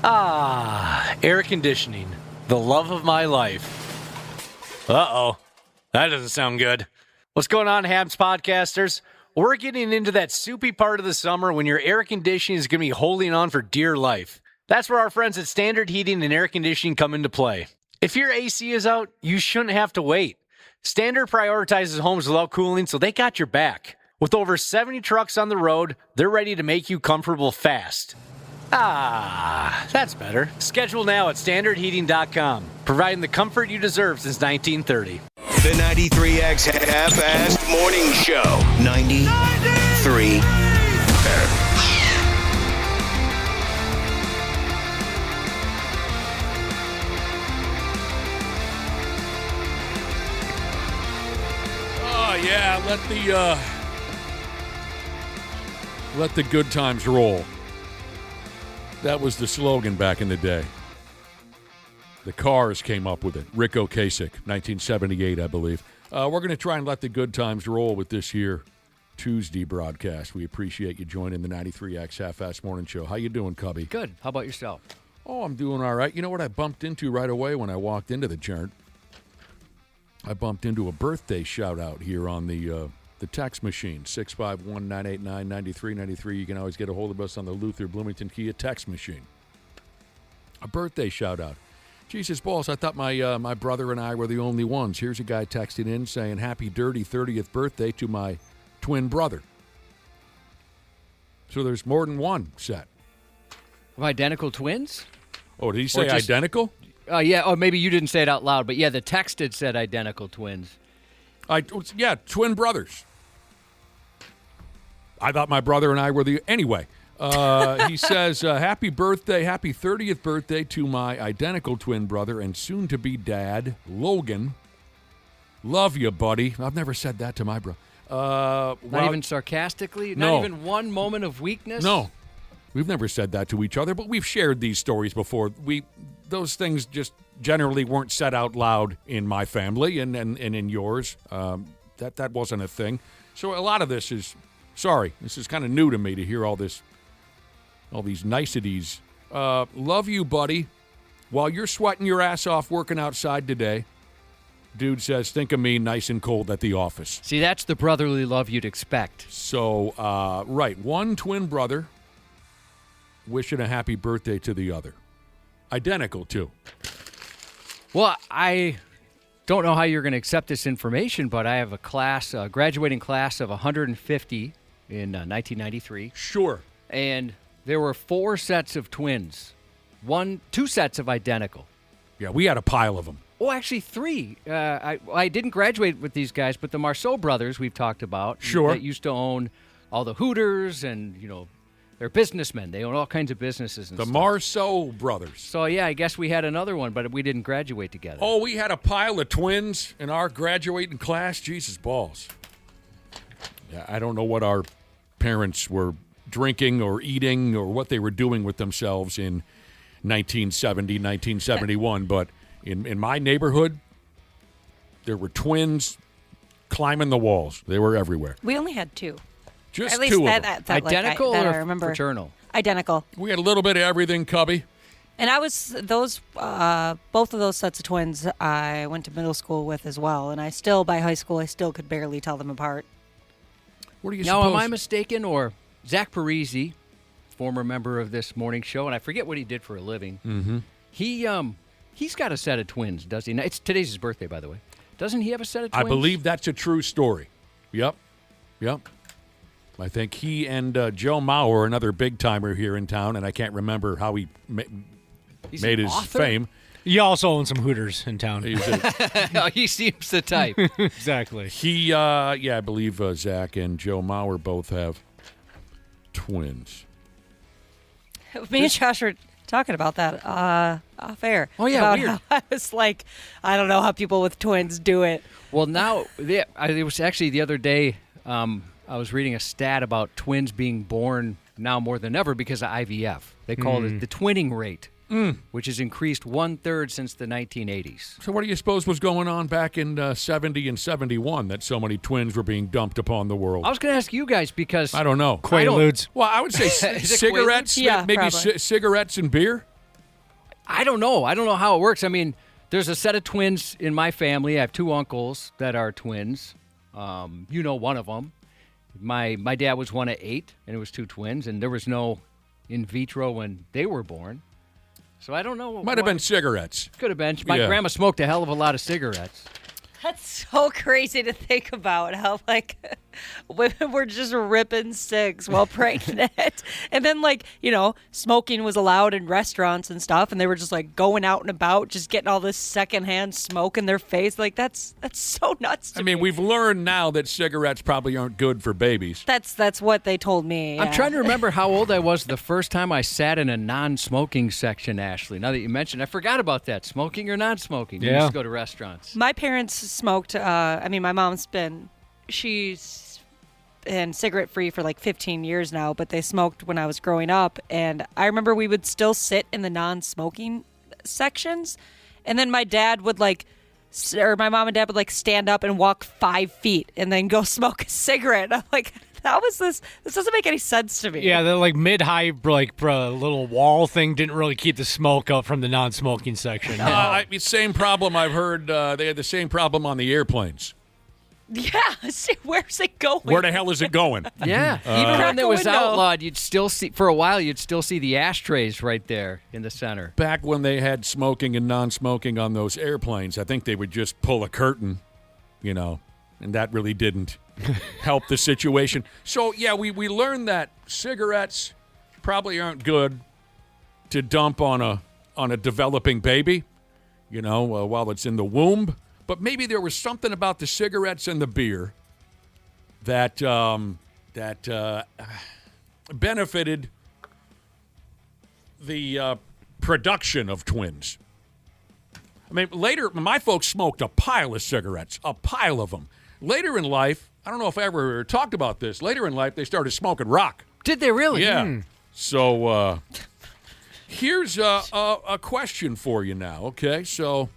Air conditioning. The love of my life. Uh-oh. That doesn't sound good. What's going on, Habs podcasters? We're getting into that soupy part of the summer when your air conditioning is going to be holding on for dear life. That's where our friends at Standard Heating and Air Conditioning come into play. If your AC is out, you shouldn't have to wait. Standard prioritizes homes without cooling, so they got your back. With over 70 trucks on the road, they're ready to make you comfortable fast. That's better. Schedule now at standardheating.com, providing the comfort you deserve since 1930. The 93X Half-Assed Morning Show. 93. Oh, yeah, let the good times roll. That was the slogan back in the day. The Cars came up with it. Rick Ocasek, 1978, I believe. We're going to try and let the good times roll with this here Tuesday broadcast. We appreciate you joining the 93X Half-Assed Morning Show. How you doing, Cubby? Good. How about yourself? Oh, I'm doing all right. You know what I bumped into right away when I walked into the joint? I bumped into a birthday shout-out here on the text machine, 651-989-9393. You can always get a hold of us on the Luther Bloomington Kia text machine. A birthday shout-out. Jesus balls, I thought my brother and I were the only ones. Here's a guy texting in saying, happy dirty 30th birthday to my twin brother. So there's more than one set. Of identical twins? Oh, did he say identical? Yeah, or maybe you didn't say it out loud, but yeah, the text had said identical twins. Yeah, twin brothers. I thought my brother and I were the... Anyway, he says, happy birthday, happy 30th birthday to my identical twin brother and soon-to-be dad, Logan. Love you, buddy. I've never said that to my bro. Not even sarcastically? No. Not even one moment of weakness? No. We've never said that to each other, but we've shared these stories before. Those things just generally weren't said out loud in my family and in yours. That wasn't a thing. So a lot of this is... Sorry, this is kind of new to me to hear all these niceties. Love you, buddy. While you're sweating your ass off working outside today, dude says, think of me nice and cold at the office. See, that's the brotherly love you'd expect. So, right, one twin brother wishing a happy birthday to the other. Identical, too. Well, I don't know how you're going to accept this information, but I have a graduating class of 150 in 1993. Sure. And there were 4 sets of twins. 2 sets of identical. Yeah, we had a pile of them. Oh, actually 3. I didn't graduate with these guys, but the Marceau brothers we've talked about. Sure. That used to own all the Hooters and, they're businessmen. They own all kinds of businesses and stuff. The Marceau brothers. So, yeah, I guess we had another one, but we didn't graduate together. Oh, we had a pile of twins in our graduating class? Jesus balls. Yeah, I don't know what our parents were drinking or eating or what they were doing with themselves in 1970, 1971, but in my neighborhood, there were twins climbing the walls. They were everywhere. We only had 2. Just At least 2 of them. that Identical I or remember. fraternal? Identical. We had a little bit of everything, Cubby. And I was both of those sets of twins I went to middle school with as well. And by high school, I still could barely tell them apart. What do you Now, suppose? am I mistaken, or Zach Parisi, former member of this morning show, and I forget what he did for a living. Mm-hmm. He's got a set of twins, does he? Today's his birthday, by the way. Doesn't he have a set of twins? I believe that's a true story. Yep. I think he and Joe Mauer, another big-timer here in town, and I can't remember how he made his fame. You also own some Hooters in town. He seems the type. Exactly. I believe Zach and Joe Mauer both have twins. Me and Josh were talking about that off air. Oh, yeah, about weird. How I was like, I don't know how people with twins do it. Well, now, it was actually the other day, I was reading a stat about twins being born now more than ever because of IVF. They call it the twinning rate, which has increased 1/3 since the 1980s. So what do you suppose was going on back in 70 and 71 that so many twins were being dumped upon the world? I was going to ask you guys because... I don't know. Quaaludes. Well, I would say cigarettes, Yeah, maybe probably. cigarettes and beer. I don't know. I don't know how it works. I mean, there's a set of twins in my family. I have 2 uncles that are twins. You know one of them. My dad was one of 8, and it was 2 twins, and there was no in vitro when they were born. So I don't know. Might have been cigarettes. Could have been. My grandma smoked a hell of a lot of cigarettes. That's so crazy to think about how, like, women were just ripping cigs while pregnant. And then, like, you know, smoking was allowed in restaurants and stuff, and they were just, like, going out and about, just getting all this secondhand smoke in their face. Like, that's so nuts to me. I mean, we've learned now that cigarettes probably aren't good for babies. That's what they told me. Yeah. I'm trying to remember how old I was the first time I sat in a non-smoking section, Ashley. Now that you mentioned, I forgot about that. Smoking or non-smoking? You used to go to restaurants. My parents smoked. I mean, my mom's she's been cigarette-free for like 15 years now, but they smoked when I was growing up. And I remember we would still sit in the non-smoking sections. And then my dad would my mom and dad would like stand up and walk 5 feet and then go smoke a cigarette. And I'm like, how is this? This doesn't make any sense to me. Yeah, the like mid-high little wall thing didn't really keep the smoke up from the non-smoking section. Same problem I've heard. They had the same problem on the airplanes. Yeah, see, where's it going? Where the hell is it going? Yeah, even when it was window. outlawed, you'd still see the ashtrays right there in the center. Back when they had smoking and non-smoking on those airplanes, I think they would just pull a curtain, you know, and that really didn't help the situation. So, yeah, we learned that cigarettes probably aren't good to dump on a developing baby, you know, while it's in the womb. But maybe there was something about the cigarettes and the beer that benefited the production of twins. I mean, later, my folks smoked a pile of cigarettes, a pile of them. Later in life, I don't know if I ever talked about this, later in life, they started smoking rock. Did they really? Yeah. So here's a question for you now, okay? So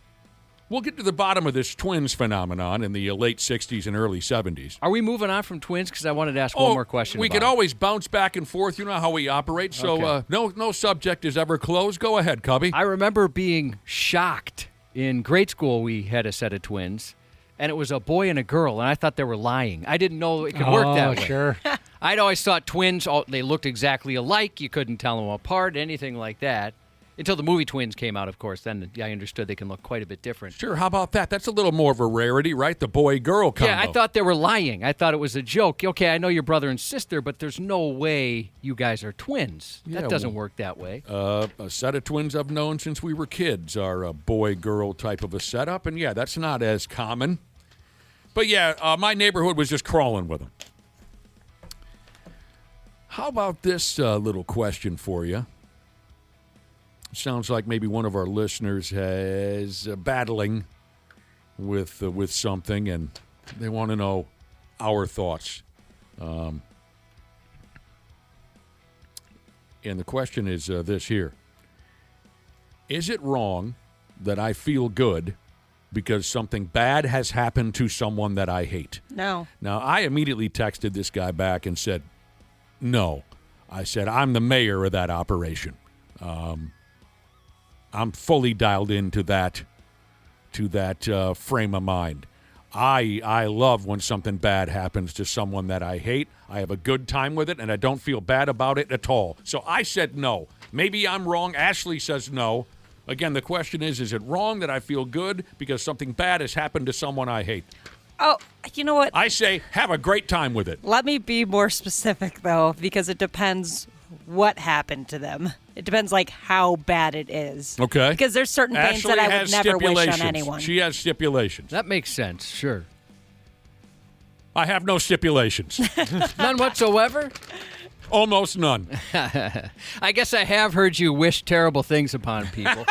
we'll get to the bottom of this twins phenomenon in the late 60s and early 70s. Are we moving on from twins? Because I wanted to ask one more question. We could always bounce back and forth. You know how we operate. So Okay. no subject is ever closed. Go ahead, Cubby. I remember being shocked. In grade school, we had a set of twins, and it was a boy and a girl, and I thought they were lying. I didn't know it could work that way. Sure. I'd always thought twins, they looked exactly alike. You couldn't tell them apart, anything like that. Until the movie Twins came out, of course. Then I understood they can look quite a bit different. Sure, how about that? That's a little more of a rarity, right? The boy-girl combo. Yeah, I thought they were lying. I thought it was a joke. Okay, I know you're brother and sister, but there's no way you guys are twins. Yeah, That doesn't work that way. A set of twins I've known since we were kids are a boy-girl type of a setup, and yeah, that's not as common. But yeah, my neighborhood was just crawling with them. How about this little question for you? Sounds like maybe one of our listeners is battling with something, and they want to know our thoughts. And the question is this here. Is it wrong that I feel good because something bad has happened to someone that I hate? No. Now, I immediately texted this guy back and said, no. I said, I'm the mayor of that operation. I'm fully dialed into that frame of mind. I love when something bad happens to someone that I hate. I have a good time with it, and I don't feel bad about it at all. So I said no. Maybe I'm wrong. Ashley says no. Again, the question is it wrong that I feel good because something bad has happened to someone I hate? Oh, you know what? I say have a great time with it. Let me be more specific, though, because it depends what happened to them. It depends, like, how bad it is. Okay. Because there's certain things Ashley that I has would never wish on stipulations. anyone. She has stipulations. That makes sense, sure. I have no stipulations. None whatsoever? Almost none. I guess I have heard you wish terrible things upon people.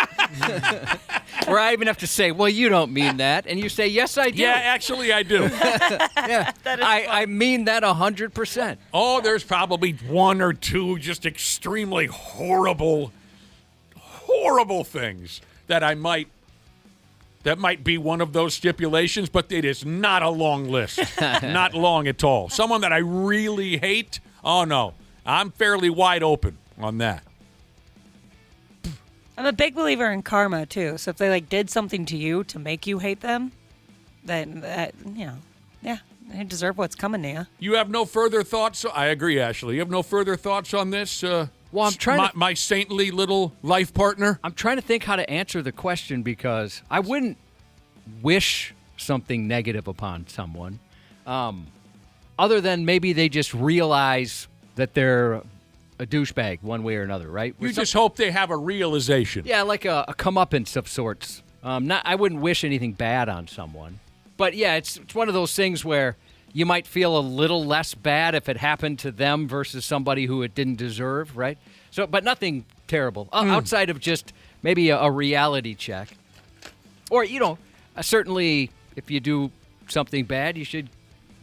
Where I even have to say, well, you don't mean that. And you say, yes, I do. Yeah, actually, I do. Yeah. I mean that 100%. Oh, there's probably one or two just extremely horrible things that might be one of those stipulations, but it is not a long list. Not long at all. Someone that I really hate, oh, no. I'm fairly wide open on that. I'm a big believer in karma too. So if they like did something to you to make you hate them, then that, yeah, they deserve what's coming to you. You have no further thoughts? I agree, Ashley. You have no further thoughts on this? Well, I'm trying my saintly little life partner? I'm trying to think how to answer the question because I wouldn't wish something negative upon someone, other than maybe they just realize that they're a douchebag one way or another, right? You just hope they have a realization. Yeah, like a comeuppance of sorts. I wouldn't wish anything bad on someone. But yeah, it's one of those things where you might feel a little less bad if it happened to them versus somebody who it didn't deserve, right? So, but nothing terrible outside of just maybe a reality check. Or, certainly if you do something bad, you should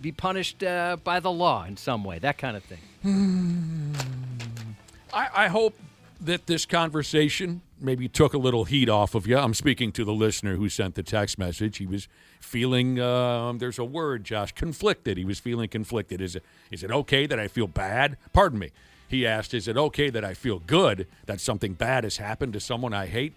be punished by the law in some way, that kind of thing. I hope that this conversation maybe took a little heat off of you. I'm speaking to the listener who sent the text message. He was feeling, there's a word, Josh, conflicted. He was feeling conflicted. Is it okay that I feel bad? Pardon me. He asked, is it okay that I feel good that something bad has happened to someone I hate?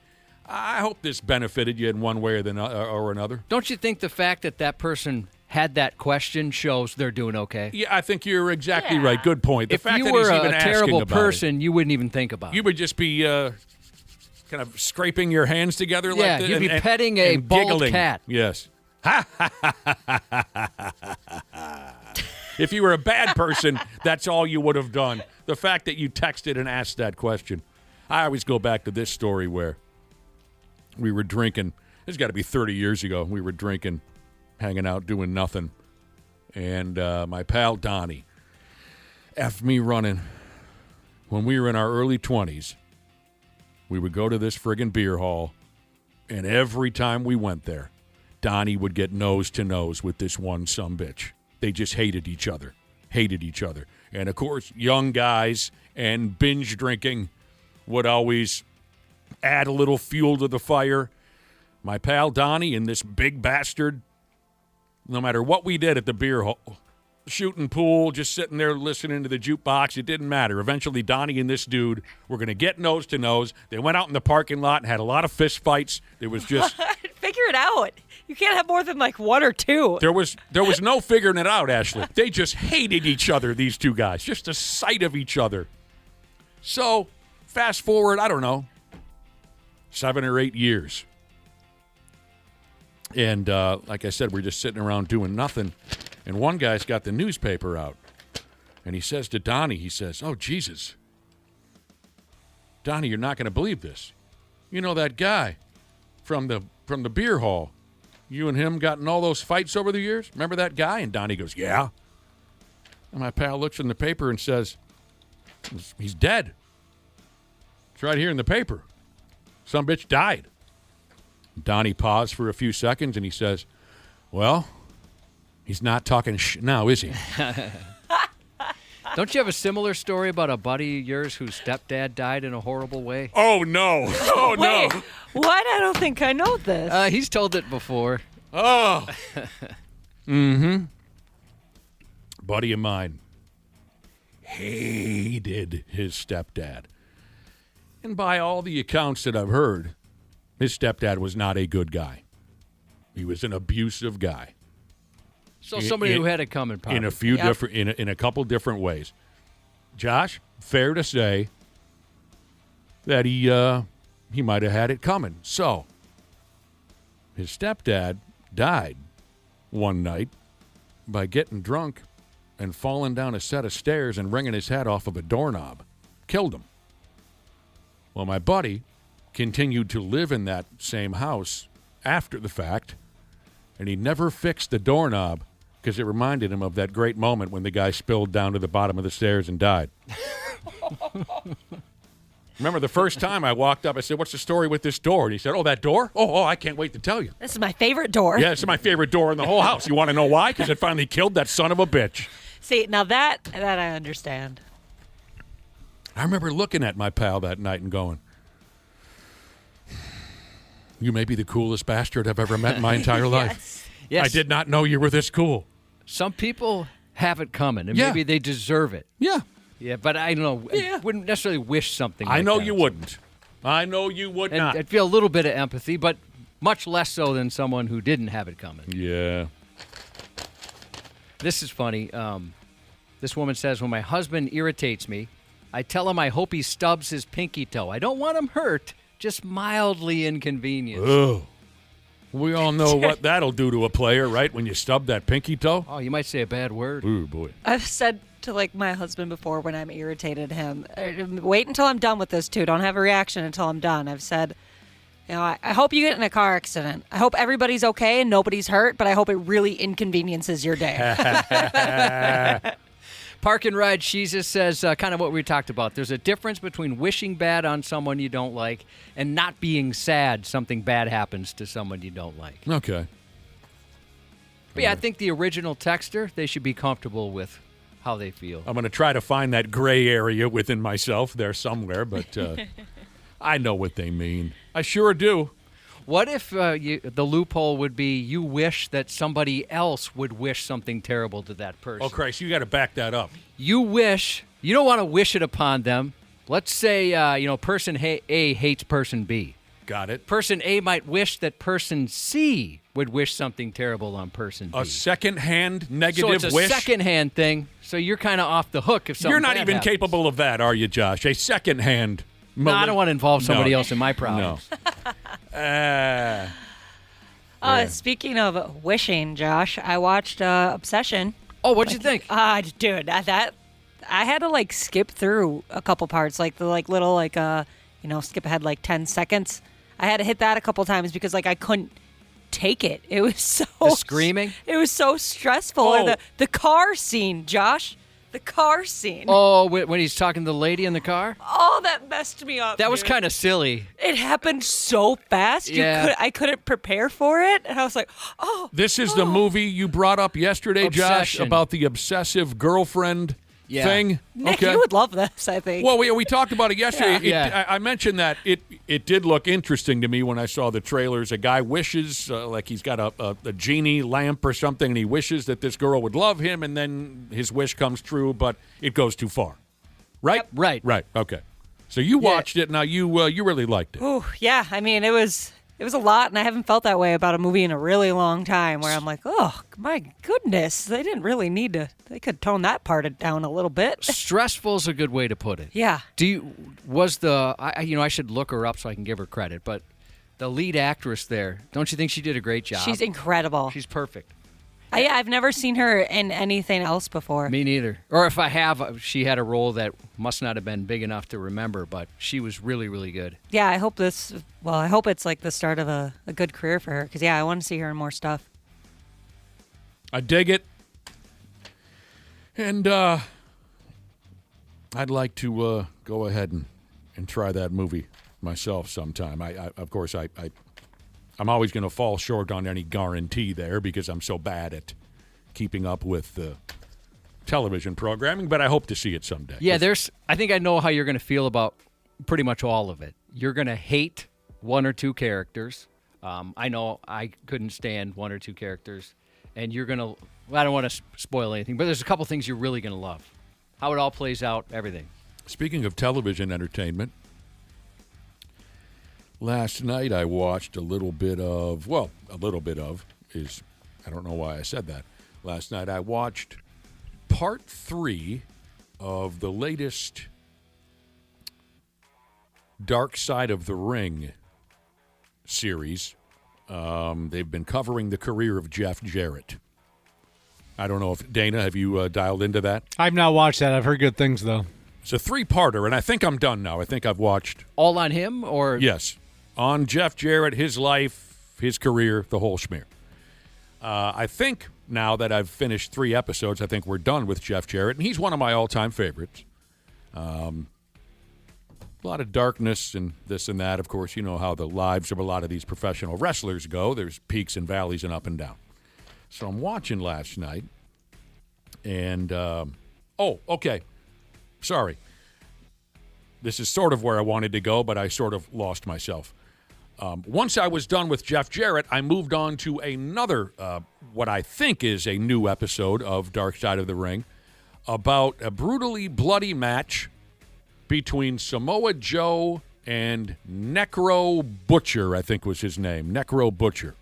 I hope this benefited you in one way or another. Don't you think the fact that person had that question shows they're doing okay? Yeah, I think you're exactly right. Good point. The if fact you that were he's even a asking terrible about person, you wouldn't even think about it. You would just be kind of scraping your hands together like that. Yeah, you'd be petting a bald giggling. Cat. Yes. If you were a bad person, that's all you would have done. The fact that you texted and asked that question. I always go back to this story where we were drinking. This has got to be 30 years ago. We were drinking, hanging out, doing nothing. And my pal Donnie effed me running. When we were in our early 20s, we would go to this friggin' beer hall, and every time we went there, Donnie would get nose to nose with this one sumbitch. They just hated each other. And, of course, young guys and binge drinking would always add a little fuel to the fire. My pal Donnie and this big bastard, no matter what we did at the beer hall, shooting pool, just sitting there listening to the jukebox, it didn't matter. Eventually, Donnie and this dude were going to get nose to nose. They went out in the parking lot and had a lot of fist fights. It was just... Figure it out. You can't have more than like one or two. There was no figuring it out, Ashley. They just hated each other, these two guys. Just the sight of each other. So, fast forward, I don't know, 7 or 8 years. And like I said, we're just sitting around doing nothing. And one guy's got the newspaper out. And he says to Donnie, he says, "Oh, Jesus. Donnie, you're not going to believe this. You know that guy from the beer hall. You and him got in all those fights over the years? Remember that guy?" And Donnie goes, "Yeah." And my pal looks in the paper and says, "He's dead. It's right here in the paper. Some bitch died." Donnie paused for a few seconds and he says, "Well, he's not talking now, is he?" Don't you have a similar story about a buddy of yours whose stepdad died in a horrible way? Oh, no. Oh, Wait, no. what? I don't think I know this. He's told it before. Oh. Mm-hmm. Buddy of mine hated his stepdad. And by all the accounts that I've heard, his stepdad was not a good guy. He was an abusive guy. So somebody who had it coming, probably. In a few different, in a couple different ways. Josh, fair to say that he might have had it coming. So, his stepdad died one night by getting drunk and falling down a set of stairs and wringing his head off of a doorknob. Killed him. Well, my buddy continued to live in that same house after the fact, and he never fixed the doorknob because it reminded him of that great moment when the guy spilled down to the bottom of the stairs and died. Remember the first time I walked up, I said, "What's the story with this door?" And he said, "Oh, that door? Oh, I can't wait to tell you. This is my favorite door. Yeah, this is my favorite door in the whole house. You want to know why? Because it finally killed that son of a bitch." See, now that I understand. I remember looking at my pal that night and going, "You may be the coolest bastard I've ever met in my entire life. Yes. I did not know you were this cool." Some people have it coming, and Yeah. maybe they deserve it. Yeah. Yeah, but I don't know. Yeah. I wouldn't necessarily wish something I like know that. you wouldn't. I know you would And not. I'd feel a little bit of empathy, but much less so than someone who didn't have it coming. Yeah. This is funny. This woman says, when my husband irritates me, I tell him I hope he stubs his pinky toe. I don't want him hurt, just mildly inconvenienced. Oh. We all know what that'll do to a player, right? When you stub that pinky toe. Oh, you might say a bad word. Ooh, boy. I've said to like my husband before when I'm irritated him, wait until I'm done with this too. Don't have a reaction until I'm done. I've said, you know, I hope you get in a car accident. I hope everybody's okay and nobody's hurt, but I hope it really inconveniences your day. Park and Ride Jesus says kind of what we talked about. There's a difference between wishing bad on someone you don't like and not being sad something bad happens to someone you don't like. Okay. But yeah, I think the original texter, they should be comfortable with how they feel. I'm going to try to find that gray area within myself there somewhere, but I know what they mean. I sure do. What if the loophole would be you wish that somebody else would wish something terrible to that person? Oh, Christ, you got to back that up. You don't want to wish it upon them. Let's say, person A hates person B. Got it. Person A might wish that person C would wish something terrible on person B. A second-hand negative so it's a wish? second-hand thing, so you're kind of off the hook if something You're not bad even happens. capable of that, are you, Josh? A second-hand... No, I don't want to involve somebody else in my problems. No. Speaking of wishing, Josh, I watched Obsession. Oh, what'd you think? Dude, that I had to like skip through a couple parts, like the little skip ahead like 10 seconds. I had to hit that a couple times because like I couldn't take it. It was so The screaming? It was so stressful. Oh. Or the car scene, Josh. The car scene. Oh, when he's talking to the lady in the car? Oh, that messed me up. That was dude. kind of silly. It happened so fast. Yeah. I couldn't prepare for it, and I was like, "Oh." This is the movie you brought up yesterday, Josh, Obsession. about the obsessive girlfriend thing? Nick, Okay. you would love this, I think. Well, we talked about it yesterday. Yeah. I mentioned that it did look interesting to me when I saw the trailers. A guy wishes, like he's got a genie lamp or something, and he wishes that this girl would love him, and then his wish comes true, but it goes too far. Right? Right. Right. Okay. So you watched it. Now, you really liked it. Ooh, yeah. I mean, it was a lot, and I haven't felt that way about a movie in a really long time. Where I'm like, oh my goodness, they didn't really need to. They could tone that part down a little bit. Stressful is a good way to put it. Yeah. I should look her up so I can give her credit, but the lead actress there, don't you think she did a great job? She's incredible. She's perfect. I've never seen her in anything else before. Me neither. Or if I have, she had a role that must not have been big enough to remember, but she was really, really good. Yeah, I hope it's like the start of a good career for her. Because, I want to see her in more stuff. I dig it. And I'd like to go ahead and try that movie myself sometime. I'm always going to fall short on any guarantee there because I'm so bad at keeping up with the television programming, but I hope to see it someday. Yeah, I think I know how you're going to feel about pretty much all of it. You're going to hate one or two characters. I know I couldn't stand one or two characters. And you're going to, I don't want to spoil anything, but there's a couple things you're really going to love. How it all plays out, everything. Speaking of television entertainment, last night I watched I don't know why I said that. Last night I watched part 3 of the latest Dark Side of the Ring series. They've been covering the career of Jeff Jarrett. I don't know if, Dana, have you dialed into that? I've not watched that. I've heard good things, though. It's a 3-parter, and I think I'm done now. I think I've watched... All on him, or? Yes. On Jeff Jarrett, his life, his career, the whole schmear. I think now that I've finished 3 episodes, I think we're done with Jeff Jarrett, and he's one of my all-time favorites. A lot of darkness and this and that. Of course, you know how the lives of a lot of these professional wrestlers go. There's peaks and valleys and up and down. So I'm watching last night, and, okay. Sorry. This is sort of where I wanted to go, but I sort of lost myself. Once I was done with Jeff Jarrett, I moved on to another, what I think is a new episode of Dark Side of the Ring, about a brutally bloody match between Samoa Joe and Necro Butcher, I think was his name. Necro Butcher.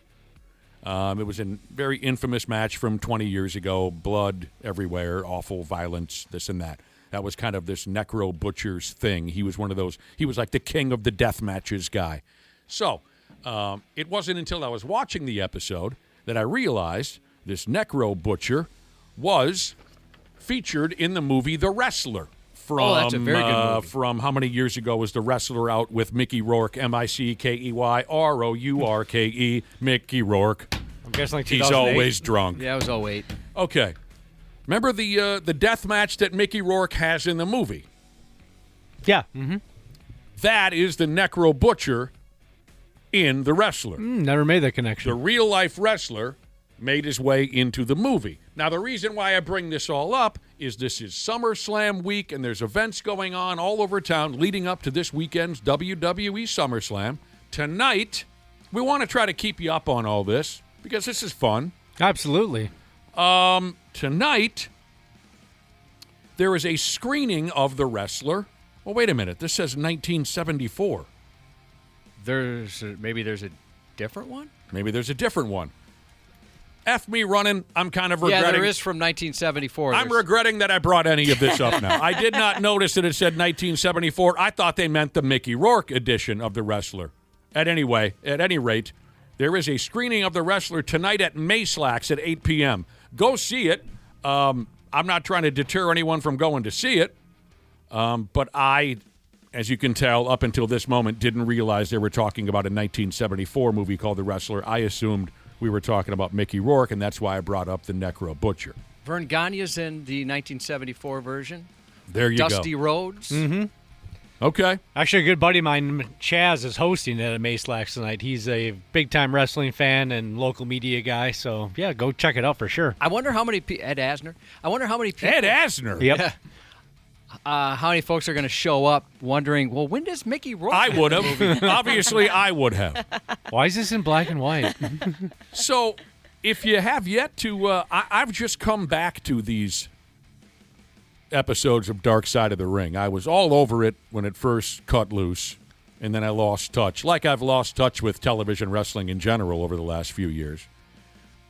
It was a very infamous match from 20 years ago. Blood everywhere, awful violence, this and that. That was kind of this Necro Butcher's thing. He was one of those. He was like the king of the death matches guy. So it wasn't until I was watching the episode that I realized this Necro Butcher was featured in the movie The Wrestler. That's a very good movie. From how many years ago was The Wrestler out with Mickey Rourke, Mickeyrourke, Mickey Rourke. I'm guessing like He's 2008. always drunk. Yeah, it was 08. Okay. Remember the death match that Mickey Rourke has in the movie? Yeah. That is the Necro Butcher in The Wrestler. Never made that connection. The real-life wrestler made his way into the movie. Now, the reason why I bring this all up is this is SummerSlam week, and there's events going on all over town leading up to this weekend's WWE SummerSlam. Tonight, we want to try to keep you up on all this because this is fun. Absolutely. Tonight, there is a screening of The Wrestler. Well, wait a minute. This says 1974. Maybe there's a different one? Maybe there's a different one. F me running. I'm kind of regretting. Yeah, there is from 1974. I'm regretting that I brought any of this up now. I did not notice that it said 1974. I thought they meant the Mickey Rourke edition of The Wrestler. At any rate, there is a screening of The Wrestler tonight at Mayslax at 8 p.m. Go see it. I'm not trying to deter anyone from going to see it, but I, as you can tell, up until this moment, didn't realize they were talking about a 1974 movie called The Wrestler. I assumed we were talking about Mickey Rourke, and that's why I brought up the Necro Butcher. Vern Gagne's in the 1974 version. There you Dusty go. Rhodes. Mm-hmm. Okay. Actually, a good buddy of mine, Chaz, is hosting it at Mayslax tonight. He's a big-time wrestling fan and local media guy, so, yeah, go check it out for sure. I wonder how many Ed Asner. I wonder how many people. Ed Asner? Yep. Yeah. How many folks are going to show up wondering, well, when does Mickey Rourke? I would have. Obviously, I would have. Why is this in black and white? So, if you have yet to, I've just come back to these episodes of Dark Side of the Ring. I was all over it when it first cut loose, and then I lost touch. Like I've lost touch with television wrestling in general over the last few years.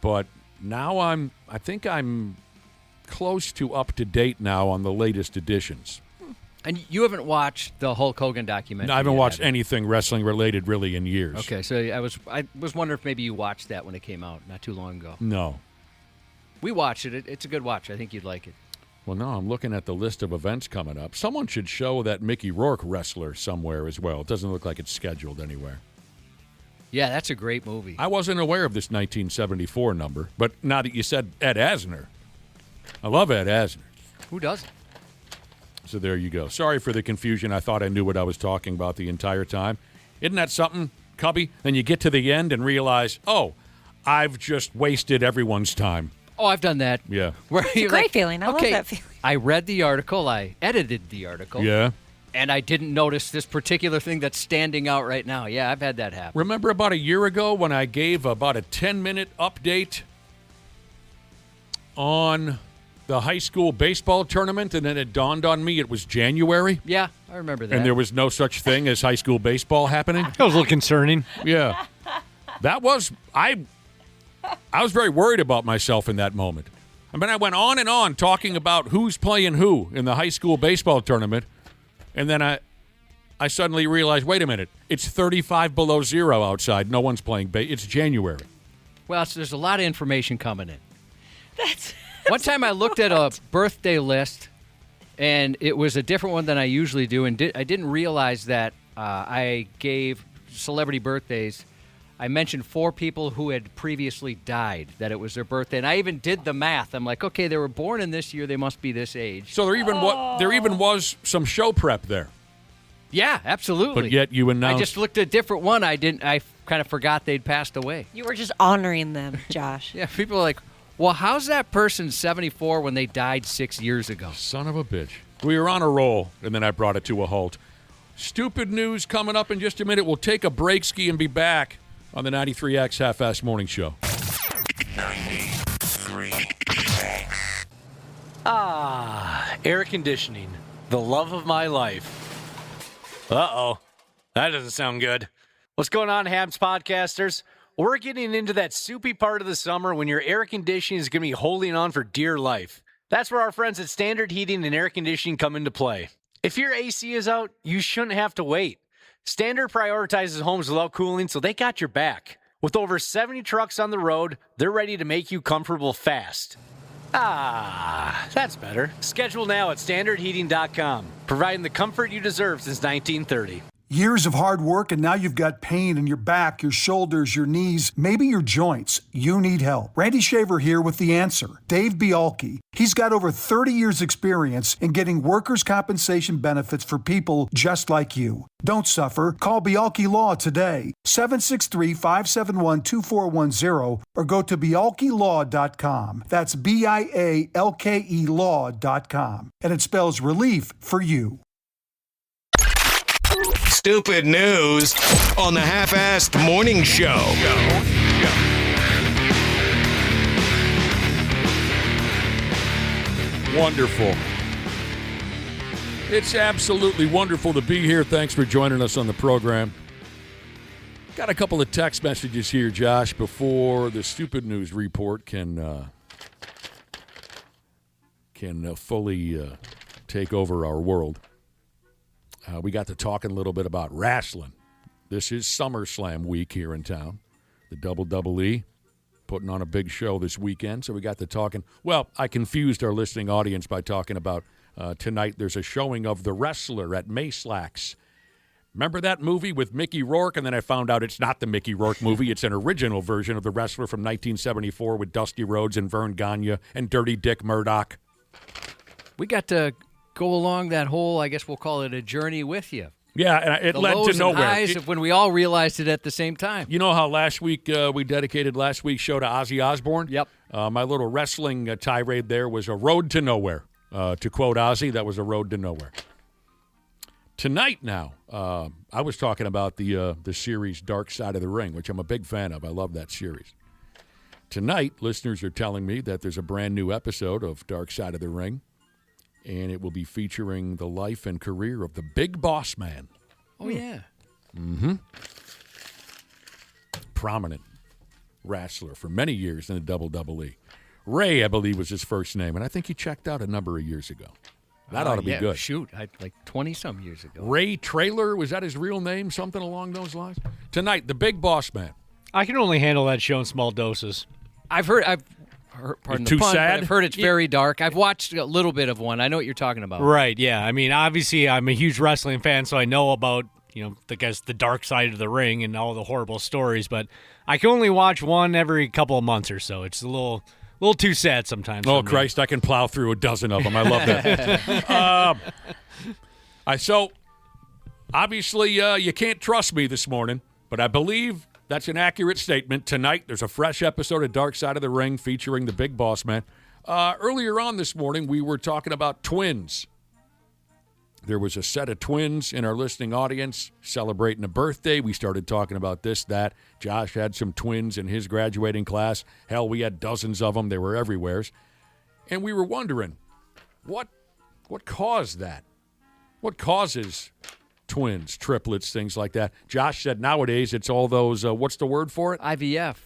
But now I think I'm close to up to date now on the latest editions. And you haven't watched the Hulk Hogan documentary? No, I haven't yet, watched have you? anything wrestling related really in years. Okay, so I was wondering if maybe you watched that when it came out not too long ago. No. We watched it. It's a good watch. I think you'd like it. Well, no, I'm looking at the list of events coming up. Someone should show that Mickey Rourke wrestler somewhere as well. It doesn't look like it's scheduled anywhere. Yeah, that's a great movie. I wasn't aware of this 1974 number, but now that you said Ed Asner, I love Ed Asner. Who doesn't? So there you go. Sorry for the confusion. I thought I knew what I was talking about the entire time. Isn't that something, Cubby? Then you get to the end and realize, oh, I've just wasted everyone's time. Oh, I've done that. Yeah. It's a great feeling. I love that feeling. I read the article. I edited the article. Yeah. And I didn't notice this particular thing that's standing out right now. Yeah, I've had that happen. Remember about a year ago when I gave about a 10-minute update on the high school baseball tournament, and then it dawned on me it was January? Yeah, I remember that. And there was no such thing as high school baseball happening? That was a little concerning. Yeah. That was, I was very worried about myself in that moment. I mean, I went on and on talking about who's playing who in the high school baseball tournament, and then I suddenly realized, wait a minute, it's 35 below zero outside. No one's playing it's January. Well, there's a lot of information coming in. One time I looked at a birthday list, and it was a different one than I usually do, and I didn't realize that I gave celebrity birthdays. I mentioned 4 people who had previously died, that it was their birthday, and I even did the math. I'm like, okay, they were born in this year, they must be this age. So there even was some show prep there. Yeah, absolutely. But yet you announced. I just looked at a different one. I kind of forgot they'd passed away. You were just honoring them, Josh. Yeah, people are like, well, how's that person 74 when they died 6 years ago? Son of a bitch. We were on a roll, and then I brought it to a halt. Stupid news coming up in just a minute. We'll take a break ski and be back on the 93X Half-Ass Morning Show. 93X. Air conditioning, the love of my life. Uh-oh. that doesn't sound good. What's going on, Habs podcasters? We're getting into that soupy part of the summer when your air conditioning is going to be holding on for dear life. That's where our friends at Standard Heating and Air Conditioning come into play. If your AC is out, you shouldn't have to wait. Standard prioritizes homes without cooling, so they got your back. With over 70 trucks on the road, they're ready to make you comfortable fast. Ah, that's better. Schedule now at standardheating.com, providing the comfort you deserve since 1930. Years of hard work, and now you've got pain in your back, your shoulders, your knees, maybe your joints. You need help. Randy Shaver here with the answer. Dave Bialke. He's got over 30 years experience in getting workers' compensation benefits for people just like you. Don't suffer. Call Bialke Law today. 763-571-2410 or go to bialkelaw.com. That's BIALKE law.com. And it spells relief for you. Stupid news on the Half-Assed Morning Show. Wonderful. It's absolutely wonderful to be here. Thanks for joining us on the program. Got a couple of text messages here, Josh, before the stupid news report can fully take over our world. We got to talking a little bit about wrestling. This is SummerSlam week here in town. The WWE putting on a big show this weekend, so we got to talking. Well, I confused our listening audience by talking about tonight there's a showing of The Wrestler at Mayslax. Remember that movie with Mickey Rourke? And then I found out it's not the Mickey Rourke movie. It's an original version of The Wrestler from 1974 with Dusty Rhodes and Vern Gagne and Dirty Dick Murdoch. We got to go along that whole, I guess we'll call it a journey with you. Yeah, and it led to lows nowhere. And highs of when we all realized it at the same time. You know how last week we dedicated last week's show to Ozzy Osbourne? Yep. My little wrestling tirade there was a road to nowhere. To quote Ozzy, that was a road to nowhere. Tonight now, I was talking about the series Dark Side of the Ring, which I'm a big fan of. I love that series. Tonight, listeners are telling me that there's a brand new episode of Dark Side of the Ring, and it will be featuring the life and career of the Big Boss Man. Oh, yeah. Mm-hmm. Prominent wrestler for many years in the WWE. Ray, I believe, was his first name, and I think he checked out a number of years ago. That ought to be good. Shoot, like 20-some years ago. Ray Traylor, was that his real name? Something along those lines? Tonight, the Big Boss Man. I can only handle that show in small doses. I've heard, pardon the too pun, sad? but I've heard it's very dark. I've watched a little bit of one. I know what you're talking about. Right, yeah. I mean, obviously, I'm a huge wrestling fan, so I know about, the dark side of the ring and all the horrible stories, but I can only watch one every couple of months or so. It's a little too sad sometimes. Oh, Christ, I can plow through a dozen of them. I love that. So, obviously, you can't trust me this morning, but I believe that's an accurate statement. Tonight, there's a fresh episode of Dark Side of the Ring featuring the Big Boss Man. Earlier on this morning, we were talking about twins. There was a set of twins in our listening audience celebrating a birthday. We started talking about this, that. Josh had some twins in his graduating class. Hell, we had dozens of them. They were everywhere. And we were wondering, what caused that? What causes twins, triplets, things like that? Josh said nowadays it's all those, what's the word for it? IVF.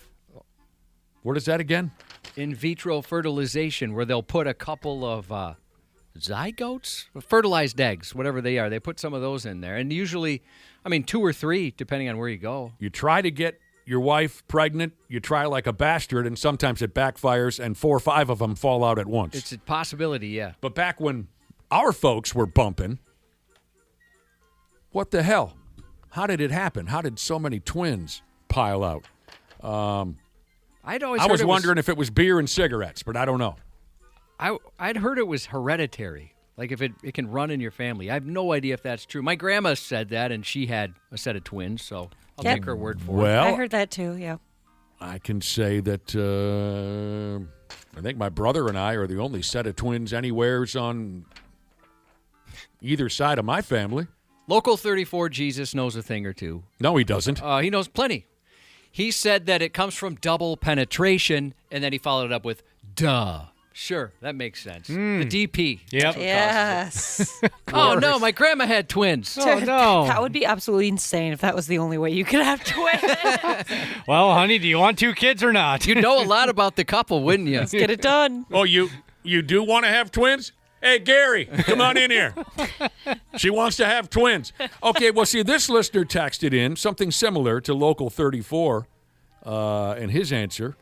What is that again? In vitro fertilization, where they'll put a couple of zygotes, fertilized eggs, whatever they are. They put some of those in there. And usually, 2 or 3, depending on where you go. You try to get your wife pregnant, you try like a bastard, and sometimes it backfires, and 4 or 5 of them fall out at once. It's a possibility, yeah. But back when our folks were bumping, what the hell? How did it happen? How did so many twins pile out? I was wondering if it was beer and cigarettes, but I don't know. I'd heard it was hereditary, like if it can run in your family. I have no idea if that's true. My grandma said that, and she had a set of twins, so I'll take her word for it. Well, I heard that too, yeah. I can say that I think my brother and I are the only set of twins anywheres on either side of my family. Local 34 Jesus knows a thing or two. No, he doesn't. He knows plenty. He said that it comes from double penetration, and then he followed it up with, duh. Sure, that makes sense. The DP. Yep. Yes. Oh, no, my grandma had twins. Oh, no. That would be absolutely insane if that was the only way you could have twins. Well, honey, do you want 2 kids or not? You'd know a lot about the couple, wouldn't you? Let's get it done. Oh, you do want to have twins? Hey, Gary, come on in here. She wants to have twins. Okay, well, see, this listener texted in something similar to Local 34, and his answer.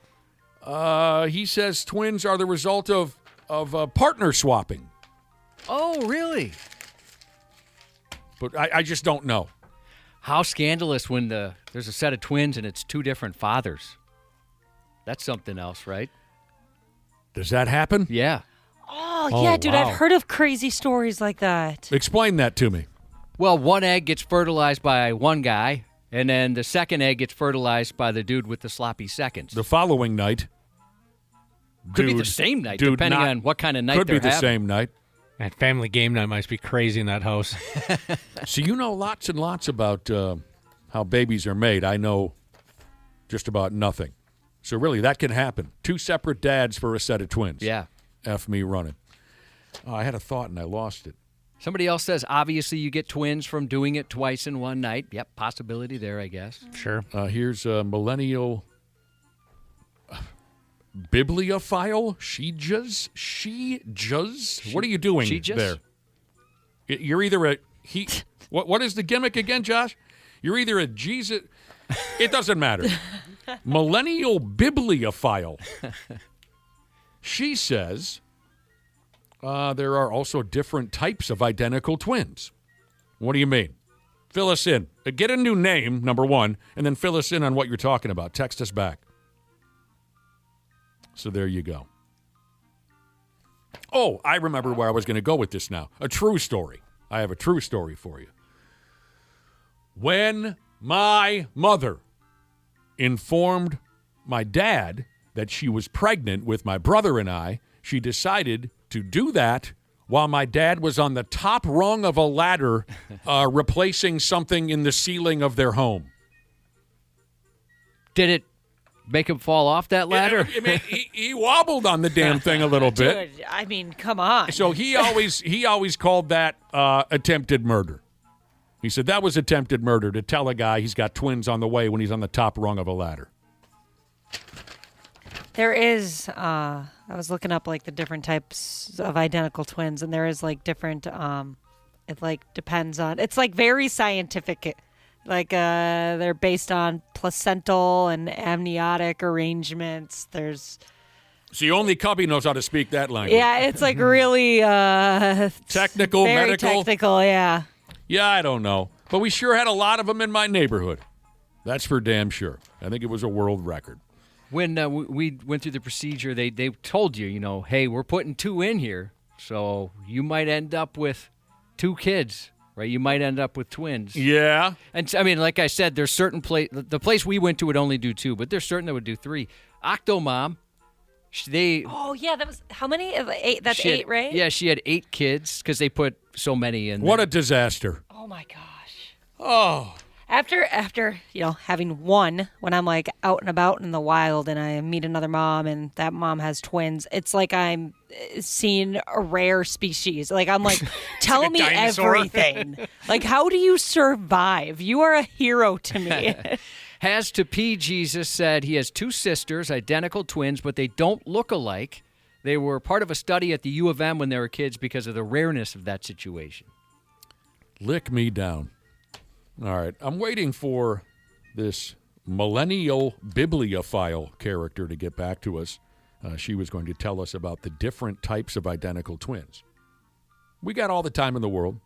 He says twins are the result of partner swapping. Oh, really? But I just don't know. How scandalous when there's a set of twins and it's 2 different fathers. That's something else, right? Does that happen? Yeah. Oh, yeah, dude, wow. I've heard of crazy stories like that. Explain that to me. Well, one egg gets fertilized by one guy, and then the second egg gets fertilized by the dude with the sloppy seconds. The following night. Could be the same night, dude, depending not- on what kind of night Could they're be the having. same night. That family game night must be crazy in that house. So you know lots and lots about how babies are made. I know just about nothing. So really, that can happen. 2 separate dads for a set of twins. Yeah. F me running. Oh, I had a thought and I lost it. Somebody else says, obviously, you get twins from doing it twice in one night. Yep, possibility there, I guess. Sure. Here's a millennial bibliophile. She just. What are you doing She-just? there? You're either a he. What is the gimmick again, Josh? You're either a Jesus. It doesn't matter. Millennial bibliophile. She says there are also different types of identical twins. What do you mean? Fill us in. Get a new name, number one, and then fill us in on what you're talking about. Text us back. So there you go. Oh, I remember where I was going to go with this now. A true story. I have a true story for you. When my mother informed my dad that she was pregnant with my brother and I, she decided to do that while my dad was on the top rung of a ladder replacing something in the ceiling of their home. Did it make him fall off that ladder? I mean, he wobbled on the damn thing a little bit. Dude, I mean, come on. So he always called that attempted murder. He said that was attempted murder to tell a guy he's got twins on the way when he's on the top rung of a ladder. There is, I was looking up like the different types of identical twins, and there is like different, it like depends on, it's like very scientific. Like they're based on placental and amniotic arrangements. There's, See, only Cubby knows how to speak that language. yeah, it's like really Technical, very medical. technical, yeah. Yeah, I don't know. But we sure had a lot of them in my neighborhood. That's for damn sure. I think it was a world record. When we went through the procedure, they told you, hey, we're putting 2 in here, so you might end up with 2 kids, right? You might end up with twins. Yeah. And I mean, like I said, there's certain the place we went to would only do 2, but there's certain that would do 3. Octomom, they Oh yeah, that was how many? 8. That's she had- 8, right? Yeah, she had 8 kids because they put so many in. What there. a disaster. Oh my gosh. Oh. After having one, when I'm like out and about in the wild and I meet another mom and that mom has twins, it's like I'm seeing a rare species. Like I'm like, tell like a me dinosaur. everything. Like, how do you survive? You are a hero to me. Has to P. Jesus said he has 2 sisters, identical twins, but they don't look alike. They were part of a study at the U of M when they were kids because of the rareness of that situation. Lick me down. All right. I'm waiting for this millennial bibliophile character to get back to us. She was going to tell us about the different types of identical twins. We got all the time in the world.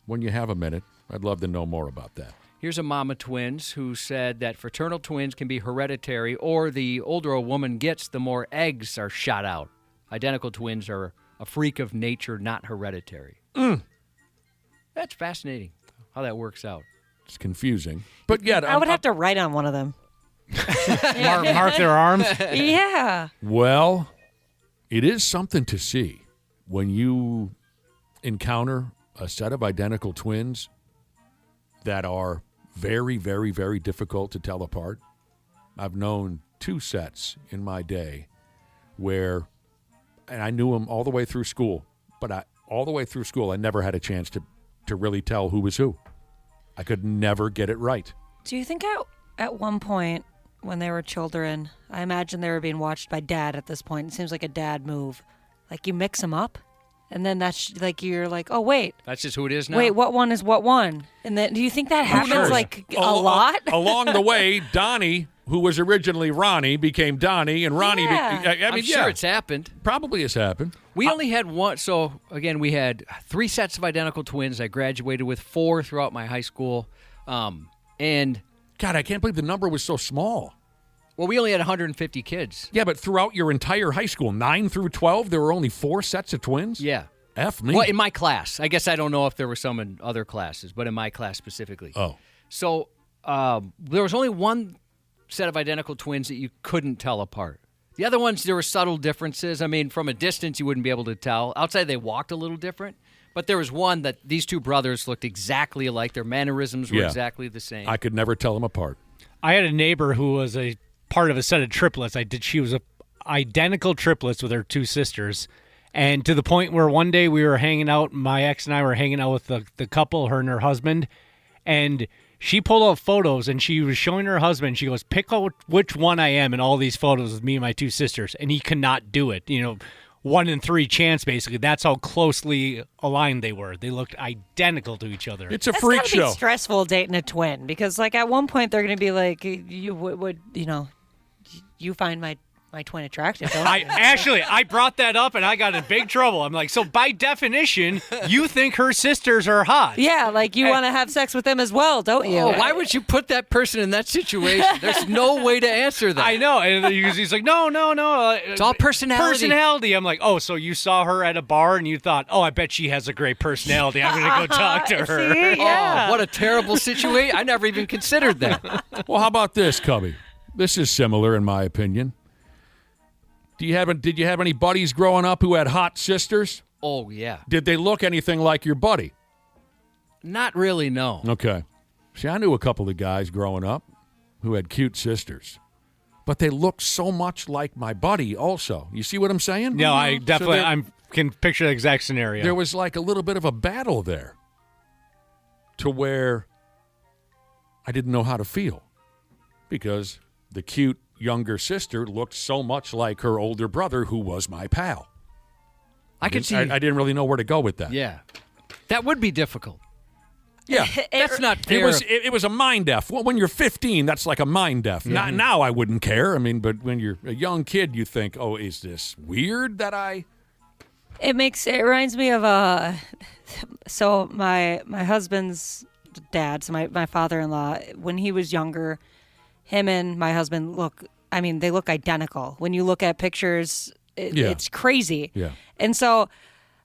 When you have a minute, I'd love to know more about that. Here's a mom of twins who said that fraternal twins can be hereditary, or the older a woman gets, the more eggs are shot out. Identical twins are a freak of nature, not hereditary. That's fascinating how that works out. It's confusing. But yeah, I would have to write on one of them. Mark their arms. Yeah. Well, it is something to see when you encounter a set of identical twins that are very, very, very difficult to tell apart. I've known 2 sets in my day where and I knew him all the way through school. But all the way through school, I never had a chance to really tell who was who. I could never get it right. Do you think at one point when they were children, I imagine they were being watched by dad at this point. It seems like a dad move. Like you mix them up, and then that's like you're like, oh wait, That's just who it is now? wait, what one is what one? And then do you think that happens like a lot? Along the way, Donnie, who was originally Ronnie, became Donnie, and Ronnie. Yeah. I'm sure it's happened. Probably has happened. We only had one. So, again, we had 3 sets of identical twins. I graduated with 4 throughout my high school. And, God, I can't believe the number was so small. well, we only had 150 kids. Yeah, but throughout your entire high school, 9 through 12, there were only 4 sets of twins? Yeah. F me. Well, in my class. I guess I don't know if there were some in other classes, but in my class specifically. Oh. So, there was only one set of identical twins that you couldn't tell apart. The other ones, there were subtle differences. I mean, from a distance, you wouldn't be able to tell. Outside, they walked a little different. But there was one that these 2 brothers looked exactly alike. Their mannerisms were exactly the same. I could never tell them apart. I had a neighbor who was a part of a set of triplets. She was identical triplets with her 2 sisters. And to the point where one day we were hanging out, my ex and I were hanging out with the couple, her and her husband, and she pulled out photos and she was showing her husband. She goes, pick out which one I am in all these photos with me and my 2 sisters. And he could not do it. 1 in 3 chance, basically. That's how closely aligned they were. They looked identical to each other. It's a That's freak gotta show. be stressful dating a twin because like at one point they're going to be like, you find my twin attractive, don't you? I brought that up and I got in big trouble. I'm like, so by definition, you think her sisters are hot. Yeah, like you want to have sex with them as well, don't you? Oh, why would you put that person in that situation? There's no way to answer that. I know. And he's like, no. It's all personality. Personality. I'm like, oh, so you saw her at a bar and you thought, oh, I bet she has a great personality. I'm going to go talk to her. See? Yeah. Oh, what a terrible situation. I never even considered that. Well, how about this, Cubby? This is similar, in my opinion. Did you have any buddies growing up who had hot sisters? Oh, yeah. Did they look anything like your buddy? Not really, no. Okay. See, I knew a couple of guys growing up who had cute sisters, but they looked so much like my buddy also. You see what I'm saying? No, I definitely So can picture the exact scenario. there was like a little bit of a battle there to where I didn't know how to feel because the cute younger sister looked so much like her older brother, who was my pal. I could see. I didn't really know where to go with that. Yeah. That would be difficult. Yeah. That's not fair. It was a mind F. Well, when you're 15, that's like a mind F. Mm-hmm. Now I wouldn't care. I mean, but when you're a young kid, you think, oh, is this weird that I... It reminds me of so my husband's dad, so my father-in-law, when he was younger, him and my husband they look identical. When you look at pictures, it's crazy. Yeah. And so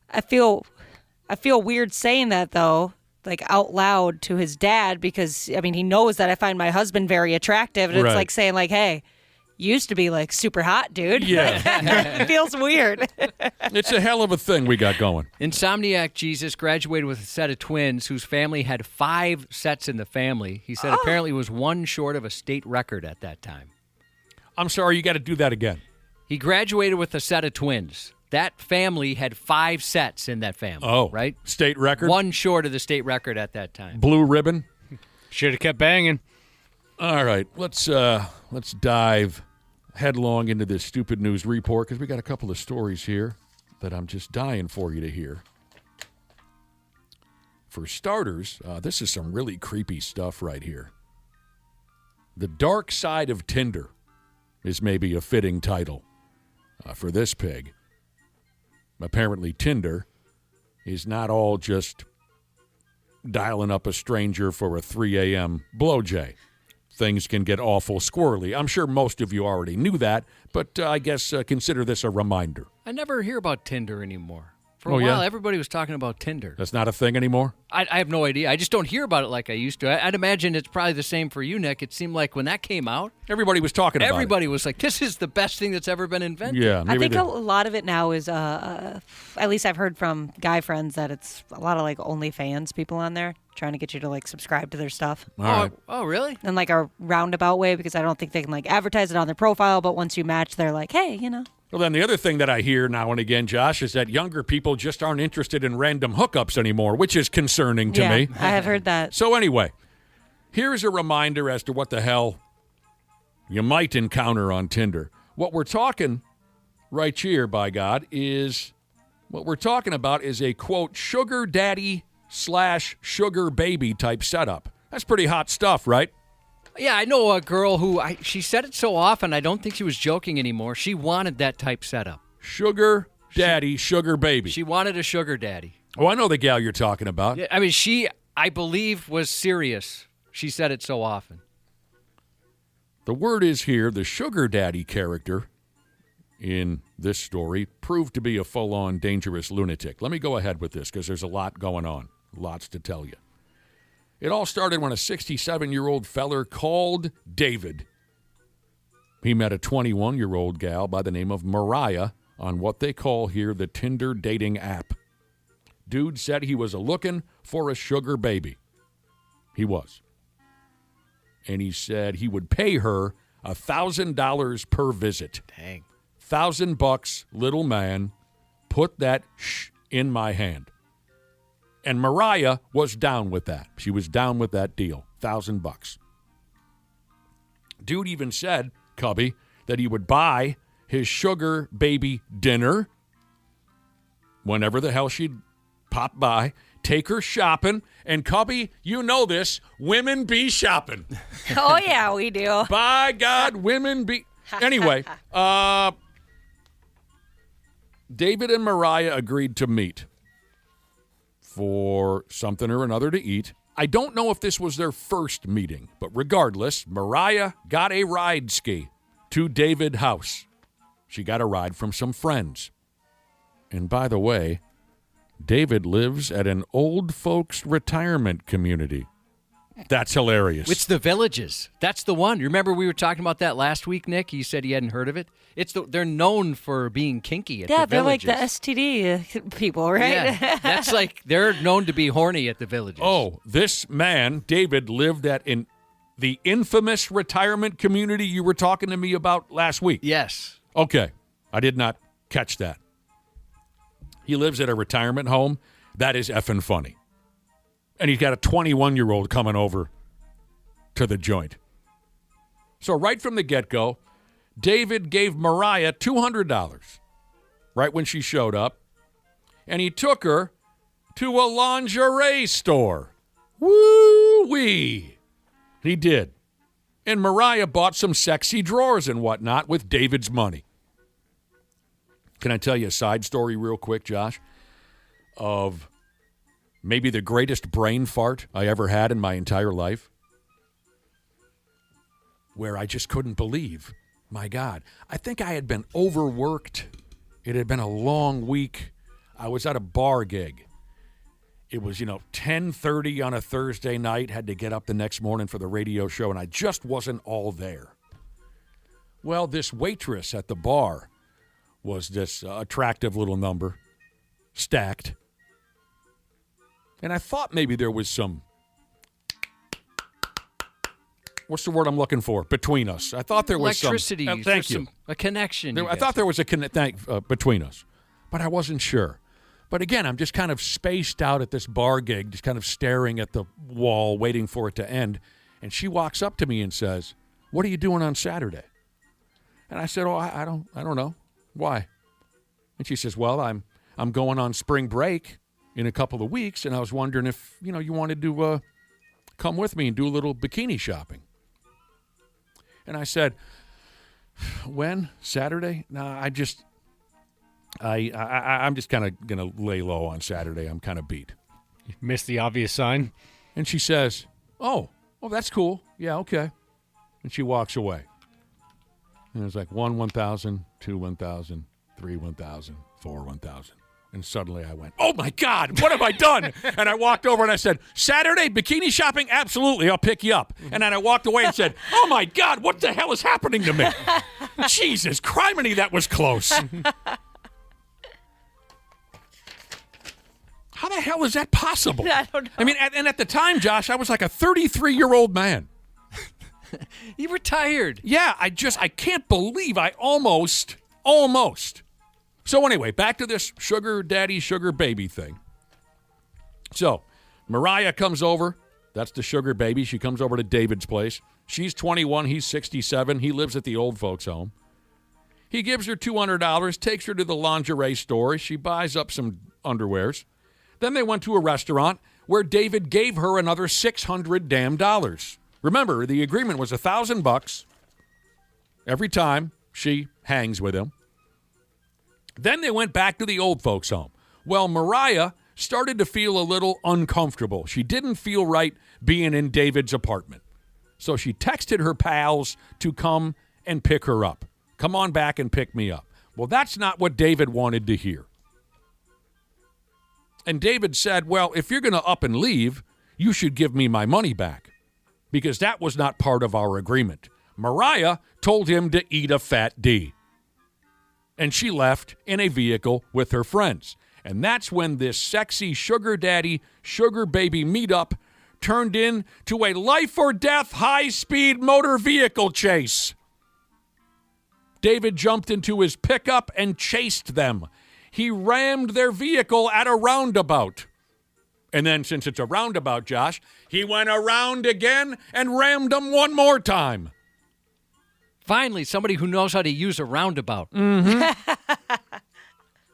I feel weird saying that though, like out loud to his dad, because I mean he knows that I find my husband very attractive, and Right. it's like saying like, hey, you used to be like super hot, dude. Yeah. It feels weird. It's a hell of a thing we got going. Insomniac Jesus graduated with a set of twins whose family had 5 sets in the family. He said apparently was 1 short of a state record at that time. I'm sorry, you got to do that again. He graduated with a set of twins. That family had 5 sets in that family. Oh. Right? State record? 1 short of the state record at that time. Blue ribbon? Should have kept banging. All right, let's dive headlong into this stupid news report because we got a couple of stories here that I'm just dying for you to hear. For starters, this is some really creepy stuff right here. The Dark Side of Tinder is maybe a fitting title for this pig. Apparently, Tinder is not all just dialing up a stranger for a 3 a.m. blowjay. Things can get awful squirrely. I'm sure most of you already knew that, but I guess consider this a reminder. I never hear about Tinder anymore. For a Oh, yeah? while, everybody was talking about Tinder. That's not a thing anymore? I have no idea. I just don't hear about it like I used to. I'd imagine it's probably the same for you, Nick. It seemed like when that came out, Everybody was talking about everybody was like, this is the best thing that's ever been it. invented. Yeah, I maybe think they- a lot of it now is, at least I've heard from guy friends that it's a lot of like OnlyFans people on there trying to get you to like subscribe to their stuff. All right. Oh, really? In like a roundabout way, because I don't think they can like advertise it on their profile, but once you match, they're like, hey, you know. Well, then the other thing that I hear now and again, Josh, is that younger people just aren't interested in random hookups anymore, which is concerning to me. I have heard that. So anyway, here's a reminder as to what the hell you might encounter on Tinder. What we're talking right here, by God, is what we're talking about is a, quote, sugar daddy / sugar baby type setup. That's pretty hot stuff, right? Yeah, I know a girl who, she said it so often, I don't think she was joking anymore. She wanted that type setup. Sugar daddy, sugar baby. She wanted a sugar daddy. Oh, I know the gal you're talking about. Yeah, I mean, she, I believe, was serious. She said it so often. The word is here, the sugar daddy character in this story proved to be a full-on dangerous lunatic. Let me go ahead with this because there's a lot going on, lots to tell you. It all started when a 67-year-old feller called David. He met a 21-year-old gal by the name of Mariah on what they call here the Tinder dating app. Dude said he was looking for a sugar baby. He was. And he said he would pay her $1,000 per visit. Dang. $1,000, little man, put that in my hand. And Mariah was down with that. She was down with that deal, $1,000. Dude even said, Cubby, that he would buy his sugar baby dinner whenever the hell she'd pop by, take her shopping, and Cubby, you know this, women be shopping. Oh, yeah, we do. By God, women be... Anyway, David and Mariah agreed to meet for something or another to eat. I don't know if this was their first meeting, but regardless, Mariah got a ride ski to David's house. She got a ride from some friends. And by the way, David lives at an old folks retirement community. That's hilarious. It's the Villages. That's the one. You remember we were talking about that last week, Nick? You said you hadn't heard of it. They're known for being kinky at the they're like Villages. the STD people, right? Yeah, that's like they're known to be horny at the Villages. Oh, this man, David, lived in the infamous retirement community you were talking to me about last week. Yes. Okay. I did not catch that. He lives at a retirement home. That is effing funny. And he's got a 21-year-old coming over to the joint. So right from the get-go, David gave Mariah $200 right when she showed up, and he took her to a lingerie store. Woo-wee! He did. And Mariah bought some sexy drawers and whatnot with David's money. Can I tell you a side story real quick, Josh, of maybe the greatest brain fart I ever had in my entire life? Where I just couldn't believe, my God. I think I had been overworked. It had been a long week. I was at a bar gig. It was, 10:30 on a Thursday night, had to get up the next morning for the radio show, and I just wasn't all there. Well, this waitress at the bar was this attractive little number, stacked. And I thought maybe there was some, what's the word I'm looking for, between us. I thought there was electricity. Some. Thank you. A connection. I thought there was a between us, but I wasn't sure. But again, I'm just kind of spaced out at this bar gig, just kind of staring at the wall, waiting for it to end. And she walks up to me and says, "What are you doing on Saturday?" And I said, "Oh, I don't know. Why?" And she says, "Well, I'm going on spring break in a couple of weeks, and I was wondering if, you wanted to come with me and do a little bikini shopping." And I said, "When? Saturday? No, I'm just kind of going to lay low on Saturday. I'm kind of beat." You missed the obvious sign. And she says, oh, that's cool. Yeah, okay. And she walks away. And it was like 1,000, 2, 1,000, 3, 1,000, 4, 1,000. And suddenly I went, oh, my God, what have I done? And I walked over and I said, "Saturday, bikini shopping? Absolutely, I'll pick you up." And then I walked away and said, oh, my God, what the hell is happening to me? Jesus, criminy, that was close. How the the hell is that possible? I don't know. I mean, and at the time, Josh, I was like a 33-year-old man. You retired. Yeah, I can't believe I almost. So anyway, back to this sugar daddy, sugar baby thing. So Mariah comes over. That's the sugar baby. She comes over to David's place. She's 21. He's 67. He lives at the old folks' home. He gives her $200, takes her to the lingerie store. She buys up some underwears. Then they went to a restaurant where David gave her another $600 damn dollars. Remember, the agreement was $1,000 every time she hangs with him. Then they went back to the old folks' home. Well, Mariah started to feel a little uncomfortable. She didn't feel right being in David's apartment. So she texted her pals to come and pick her up. Come on back and pick me up. Well, that's not what David wanted to hear. And David said, well, if you're going to up and leave, you should give me my money back, because that was not part of our agreement. Mariah told him to eat a fat D. And she left in a vehicle with her friends. And that's when this sexy sugar daddy, sugar baby meetup turned into a life or death high-speed motor vehicle chase. David jumped into his pickup and chased them. He rammed their vehicle at a roundabout. And then, since it's a roundabout, Josh, he went around again and rammed them one more time. Finally, somebody who knows how to use a roundabout.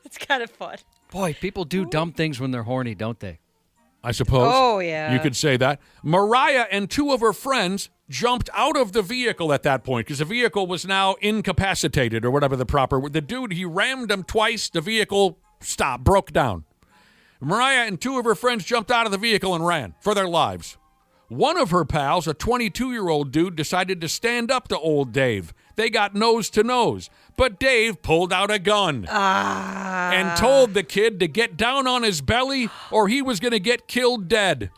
It's kind of fun. Boy, people do dumb things when they're horny, don't they? I suppose. Oh, yeah. You could say that. Mariah and two of her friends jumped out of the vehicle at that point because the vehicle was now incapacitated or whatever the proper word. The dude, he rammed them twice. The vehicle stopped, broke down. Mariah and two of her friends jumped out of the vehicle and ran for their lives. One of her pals, a 22-year-old dude, decided to stand up to old Dave. They got nose to nose. But Dave pulled out a gun and told the kid to get down on his belly or he was going to get killed dead.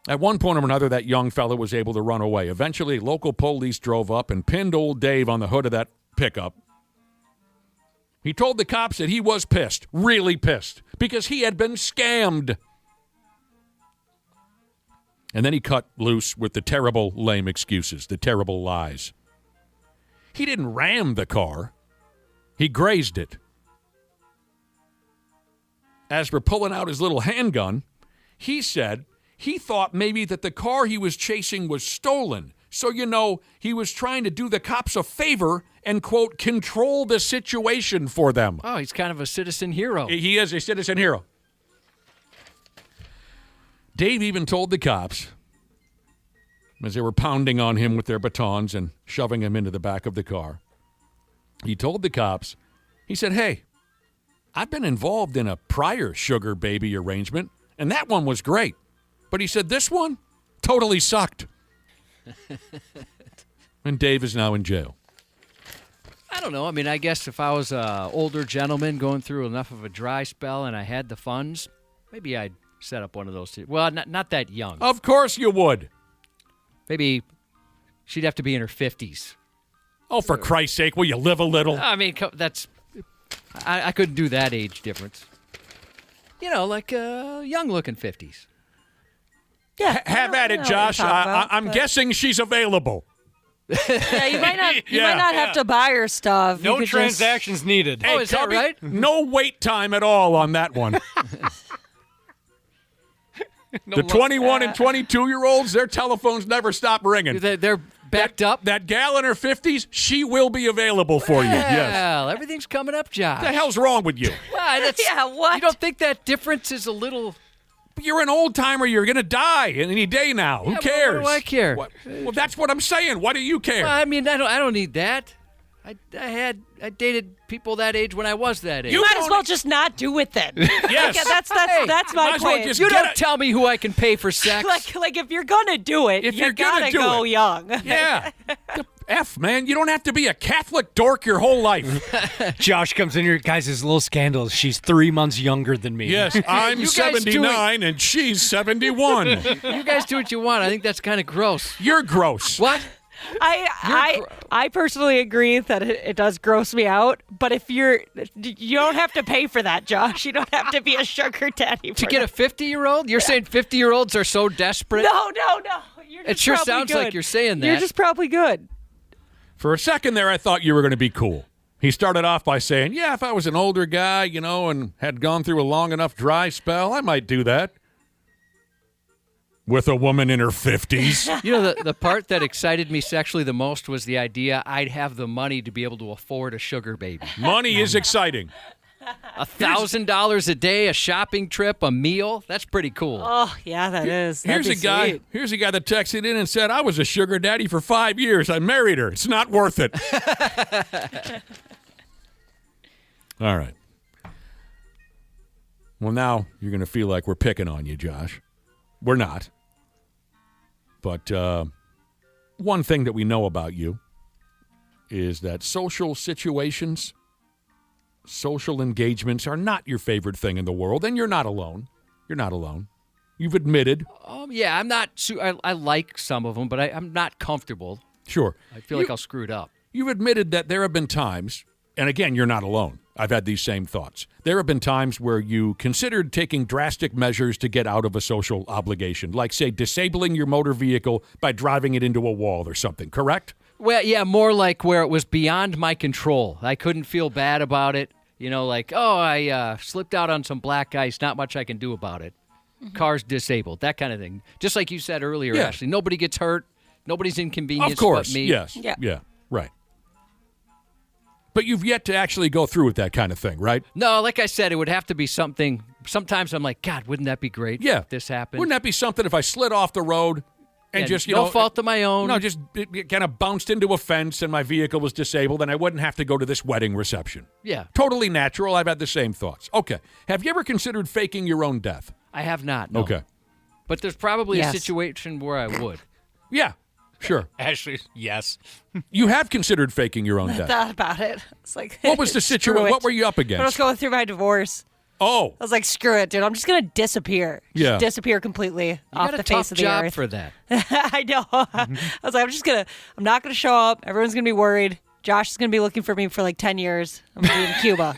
At one point or another, that young fella was able to run away. Eventually, local police drove up and pinned old Dave on the hood of that pickup. He told the cops that he was pissed, really pissed, because he had been scammed. And then he cut loose with the terrible, lame excuses, the terrible lies. He didn't ram the car. He grazed it. As for pulling out his little handgun, he said he thought maybe that the car he was chasing was stolen. So, he was trying to do the cops a favor and, quote, control the situation for them. Oh, he's kind of a citizen hero. He is a citizen hero. Dave even told the cops, as they were pounding on him with their batons and shoving him into the back of the car, he told the cops, he said, hey, I've been involved in a prior sugar baby arrangement, and that one was great. But he said, this one totally sucked. And Dave is now in jail. I don't know. I mean, I guess if I was an older gentleman going through enough of a dry spell and I had the funds, maybe I'd set up one of those. Well, not that young. Of course you would. Maybe she'd have to be in her 50s. Oh, for Christ's sake, will you live a little? I mean, I couldn't do that age difference. Like young-looking 50s. Yeah. Have at it, Josh. I'm guessing she's available. Yeah, you might not have to buy her stuff. No transactions needed. Oh, is that right? No wait time at all on that one. The 21 and 22-year-olds, their telephones never stop ringing. They're backed up. That gal in her 50s, she will be available for you. Yes. Well, everything's coming up, Josh. What the hell's wrong with you? Yeah, what? You don't think that difference is a little... You're an old timer. You're going to die any day now. Who cares? What do I care? Well, that's what I'm saying. Why do you care? Well, I mean, I don't need that. I dated people that age when I was that age. You might as well just not do it then. Yes. That's my point. just You get don't tell me who I can pay for sex. like if you're gonna do it, If you you're gonna gotta do go it. young. Yeah. The F, man. You don't have to be a Catholic dork your whole life. Josh comes in here, guys, his little scandal. She's 3 months younger than me. Yes, I'm You guys do 79 and she's 71. You guys do what you want. I think that's kind of gross. You're gross. What? I personally agree that it does gross me out. But if you don't have to pay for that, Josh. You don't have to be a sugar daddy To get a 50-year-old? You're saying 50-year-olds are so desperate? No. It sure sounds like you're saying that. You're just probably good. For a second there, I thought you were going to be cool. He started off by saying, yeah, if I was an older guy, and had gone through a long enough dry spell, I might do that. With a woman in her 50s. The part that excited me sexually the most was the idea I'd have the money to be able to afford a sugar baby. Money is exciting. $1,000 a day, a shopping trip, a meal. That's pretty cool. Oh, yeah, that is. That'd Here's be sweet. Here's a guy that texted in and said, I was a sugar daddy for 5 years. I married her. It's not worth it. All right. Well, now you're going to feel like we're picking on you, Josh. We're not. But one thing that we know about you is that social situations, social engagements are not your favorite thing in the world, and you're not alone. You're not alone. You've admitted. Yeah, I'm not. I like some of them, but I'm not comfortable. Sure. I feel like I'll screw it up. You've admitted that there have been times, and again, you're not alone. I've had these same thoughts. There have been times where you considered taking drastic measures to get out of a social obligation, like, say, disabling your motor vehicle by driving it into a wall or something, correct? Well, yeah, more like where it was beyond my control. I couldn't feel bad about it. I slipped out on some black ice, not much I can do about it. Car's disabled, that kind of thing. Just like you said earlier, Yeah. Ashley, nobody gets hurt. Nobody's inconvenienced Of course, but me. yes. Yeah, right. But you've yet to actually go through with that kind of thing, right? No, like I said, it would have to be something. Sometimes I'm like, God, wouldn't that be great if this happened? Wouldn't that be something if I slid off the road and just, no fault of my own? No, just it kind of bounced into a fence and my vehicle was disabled and I wouldn't have to go to this wedding reception. Yeah. Totally natural. I've had the same thoughts. Okay. Have you ever considered faking your own death? I have not, no. Okay. But there's probably Yes. a situation where I would. Yeah, sure. Actually, yes. You have considered faking your own death. Thought about it. It's like, What was the screw situation? it. What were you up I was against? going through my divorce. Oh, I was like, screw it, dude. I'm just going to disappear. Just Yeah. disappear completely You off got the a tough face of the job earth. for that. I know. I was like, I'm not going to show up. Everyone's going to be worried. Josh is going to be looking for me for like 10 years. I'm going to be in Cuba.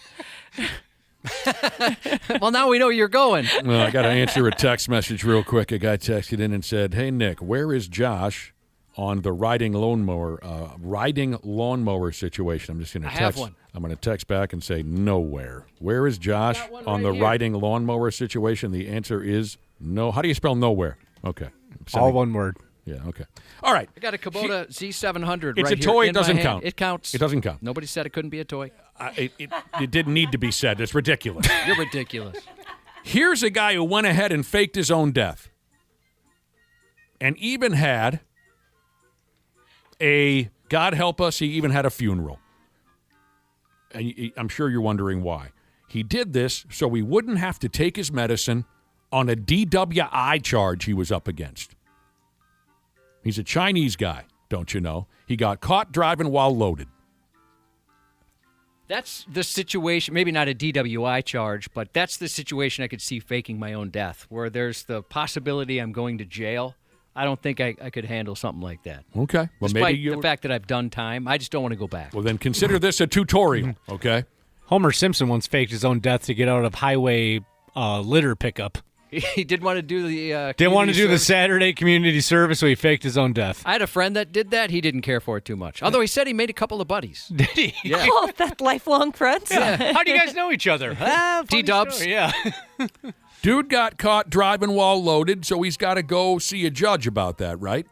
Well, now we know you're going. well, I got to answer a text message real quick. A guy texted in and said, "Hey Nick, where is Josh on the riding lawnmower situation?" I'm just going to text. have one. I'm going to text back and say nowhere. Where is Josh got one on right the here. riding lawnmower situation? The answer is no. How do you spell nowhere? Okay. All one word. Yeah. Okay. All right. I got a Kubota Z700 It's right a here toy, it in my doesn't hand. count. It counts. It doesn't count. Nobody said it couldn't be a toy. It didn't need to be said. It's ridiculous. You're ridiculous. Here's a guy who went ahead and faked his own death and even had God help us, he even had a funeral. And I'm sure you're wondering why. He did this so he wouldn't have to take his medicine on a DWI charge he was up against. He's a Chinese guy, don't you know? He got caught driving while loaded. That's the situation, maybe not a DWI charge, but that's the situation I could see faking my own death, where there's the possibility I'm going to jail. I don't think I could handle something like that. Okay. Well, Despite maybe you. the fact that I've done time, I just don't want to go back. Well, then consider this a tutorial, okay? Homer Simpson once faked his own death to get out of highway litter pickup. He didn't want to do the Didn't want to community do the service. Saturday community service, so he faked his own death. I had a friend that did that. He didn't care for it too much. Although he said he made a couple of buddies. Did he? Yeah. Oh, that's lifelong friends? How do you guys know each other? Funny T-dubs. story, yeah. Dude got caught driving while loaded, so he's got to go see a judge about that, right?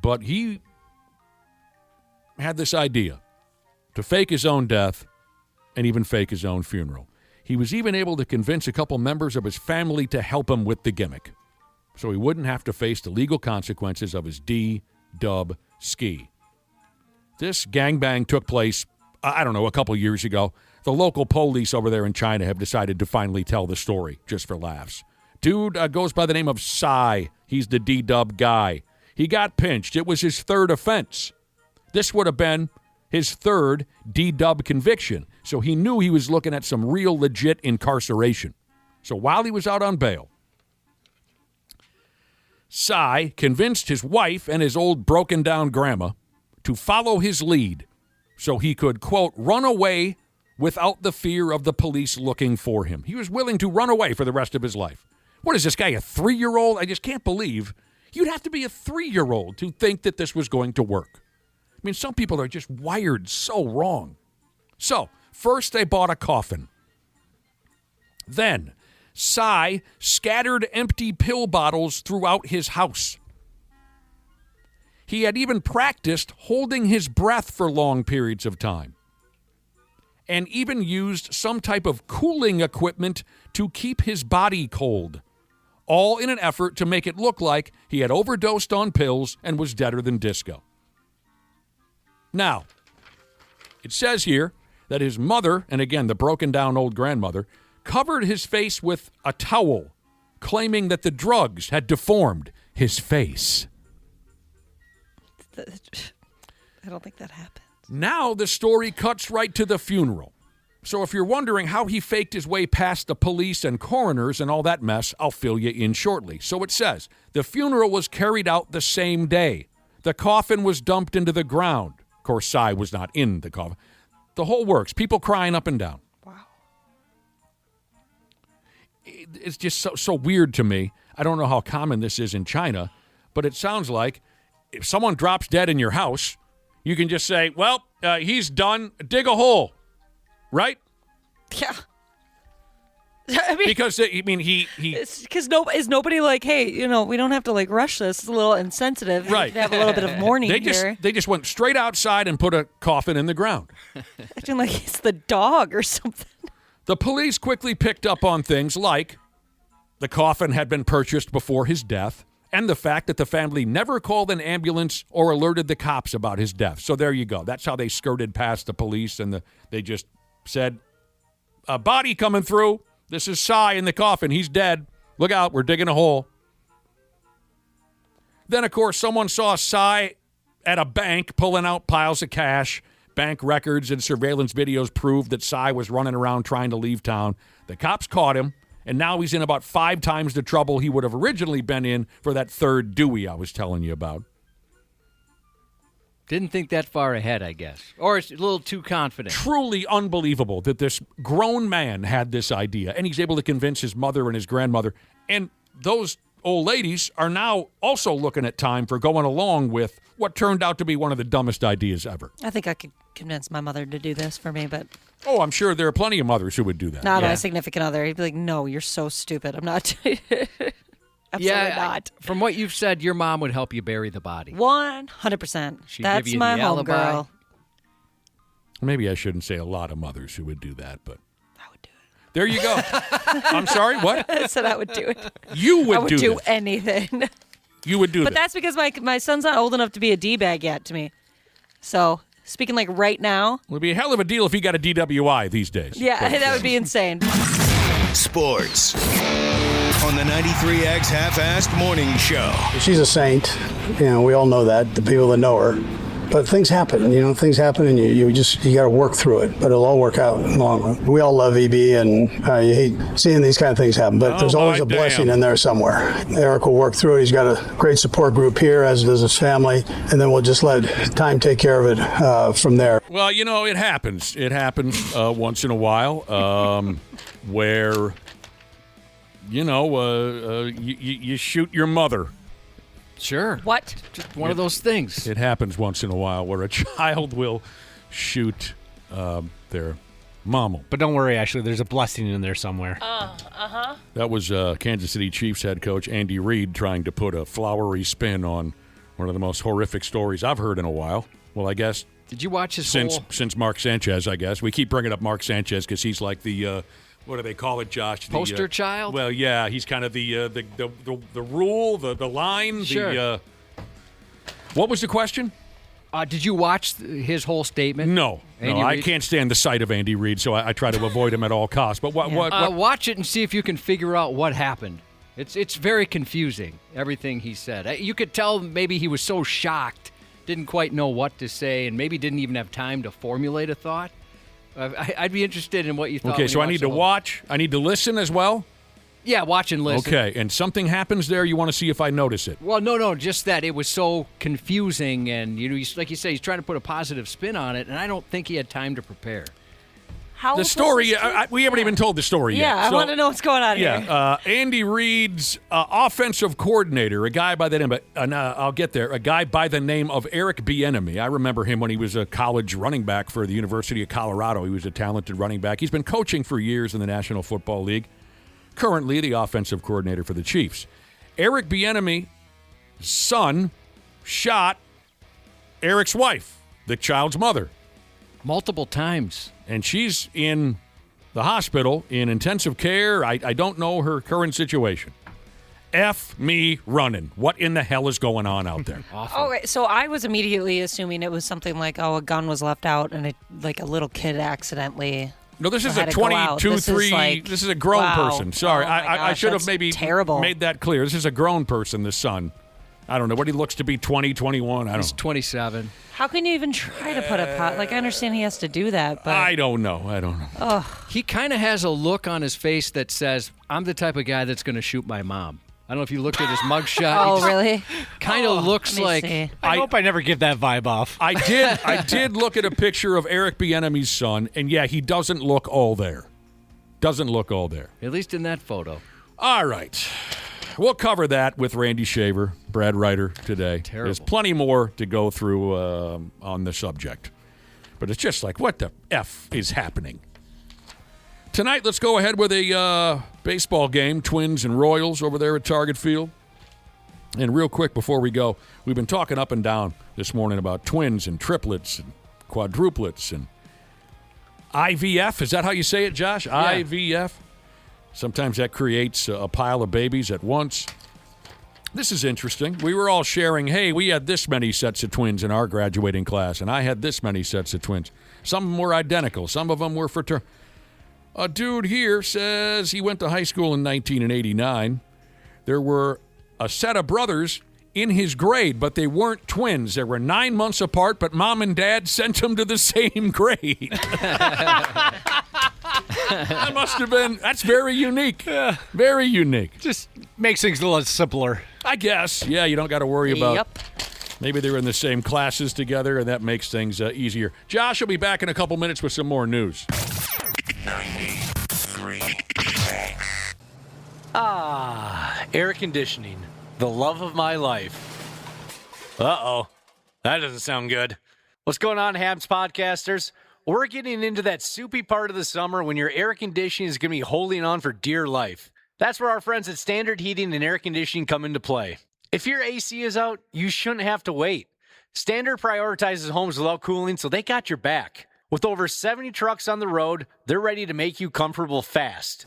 But he had this idea to fake his own death and even fake his own funeral. He was even able to convince a couple members of his family to help him with the gimmick, so he wouldn't have to face the legal consequences of his D-dub ski. This gangbang took place, I don't know, a couple years ago. The local police over there in China have decided to finally tell the story, just for laughs. Dude goes by the name of Sai. He's the D-dub guy. He got pinched. It was his third offense. This would have been his third D-dub conviction, so he knew he was looking at some real legit incarceration. So while he was out on bail, Cy convinced his wife and his old broken-down grandma to follow his lead so he could, quote, run away without the fear of the police looking for him. He was willing to run away for the rest of his life. What is this guy, a 3-year-old? I just can't believe you'd have to be a 3-year-old to think that this was going to work. I mean, some people are just wired so wrong. So, first they bought a coffin. Then, Cy scattered empty pill bottles throughout his house. He had even practiced holding his breath for long periods of time, and even used some type of cooling equipment to keep his body cold, all in an effort to make it look like he had overdosed on pills and was deader than disco. Now, it says here that his mother, and again, the broken-down old grandmother, covered his face with a towel, claiming that the drugs had deformed his face. I don't think that happened. Now the story cuts right to the funeral. So if you're wondering how he faked his way past the police and coroners and all that mess, I'll fill you in shortly. So it says, the funeral was carried out the same day. The coffin was dumped into the ground. Of course, Cy was not in the coffin. The whole works. People crying up and down. Wow. It's just so weird to me. I don't know how common this is in China, but it sounds like if someone drops dead in your house, you can just say, well, he's done. Dig a hole. Right? Yeah. I mean, because he because is nobody like, hey, we don't have to like rush this. It's a little insensitive. Right. To have a little bit of mourning here. They just went straight outside and put a coffin in the ground. Acting like it's the dog or something. The police quickly picked up on things like the coffin had been purchased before his death, and the fact that the family never called an ambulance or alerted the cops about his death. So there you go. That's how they skirted past the police, and they just said, a body coming through. This is Cy in the coffin. He's dead. Look out. We're digging a hole. Then, of course, someone saw Cy at a bank pulling out piles of cash. Bank records and surveillance videos proved that Cy was running around trying to leave town. The cops caught him, and now he's in about 5 times the trouble he would have originally been in for that third Dewey I was telling you about. Didn't think that far ahead, I guess. Or it's a little too confident. Truly unbelievable that this grown man had this idea, and he's able to convince his mother and his grandmother. And those old ladies are now also looking at time for going along with what turned out to be one of the dumbest ideas ever. I think I could convince my mother to do this for me, but... Oh, I'm sure there are plenty of mothers who would do that. Not my significant other. He'd be like, no, you're so stupid. I'm not... Absolutely not. From what you've said, your mom would help you bury the body. 100%. She'd That's give you my the home alibi. girl. Maybe I shouldn't say a lot of mothers who would do that, but... I would do it. There you go. I'm sorry, what? I said I would do it. You would I would do do this. anything. You would do But this. that's because my son's not old enough to be a D-bag yet to me. So, speaking like right now... It would be a hell of a deal if he got a DWI these days. Yeah, But, that would be insane. Sports on the 93X Half-Assed Morning Show. She's a saint. We all know that, the people that know her. But things happen, things happen, and you got to work through it. But it'll all work out in the long run. We all love EB, and you hate seeing these kind of things happen. But there's always a blessing in there somewhere. Eric will work through it. He's got a great support group here, as does his family, and then we'll just let time take care of it from there. Well, it happens. It happens once in a while where, you shoot your mother. Sure. What? Just one of those things. It happens once in a while where a child will shoot their mama. But don't worry, Ashley, there's a blessing in there somewhere. That was Kansas City Chiefs head coach Andy Reid trying to put a flowery spin on one of the most horrific stories I've heard in a while. Well, I guess Did you watch his since Mark Sanchez, I guess. We keep bringing up Mark Sanchez because he's like the what do they call it, Josh? Poster child? Well, yeah, he's kind of the rule, the line. Sure. What was the question? Did you watch his whole statement? No, Andy I Reid? can't stand the sight of Andy Reid, so I try to avoid him at all costs. But what? Watch it and see if you can figure out what happened. It's very confusing, everything he said. You could tell maybe he was so shocked, didn't quite know what to say, and maybe didn't even have time to formulate a thought. I'd be interested in what you thought. Okay, so I need to watch. I need to listen as well. Yeah, watch and listen. Okay, and something happens there, you want to see if I notice it. Well, no, just that it was so confusing, and like you say, he's trying to put a positive spin on it, and I don't think he had time to prepare. How The old story, was this kid? we haven't even told the story yet. Yeah, I So- want to know what's going on here. Yeah, Andy Reid's offensive coordinator, a guy by the name, I'll get there, a guy by the name of Eric Bieniemy. I remember him when he was a college running back for the University of Colorado. He was a talented running back. He's been coaching for years in the National Football League. Currently the offensive coordinator for the Chiefs. Eric Bieniemy's son shot Eric's wife, the child's mother. Multiple times. And she's in the hospital in intensive care. I don't know her current situation. F me running. What in the hell is going on out there? Okay, so I was immediately assuming it was something like, a gun was left out and a little kid accidentally. No, this is had a to go out. 22, This is 3. like- This is a grown wow. person. Sorry, Oh my I gosh, should have that's maybe terrible. made that clear. This is a grown person, the son. I don't know what he looks to be, 20, 21. I don't He's know. 27. How can you even try to put a pot? Like, I understand he has to do that, but I don't know. He kind of has a look on his face that says, I'm the type of guy that's going to shoot my mom. I don't know if you looked at his mugshot. oh, really? Kind of looks Let me like... see. I hope I never get that vibe off. I did look at a picture of Eric Bieniemy's son, and yeah, he doesn't look all there. Doesn't look all there. At least in that photo. All right. We'll cover that with Randy Shaver, Brad Ryder, today. Terrible. There's plenty more to go through on the subject. But it's just like, what the F is happening? Tonight, let's go ahead with a baseball game, Twins and Royals over there at Target Field. And real quick before we go, we've been talking up and down this morning about twins and triplets and quadruplets and IVF. Is that how you say it, Josh? Yeah. IVF. Sometimes that creates a pile of babies at once. This is interesting. We were all sharing, hey, we had this many sets of twins in our graduating class, and I had this many sets of twins. Some of them were identical. Some of them were fraternal. A dude here says he went to high school in 1989. There were a set of brothers in his grade, but they weren't twins. They were 9 months apart, but mom and dad sent them to the same grade. That must have been, that's very unique. Yeah. Very unique. Just makes things a little simpler. I guess. Yeah, you don't got to worry about Yep. maybe they're in the same classes together, and that makes things easier. Josh will be back in a couple minutes with some more news. 93. Air conditioning, the love of my life. Uh-oh, that doesn't sound good. What's going on, Habs podcasters? We're getting into that soupy part of the summer when your air conditioning is going to be holding on for dear life. That's where our friends at Standard Heating and Air Conditioning come into play. If your AC is out, you shouldn't have to wait. Standard prioritizes homes without cooling, so they got your back. With over 70 trucks on the road, they're ready to make you comfortable fast.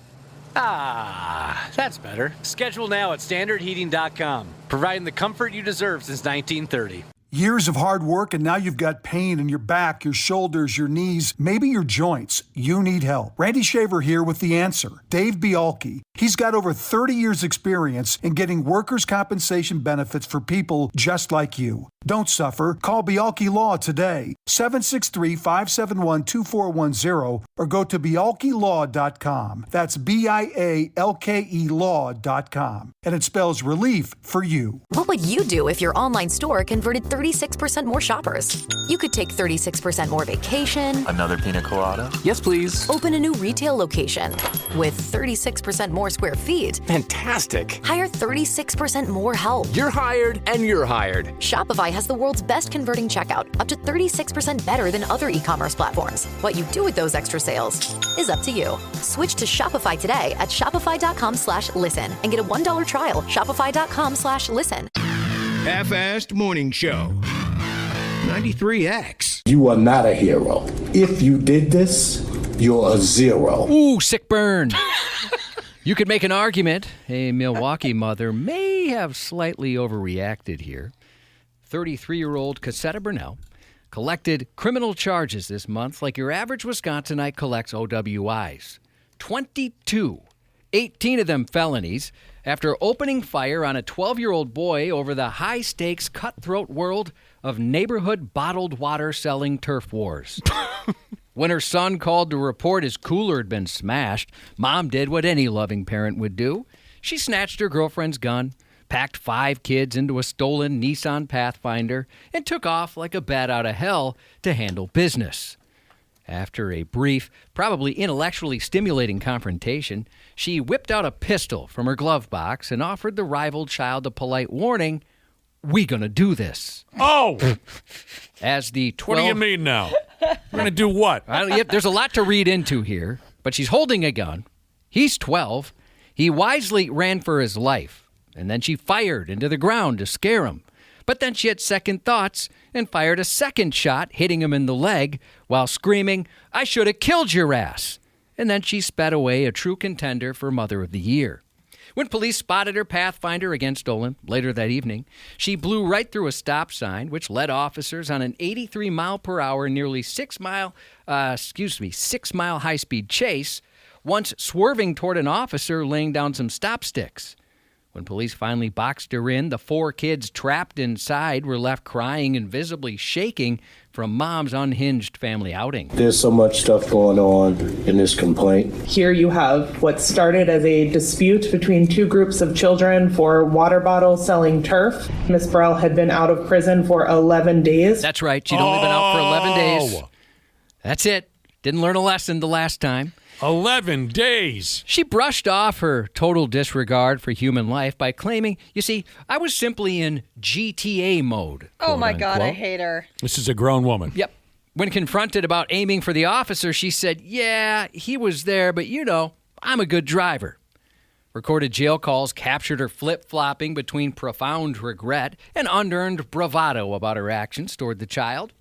That's better. Schedule now at standardheating.com, providing the comfort you deserve since 1930. Years of hard work, and now you've got pain in your back, your shoulders, your knees, maybe your joints. You need help. Randy Shaver here with the answer. Dave Bialke. He's got over 30 years experience in getting workers' compensation benefits for people just like you. Don't suffer. Call Bialke Law today. 763-571-2410 or go to bialkelaw.com. That's BIALKE law.com. And it spells relief for you. What would you do if your online store converted 36% more shoppers? You could take 36% more vacation. Another pina colada? Yes, please. Open a new retail location with 36% more square feet. Fantastic. Hire 36% more help. You're hired and you're hired. Shopify has the world's best converting checkout, up to 36% better than other e-commerce platforms. What you do with those extra sales is up to you. Switch to Shopify today at shopify.com/listen and get a $1 trial. Shopify.com/listen. Half-assed morning show. 93X. You are not a hero. If you did this, you're a zero. Ooh, sick burn. You could make an argument a Milwaukee mother may have slightly overreacted here. 33-year-old Cassetta Burnell collected criminal charges this month like your average Wisconsinite collects OWIs. 22, 18 of them felonies, after opening fire on a 12-year-old boy over the high-stakes, cutthroat world of neighborhood bottled water selling turf wars. When her son called to report his cooler had been smashed, Mom did what any loving parent would do. She snatched her girlfriend's gun, packed 5 kids into a stolen Nissan Pathfinder, and took off like a bat out of hell to handle business. After a brief, probably intellectually stimulating confrontation, she whipped out a pistol from her glove box and offered the rival child a polite warning, "We gonna do this." Oh! As the 12... What do you mean now? We're going to do what? There's a lot to read into here, but she's holding a gun. He's 12. He wisely ran for his life, and then she fired into the ground to scare him. But then she had second thoughts and fired a second shot, hitting him in the leg, while screaming, "I should have killed your ass." And then she sped away, a true contender for Mother of the Year. When police spotted her Pathfinder against Olin later that evening, she blew right through a stop sign, which led officers on an 83-mile-per-hour, nearly 6-mile high-speed chase, once swerving toward an officer laying down some stop sticks. When police finally boxed her in, the 4 kids trapped inside were left crying and visibly shaking from Mom's unhinged family outing. There's so much stuff going on in this complaint. Here you have what started as a dispute between 2 groups of children for water bottles selling turf. Miss Burrell had been out of prison for 11 days. That's right. She'd only been out for 11 days. That's it. Didn't learn a lesson the last time. 11 days. She brushed off her total disregard for human life by claiming, "You see, I was simply in GTA mode." Oh my God, I unquote. hate her. This is a grown woman. Yep. When confronted about aiming for the officer, she said, "Yeah, he was there, but you know, I'm a good driver." Recorded jail calls captured her flip-flopping between profound regret and unearned bravado about her actions toward the child.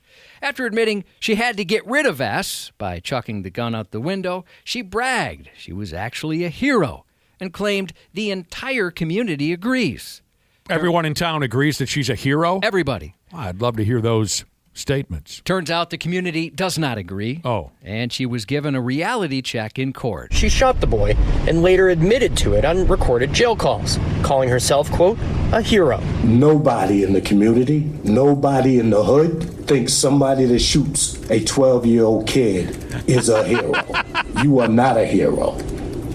After admitting she had to get rid of S by chucking the gun out the window, she bragged she was actually a hero and claimed the entire community agrees. Everyone in town agrees that she's a hero? Everybody. I'd love to hear those statements. Turns out the community does not agree. Oh. And she was given a reality check in court. She shot the boy and later admitted to it on recorded jail calls, calling herself, quote, a hero. Nobody in the community, nobody in the hood thinks somebody that shoots a 12-year-old kid is a hero. You are not a hero.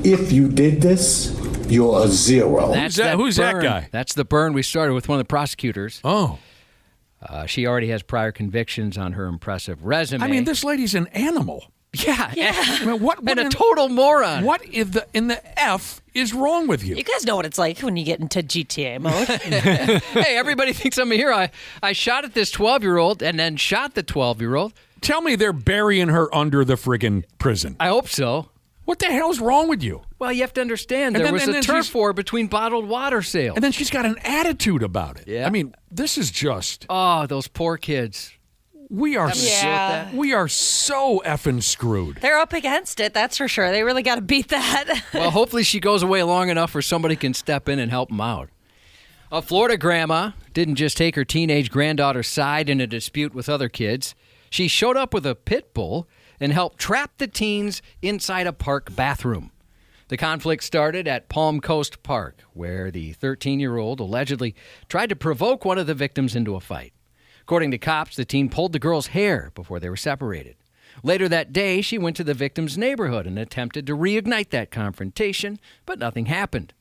If you did this, you're a zero. Who's that guy? That's the burn we started with one of the prosecutors. Oh. She already has prior convictions on her impressive resume. I mean, this lady's an animal. Yeah. I mean, what and a total moron. What in the F is wrong with you? You guys know what it's like when you get into GTA mode. Hey, everybody thinks I'm a hero. I shot at this 12-year-old and then shot the 12-year-old. Tell me they're burying her under the friggin' prison. I hope so. What the hell's wrong with you? Well, you have to understand, there was a turf war between bottled water sales. And then she's got an attitude about it. Yeah. I mean, this is just... Oh, those poor kids. We are so effing screwed. They're up against it, that's for sure. They really got to beat that. Well, hopefully she goes away long enough where somebody can step in and help them out. A Florida grandma didn't just take her teenage granddaughter's side in a dispute with other kids. She showed up with a pit bull and helped trap the teens inside a park bathroom. The conflict started at Palm Coast Park, where the 13-year-old allegedly tried to provoke one of the victims into a fight. According to cops, the teen pulled the girl's hair before they were separated. Later that day, she went to the victim's neighborhood and attempted to reignite that confrontation, but nothing happened.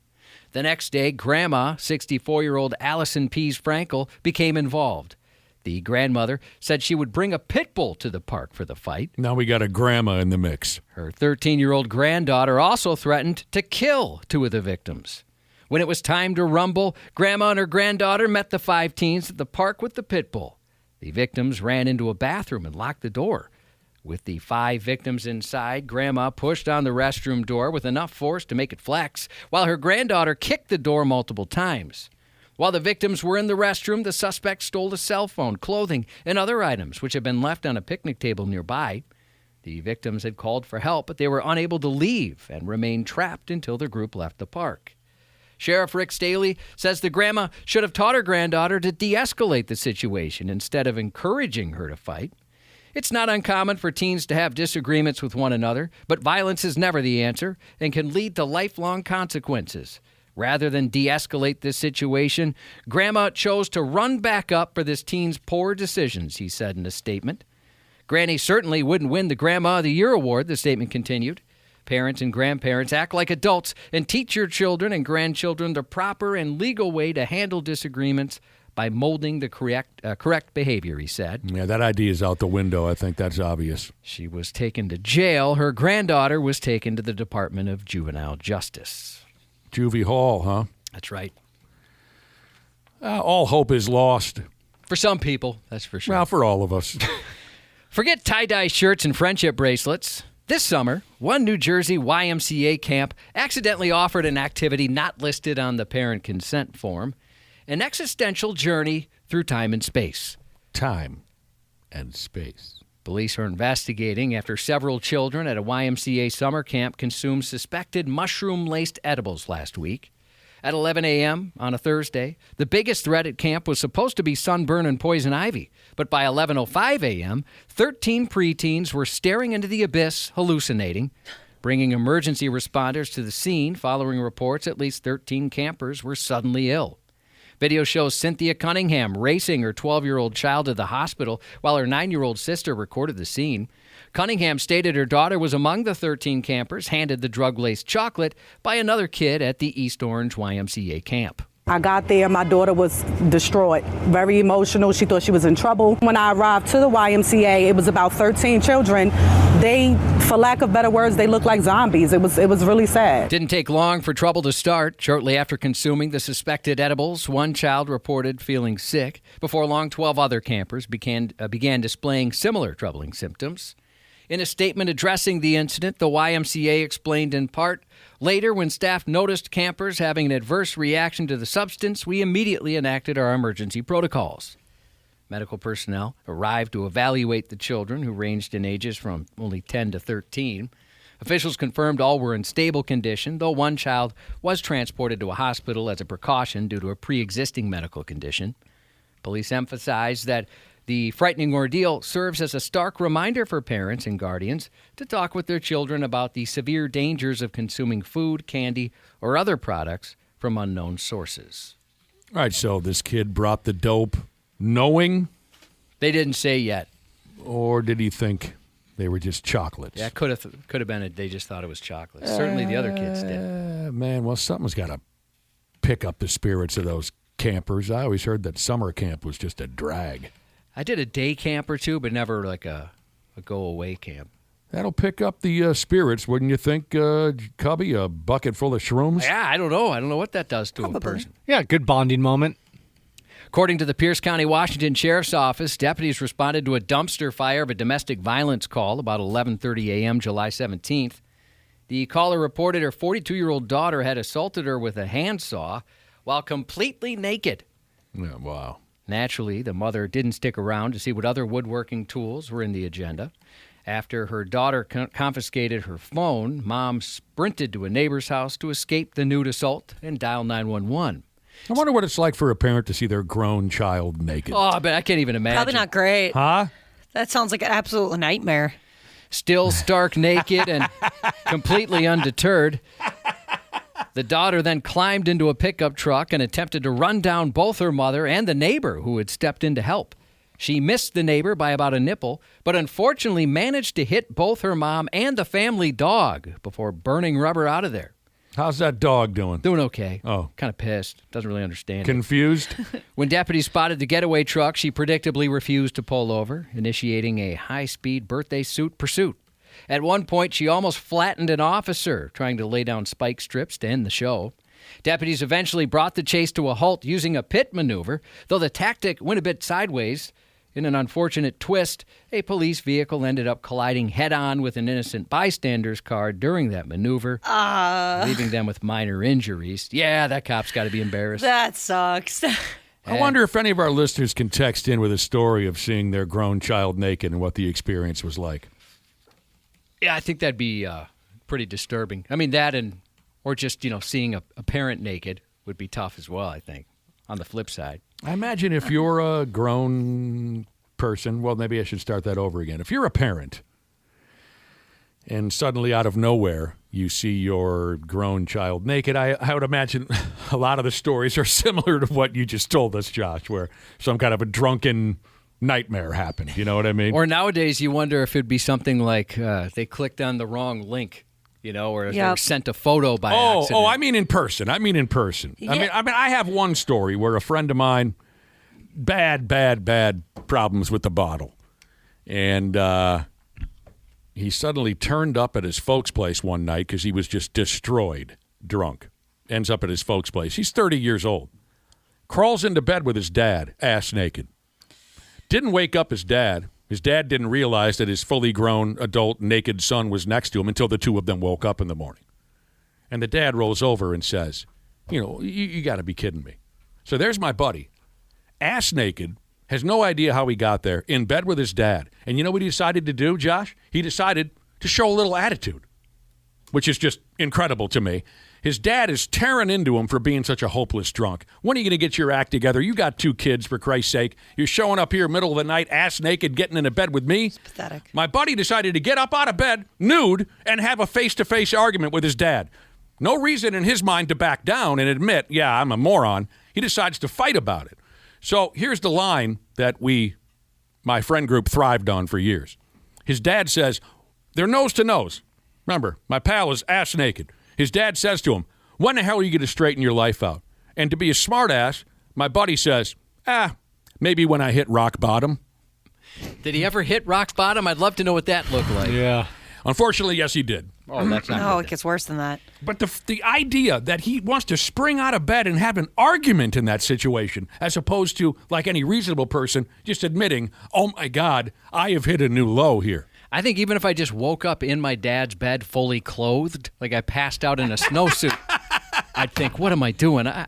The next day, Grandma, 64-year-old Allison Pease Frankel, became involved. The grandmother said she would bring a pit bull to the park for the fight. Now we got a grandma in the mix. Her 13-year-old granddaughter also threatened to kill 2 of the victims. When it was time to rumble, Grandma and her granddaughter met the 5 teens at the park with the pit bull. The victims ran into a bathroom and locked the door. With the 5 victims inside, Grandma pushed on the restroom door with enough force to make it flex, while her granddaughter kicked the door multiple times. While the victims were in the restroom, the suspect stole a cell phone, clothing, and other items which had been left on a picnic table nearby. The victims had called for help, but they were unable to leave and remained trapped until the group left the park. Sheriff Rick Staley says the grandma should have taught her granddaughter to de-escalate the situation instead of encouraging her to fight. It's not uncommon for teens to have disagreements with one another, but violence is never the answer and can lead to lifelong consequences. Rather than de-escalate this situation, Grandma chose to run back up for this teen's poor decisions, he said in a statement. Granny certainly wouldn't win the Grandma of the Year award, the statement continued. Parents and grandparents act like adults and teach your children and grandchildren the proper and legal way to handle disagreements by molding the correct behavior, he said. Yeah, that idea is out the window. I think that's obvious. She was taken to jail. Her granddaughter was taken to the Department of Juvenile Justice. Juvie Hall, huh? That's right. All hope is lost. For some people, that's for sure. Well, for all of us. Forget tie-dye shirts and friendship bracelets. This summer, one New Jersey YMCA camp accidentally offered an activity not listed on the parent consent form, an existential journey through time and space. Time and space. Police are investigating after several children at a YMCA summer camp consumed suspected mushroom-laced edibles last week. At 11 a.m. on a Thursday, the biggest threat at camp was supposed to be sunburn and poison ivy. But by 11:05 a.m., 13 preteens were staring into the abyss, hallucinating. Bringing emergency responders to the scene following reports at least 13 campers were suddenly ill. Video shows Cynthia Cunningham racing her 12-year-old child to the hospital while her 9-year-old sister recorded the scene. Cunningham stated her daughter was among the 13 campers handed the drug-laced chocolate by another kid at the East Orange YMCA camp. I got there, my daughter was distraught, very emotional. She thought she was in trouble. When I arrived to the YMCA, it was about 13 children. They, for lack of better words, they looked like zombies. It was really sad. Didn't take long for trouble to start. Shortly after consuming the suspected edibles, one child reported feeling sick. Before long, 12 other campers began displaying similar troubling symptoms. In a statement addressing the incident, the YMCA explained in part, later, when staff noticed campers having an adverse reaction to the substance, we immediately enacted our emergency protocols. Medical personnel arrived to evaluate the children, who ranged in ages from only 10 to 13. Officials confirmed all were in stable condition, though one child was transported to a hospital as a precaution due to a pre-existing medical condition. Police emphasized that the frightening ordeal serves as a stark reminder for parents and guardians to talk with their children about the severe dangers of consuming food, candy, or other products from unknown sources. All right, so this kid brought the dope knowing? They didn't say yet. Or did he think they were just chocolates? Yeah, could have been they just thought it was chocolate. Certainly the other kids did. Man, well, something's got to pick up the spirits of those campers. I always heard that summer camp was just a drag. I did a day camp or two, but never like a go-away camp. That'll pick up the spirits, wouldn't you think, Cubby? A bucket full of shrooms? Yeah, I don't know. I don't know what that does to a person. Yeah, good bonding moment. According to the Pierce County, Washington Sheriff's Office, deputies responded to a dumpster fire of a domestic violence call about 11:30 a.m. July 17th. The caller reported her 42-year-old daughter had assaulted her with a handsaw while completely naked. Yeah, wow. Naturally, the mother didn't stick around to see what other woodworking tools were in the agenda. After her daughter confiscated her phone, Mom sprinted to a neighbor's house to escape the nude assault and dial 911. I wonder what it's like for a parent to see their grown child naked. Oh, but I can't even imagine. Probably not great. Huh? That sounds like an absolute nightmare. Still stark naked and completely undeterred, the daughter then climbed into a pickup truck and attempted to run down both her mother and the neighbor who had stepped in to help. She missed the neighbor by about a nipple, but unfortunately managed to hit both her mom and the family dog before burning rubber out of there. How's that dog doing? Doing okay. Oh. Kind of pissed. Doesn't really understand Confused? When deputies spotted the getaway truck, she predictably refused to pull over, initiating a high-speed birthday suit pursuit. At one point, she almost flattened an officer trying to lay down spike strips to end the show. Deputies eventually brought the chase to a halt using a pit maneuver, though the tactic went a bit sideways. In an unfortunate twist, a police vehicle ended up colliding head-on with an innocent bystander's car during that maneuver, leaving them with minor injuries. Yeah, that cop's got to be embarrassed. That sucks. I wonder if any of our listeners can text in with a story of seeing their grown child naked and what the experience was like. Yeah, I think that'd be pretty disturbing. I mean, that or just, seeing a parent naked would be tough as well, I think, on the flip side. I imagine if you're a grown person, well, maybe I should start that over again. If you're a parent and suddenly out of nowhere you see your grown child naked, I would imagine a lot of the stories are similar to what you just told us, Josh, where some kind of a drunken nightmare happened. You know what I mean? Or nowadays, you wonder if it'd be something like they clicked on the wrong link, or if they were sent a photo by accident. Oh, I mean in person. Yeah. I mean, I have one story where a friend of mine, bad problems with the bottle. And he suddenly turned up at his folks' place one night because he was just destroyed, drunk. Ends up at his folks' place. He's 30 years old. Crawls into bed with his dad, ass naked. Didn't wake up his dad. His dad didn't realize that his fully grown, adult, naked son was next to him until the two of them woke up in the morning. And the dad rolls over and says, you got to be kidding me. So there's my buddy, ass naked, has no idea how he got there, in bed with his dad. And you know what he decided to do, Josh? He decided to show a little attitude, which is just incredible to me. His dad is tearing into him for being such a hopeless drunk. When are you going to get your act together? You got 2 kids, for Christ's sake. You're showing up here middle of the night, ass naked, getting into bed with me? It's pathetic. My buddy decided to get up out of bed, nude, and have a face-to-face argument with his dad. No reason in his mind to back down and admit, yeah, I'm a moron. He decides to fight about it. So here's the line that my friend group, thrived on for years. His dad says, they're nose to nose. Remember, my pal is ass naked. His dad says to him, when the hell are you going to straighten your life out? And to be a smart ass, my buddy says, maybe when I hit rock bottom. Did he ever hit rock bottom? I'd love to know what that looked like. Yeah. Unfortunately, yes, he did. Oh, that's not No, good. it gets worse than that. But the idea that he wants to spring out of bed and have an argument in that situation, as opposed to, like any reasonable person, just admitting, oh, my God, I have hit a new low here. I think even if I just woke up in my dad's bed fully clothed, like I passed out in a snowsuit, I'd think, what am I doing? I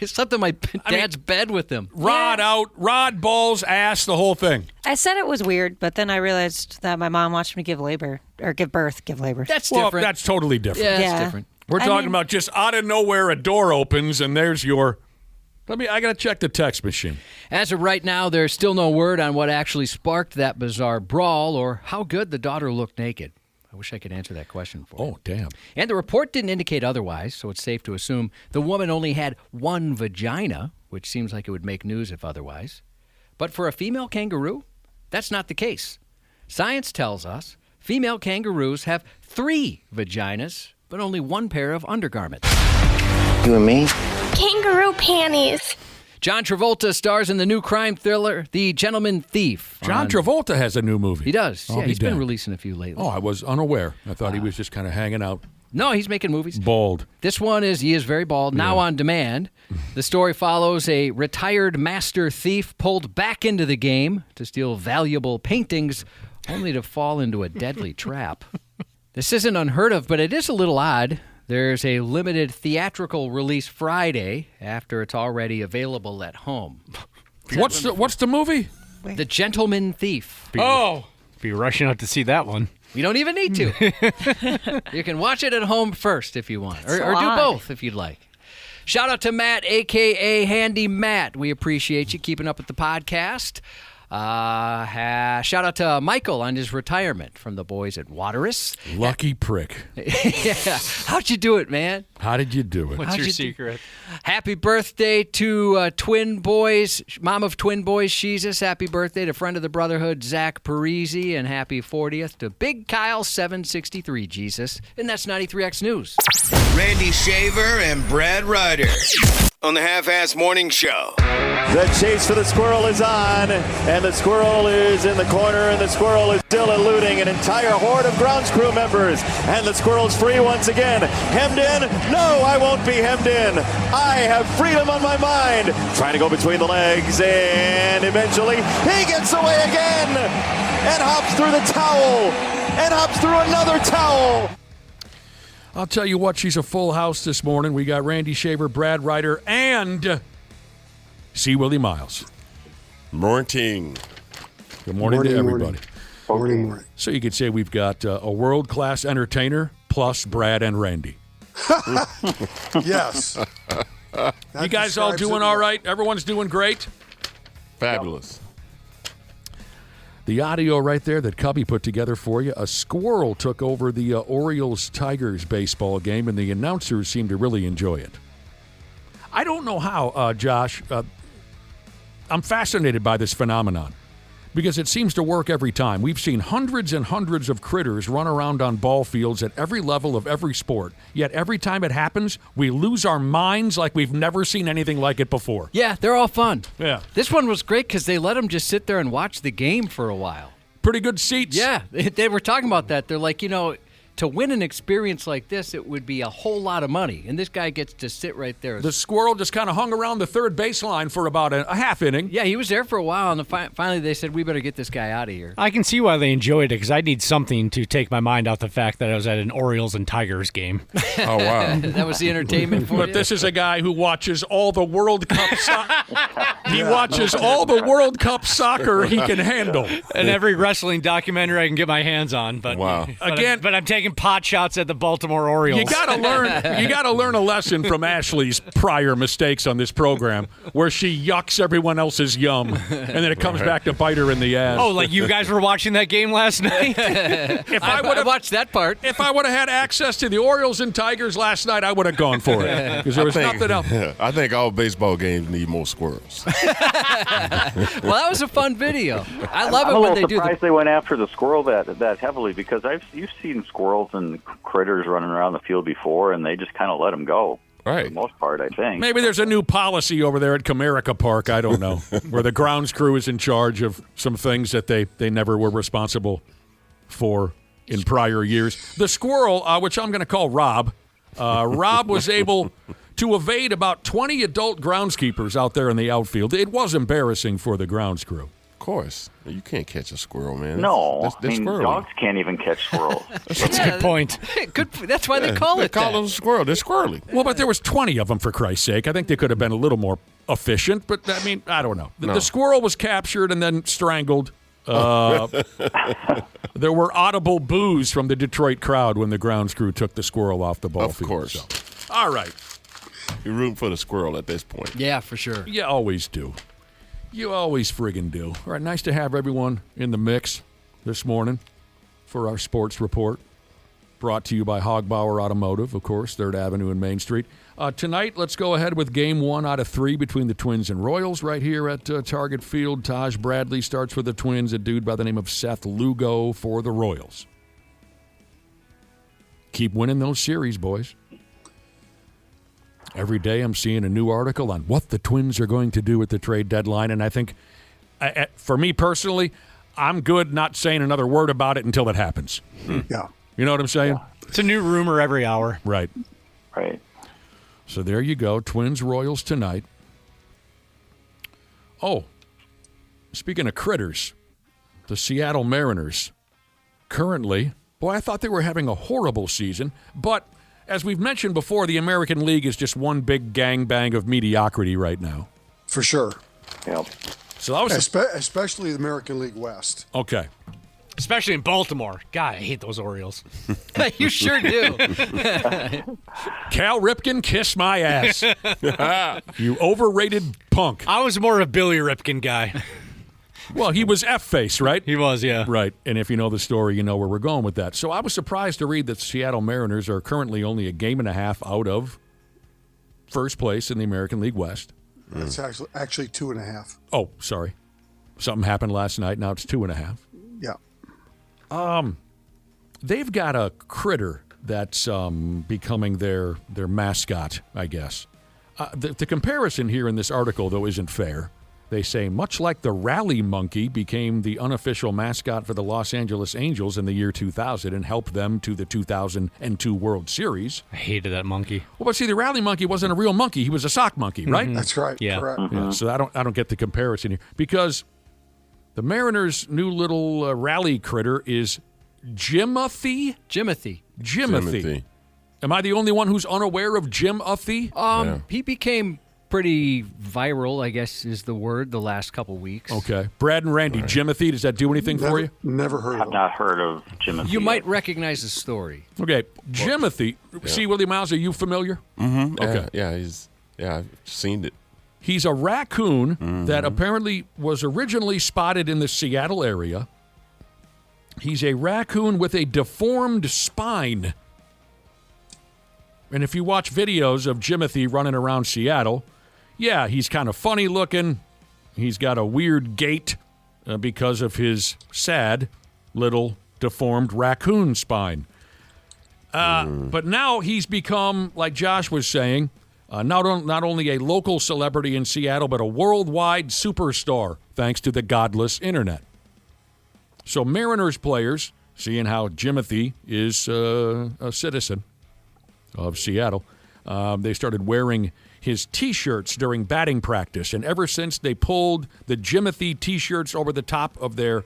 slept in my dad's bed with him. Rod, balls, ass, the whole thing. I said it was weird, but then I realized that my mom watched me give labor. That's Well, different. that's totally different. Yeah, that's different. We're talking about just out of nowhere a door opens and there's your... I got to check the text machine. As of right now, there's still no word on what actually sparked that bizarre brawl or how good the daughter looked naked. I wish I could answer that question for you. Oh, damn. And the report didn't indicate otherwise, so it's safe to assume the woman only had one vagina, which seems like it would make news if otherwise. But for a female kangaroo, that's not the case. Science tells us female kangaroos have 3 vaginas, but only 1 pair of undergarments. You and me? Kangaroo panties. John Travolta stars in the new crime thriller, The Gentleman Thief. John Travolta has a new movie. He does. Oh, yeah, he's been releasing a few lately. Oh, I was unaware. I thought he was just kind of hanging out. No, he's making movies. Bald. This one he is very bald, now on demand. The story follows a retired master thief pulled back into the game to steal valuable paintings, only to fall into a deadly trap. This isn't unheard of, but it is a little odd. There's a limited theatrical release Friday after it's already available at home. What's the movie? The Gentleman Thief. Be rushing out to see that one. You don't even need to. You can watch it at home first if you want, or do both if you'd like. Shout out to Matt, a.k.a. Handy Matt. We appreciate you keeping up with the podcast. Shout out to Michael on his retirement from the boys at Waterous. Lucky prick. Yeah. How'd you do it, man? How did you do it? What's your secret? Happy birthday to twin boys, mom of twin boys, Jesus. Happy birthday to friend of the Brotherhood, Zach Parisi. And happy 40th to Big Kyle 763, Jesus. And that's 93X News. Randy Shaver and Brad Ryder on the Half-Ass Morning Show. The chase for the squirrel is on, and the squirrel is in the corner, and the squirrel is still eluding an entire horde of grounds crew members, and the squirrel's free once again. Hemmed in? No, I won't be hemmed in. I have freedom on my mind. Trying to go between the legs, and eventually he gets away again, and hops through the towel, and hops through another towel. I'll tell you what, she's a full house this morning. We got Randy Shaver, Brad Ryder, and C. Willi Myles. Morning. Good morning to everybody. Morning. So you could say we've got a world-class entertainer plus Brad and Randy. Yes. You guys all doing all right? Everyone's doing great? Fabulous. The audio right there that Cubby put together for you, a squirrel took over the Orioles-Tigers baseball game, and the announcers seemed to really enjoy it. I don't know how, Josh. I'm fascinated by this phenomenon because it seems to work every time. We've seen hundreds and hundreds of critters run around on ball fields at every level of every sport. Yet every time it happens, we lose our minds like we've never seen anything like it before. Yeah, they're all fun. Yeah. This one was great because they let them just sit there and watch the game for a while. Pretty good seats. Yeah, they were talking about that. They're like, to win an experience like this, it would be a whole lot of money. And this guy gets to sit right there. The squirrel just kind of hung around the third baseline for about a half inning. Yeah, he was there for a while, and finally they said, we better get this guy out of here. I can see why they enjoyed it, because I need something to take my mind off the fact that I was at an Orioles and Tigers game. Oh, wow. That was the entertainment for But you? this is a guy who watches all the World Cup soccer. He watches all the World Cup soccer he can handle. And every wrestling documentary I can get my hands on. But Wow. But I'm taking pot shots at the Baltimore Orioles. You gotta learn a lesson from Ashley's prior mistakes on this program, where she yucks everyone else's yum, and then it comes back to bite her in the ass. Oh, like you guys were watching that game last night? If I watched that part. If I would have had access to the Orioles and Tigers last night, I would have gone for it because there was nothing else. I think all baseball games need more squirrels. Well, that was a fun video. I love I'm it a when little they do surprised they went after the squirrel that heavily, because you've seen squirrels and critters running around the field before, and they just kind of let them go. Right. For the most part, I think. Maybe there's a new policy over there at Comerica Park, I don't know, where the grounds crew is in charge of some things that they never were responsible for in prior years. The squirrel, which I'm going to call Rob, Rob was able to evade about 20 adult groundskeepers out there in the outfield. It was embarrassing for the grounds crew. Of course. You can't catch a squirrel, man. No, That's squirrely. dogs can't even catch squirrels. That's a good point. Good. That's why they call it that. them squirrel. They're squirrely. Well, but there was 20 of them, for Christ's sake. I think they could have been a little more efficient, but, I mean, I don't know. The squirrel was captured and then strangled. There were audible boos from the Detroit crowd when the grounds crew took the squirrel off the ball field. Of course. So. All right. You're rooting for the squirrel at this point. Yeah, for sure. You always do. You always friggin' do. All right, nice to have everyone in the mix this morning for our sports report. Brought to you by Hogbauer Automotive, of course, 3rd Avenue and Main Street. Tonight, let's go ahead with game 1 out of 3 between the Twins and Royals right here at Target Field. Taj Bradley starts for the Twins, a dude by the name of Seth Lugo for the Royals. Keep winning those series, boys. Every day I'm seeing a new article on what the Twins are going to do at the trade deadline, and I think, for me personally, I'm good not saying another word about it until it happens. Yeah. You know what I'm saying? Yeah. It's a new rumor every hour. Right. Right. So there you go. Twins-Royals tonight. Oh, speaking of critters, the Seattle Mariners currently, boy, I thought they were having a horrible season, but as we've mentioned before, the American League is just one big gangbang of mediocrity right now. For sure. Yep. So that was especially the American League West. Okay. Especially in Baltimore. God, I hate those Orioles. You sure do. Cal Ripken, kiss my ass. You overrated punk. I was more a Billy Ripken guy. Well, he was F-face, right? He was, yeah. Right, and if you know the story, you know where we're going with that. So I was surprised to read that the Seattle Mariners are currently only a game and a half out of first place in the American League West. It's actually 2.5. Oh, sorry. Something happened last night. Now it's 2.5. Yeah. They've got a critter that's becoming their mascot, I guess. The comparison here in this article, though, isn't fair. They say, much like the rally monkey became the unofficial mascot for the Los Angeles Angels in the year 2000 and helped them to the 2002 World Series. I hated that monkey. Well, but see, the rally monkey wasn't a real monkey. He was a sock monkey, right? That's right. Yeah. Correct. Yeah, so I don't get the comparison here. Because the Mariners' new little rally critter is Jimothy. Jimothy. Am I the only one who's unaware of Jimothy? He became pretty viral, I guess is the word, the last couple weeks. Okay. Brad and Randy, right. Jimothy, does that do anything for you? Never heard of him. I've not heard of Jimothy. You might recognize the story. Okay. Jimothy. Yeah. See, Willi Myles, are you familiar? Mm-hmm. Okay. Yeah, I've seen it. He's a raccoon that apparently was originally spotted in the Seattle area. He's a raccoon with a deformed spine. And if you watch videos of Jimothy running around Seattle, yeah, he's kind of funny looking. He's got a weird gait because of his sad little deformed raccoon spine. But now he's become, like Josh was saying, not only a local celebrity in Seattle, but a worldwide superstar, thanks to the godless internet. So Mariners players, seeing how Jimothy is a citizen of Seattle, they started wearing his T-shirts during batting practice. And ever since they pulled the Jimothy T-shirts over the top of their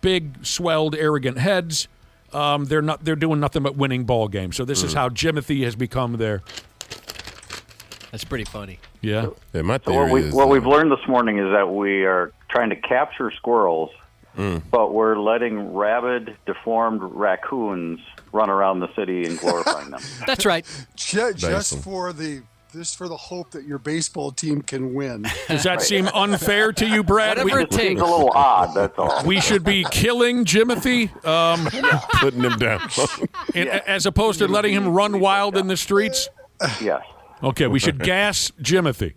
big, swelled, arrogant heads, they're doing nothing but winning ball games. So this is how Jimothy has become their... That's pretty funny. Yeah. My So theory what we've learned this morning is that we are trying to capture squirrels, but we're letting rabid, deformed raccoons run around the city and glorifying them. That's right. Just for the hope that your baseball team can win. Does that seem unfair to you, Brad? Whatever it takes. Seems a little odd, that's all. We should be killing Jimothy, putting him down, as opposed to letting him run wild in the streets? Yes. Okay, we should gas Jimothy.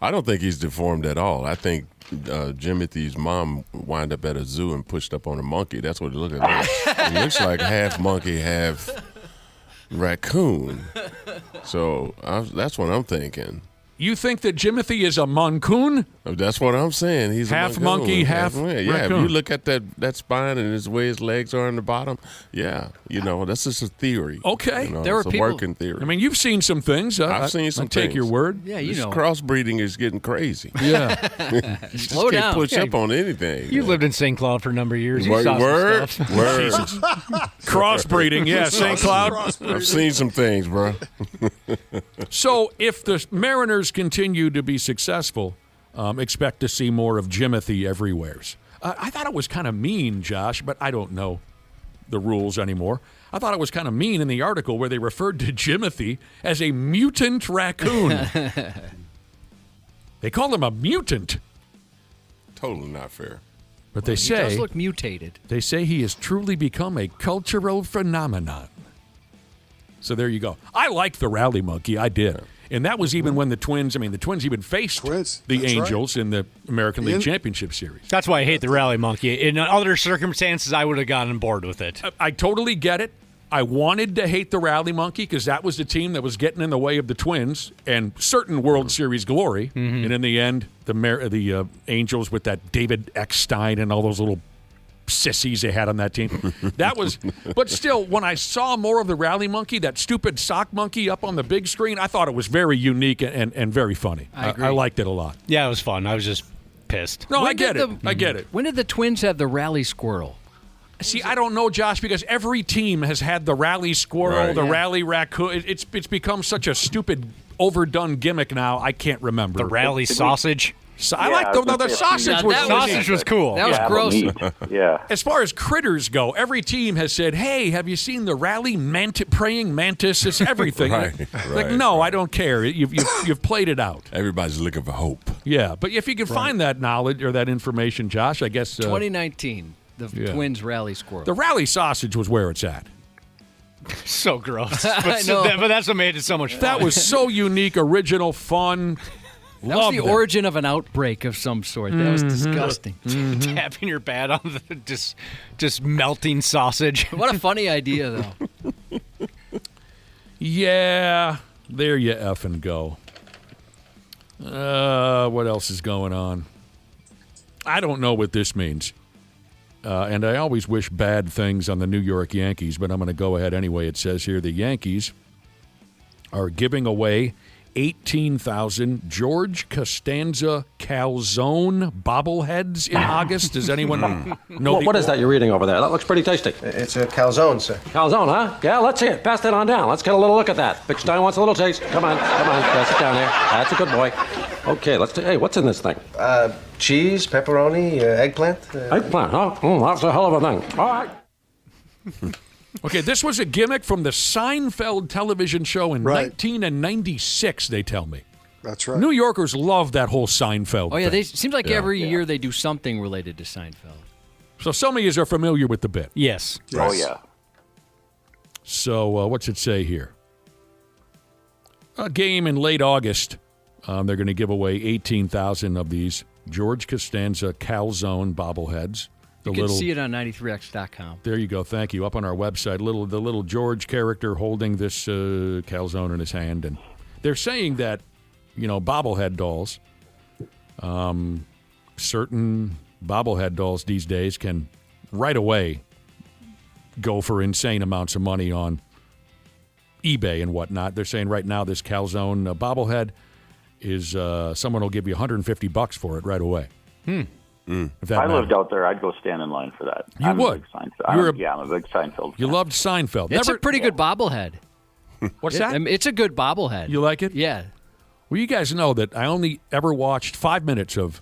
I don't think he's deformed at all. I think Jimothy's mom wound up at a zoo and pushed up on a monkey. That's what it looks like. It looks like half monkey, half raccoon. So that's what I'm thinking. You think that Jimothy is a moncoon? That's what I'm saying. He's half a monkey, half raccoon. Yeah, raccoon. if you look at that spine and the way his legs are on the bottom, that's just a theory. Okay, there are people, working theory. I mean, you've seen some things. I've seen some things. Take your word. Yeah, this crossbreeding is getting crazy. Yeah, you just Slow can't down. push up on anything. You lived in St. Cloud for a number of years. You Word, saw word, some stuff. word. Crossbreeding, yeah, St. Cloud. I've seen some things, bro. So if the Mariners continue to be successful, expect to see more of Jimothy everywhere. I thought it was kind of mean, Josh, but I don't know the rules anymore. I thought it was kind of mean in the article where they referred to Jimothy as a mutant raccoon. They called him a mutant. Totally not fair. But they He say does look mutated. They say he has truly become a cultural phenomenon. So there you go. I like the rally monkey. I did. And that was even when the Twins even faced the Angels in the American League Championship Series. That's why I hate the rally monkey. In other circumstances, I would have gotten on board with it. I totally get it. I wanted to hate the rally monkey because that was the team that was getting in the way of the Twins and certain World Series glory. Mm-hmm. And in the end, the Angels with that David Eckstein and all those little sissies they had on that team. But still, when I saw more of the rally monkey, that stupid sock monkey up on the big screen, I thought it was very unique and very funny. I agree. I liked it a lot. Yeah, it was fun. I was just pissed. No, I get it. I get it. When did the Twins have the rally squirrel? See, I don't know, Josh, because every team has had the rally squirrel, the rally raccoon. It's become such a stupid, overdone gimmick now. I can't remember. The rally sausage. I like the sausage. Sausage was cool. That was gross. Yeah. As far as critters go, every team has said, "Hey, have you seen the rally praying mantis? It's everything." No, I don't care. You've played it out. Everybody's looking for hope. Yeah, but if you can find that knowledge or that information, Josh, I guess 2019, the Twins rally squirrel. The rally sausage was where it's at. So gross. I know. But that's what made it so much fun. That was so unique, original, fun. That was the origin of an outbreak of some sort. That was disgusting. Tapping your bat on the just melting sausage. What a funny idea, though. Yeah, there you effing go. What else is going on? I don't know what this means. And I always wish bad things on the New York Yankees, but I'm going to go ahead anyway. It says here the Yankees are giving away 18,000 George Costanza calzone bobbleheads in August. Does anyone know? What is that you're reading over there? That looks pretty tasty. It's a calzone, sir. Calzone, huh? Yeah, let's see it. Pass that on down. Let's get a little look at that. Big Stein wants a little taste. Come on. Pass it down there. That's a good boy. Okay, hey, what's in this thing? Cheese, pepperoni, eggplant. Eggplant, huh? That's a hell of a thing. All right. Okay, this was a gimmick from the Seinfeld television show in 1996, they tell me. That's right. New Yorkers love that whole Seinfeld Oh, yeah, thing. it seems like every year they do something related to Seinfeld. So some of you are familiar with the bit. Yes. Oh, yeah. So what's it say here? A game in late August. They're going to give away 18,000 of these George Costanza calzone bobbleheads. You can see it on 93x.com. There you go. Thank you. Up on our website, the little George character holding this calzone in his hand. And they're saying that, bobblehead dolls, certain bobblehead dolls these days can right away go for insane amounts of money on eBay and whatnot. They're saying right now this calzone bobblehead is someone will give you $150 for it right away. If I lived out there, I'd go stand in line for that. You would. I'm a big Seinfeld fan. You loved Seinfeld. It's a pretty good bobblehead. What's that? It's a good bobblehead. You like it? Yeah. Well, you guys know that I only ever watched 5 minutes of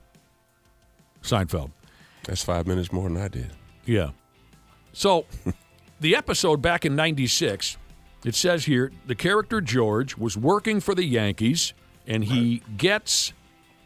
Seinfeld. That's 5 minutes more than I did. Yeah. So, the episode back in 96, it says here, the character George was working for the Yankees, and he gets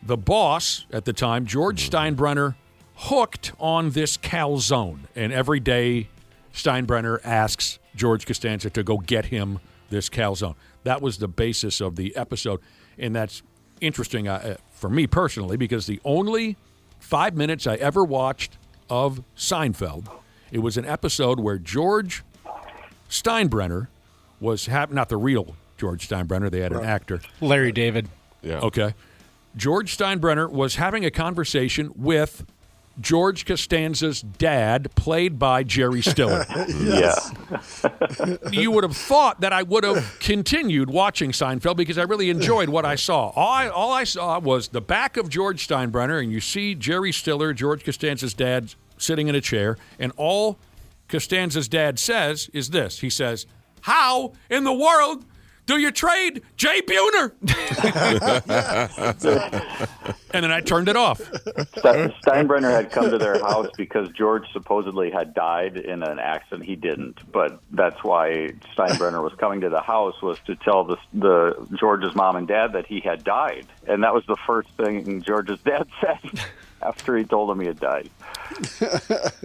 the boss at the time, George Steinbrenner, hooked on this calzone. And every day, Steinbrenner asks George Costanza to go get him this calzone. That was the basis of the episode. And that's interesting for me personally, because the only 5 minutes I ever watched of Seinfeld, it was an episode where George Steinbrenner was not the real George Steinbrenner. They had an actor. Larry David. Yeah. Okay. George Steinbrenner was having a conversation with George Costanza's dad, played by Jerry Stiller. Yes. You would have thought that I would have continued watching Seinfeld because I really enjoyed what I saw. All I saw was the back of George Steinbrenner, and you see Jerry Stiller, George Costanza's dad, sitting in a chair, and all Costanza's dad says is this. He says, "How in the world do you trade Jay Buhner?" And then I turned it off. Steinbrenner had come to their house because George supposedly had died in an accident. He didn't, but that's why Steinbrenner was coming to the house, was to tell the George's mom and dad that he had died. And that was the first thing George's dad said after he told him he had died.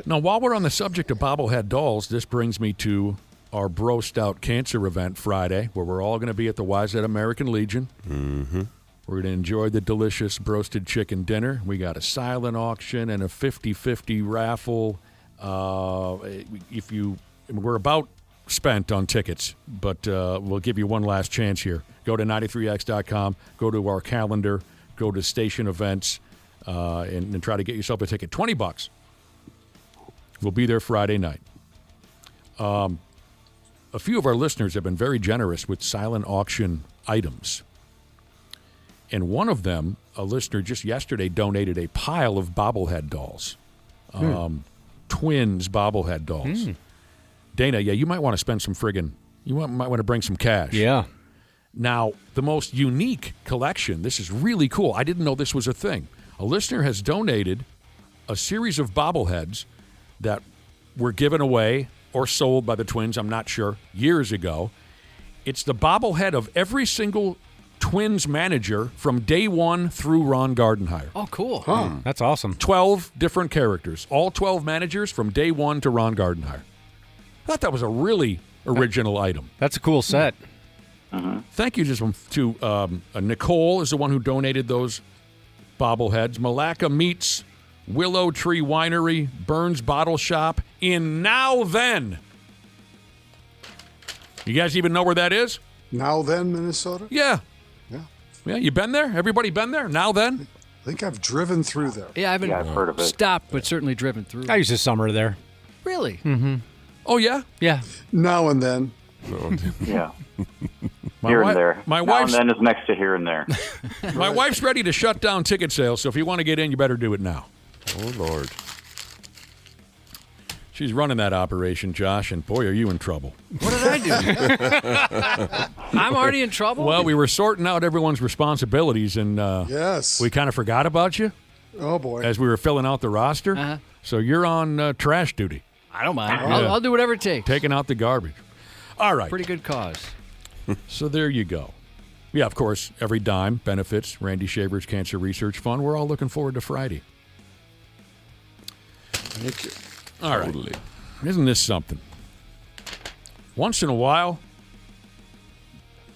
Now, while we're on the subject of bobblehead dolls, this brings me to our Bro Stout Cancer event Friday, where we're all going to be at the Wayzata American Legion. Mm-hmm. We're going to enjoy the delicious broasted chicken dinner. We got a silent auction and a 50-50 raffle. We're about spent on tickets, but we'll give you one last chance here. Go to 93x.com, go to our calendar, go to station events, and try to get yourself a ticket. $20. We'll be there Friday night. A few of our listeners have been very generous with silent auction items. And one of them, a listener just yesterday, donated a pile of bobblehead dolls. Twins bobblehead dolls. Dana, you might want to spend some you might want to bring some cash. Yeah. Now, the most unique collection, this is really cool. I didn't know this was a thing. A listener has donated a series of bobbleheads that were given away or sold by the Twins, I'm not sure, years ago. It's the bobblehead of every single Twins manager from day one through Ron Gardenhire. Oh, cool. That's awesome. 12 different characters, all 12 managers from day one to Ron Gardenhire. I thought that was a really original item. That's a cool set. Thank you to Nicole is the one who donated those bobbleheads. Malacca Meats, Willow Tree Winery, Burns Bottle Shop in Now Then. You guys even know where that is? Now Then, Minnesota? Yeah. Yeah, you been there? Everybody been there? Now Then? I think I've driven through there. Yeah, I've heard of it. Stopped, but certainly driven through. I used to summer there. Really? Mm-hmm. Oh, yeah? Yeah. Now and then. Yeah. Here and there. Now and then is next to here and there. My wife's ready to shut down ticket sales, so if you want to get in, you better do it now. Oh, Lord. She's running that operation, Josh, and boy, are you in trouble. What did I do? I'm already in trouble? Well, we were sorting out everyone's responsibilities, and yes, we kind of forgot about you. Oh, boy. As we were filling out the roster. So you're on trash duty. I don't mind. I'll do whatever it takes. Taking out the garbage. All right. Pretty good cause. So there you go. Yeah, of course, every dime benefits Randy Shaver's Cancer Research Fund. We're all looking forward to Friday. All right. Totally. Isn't this something? Once in a while,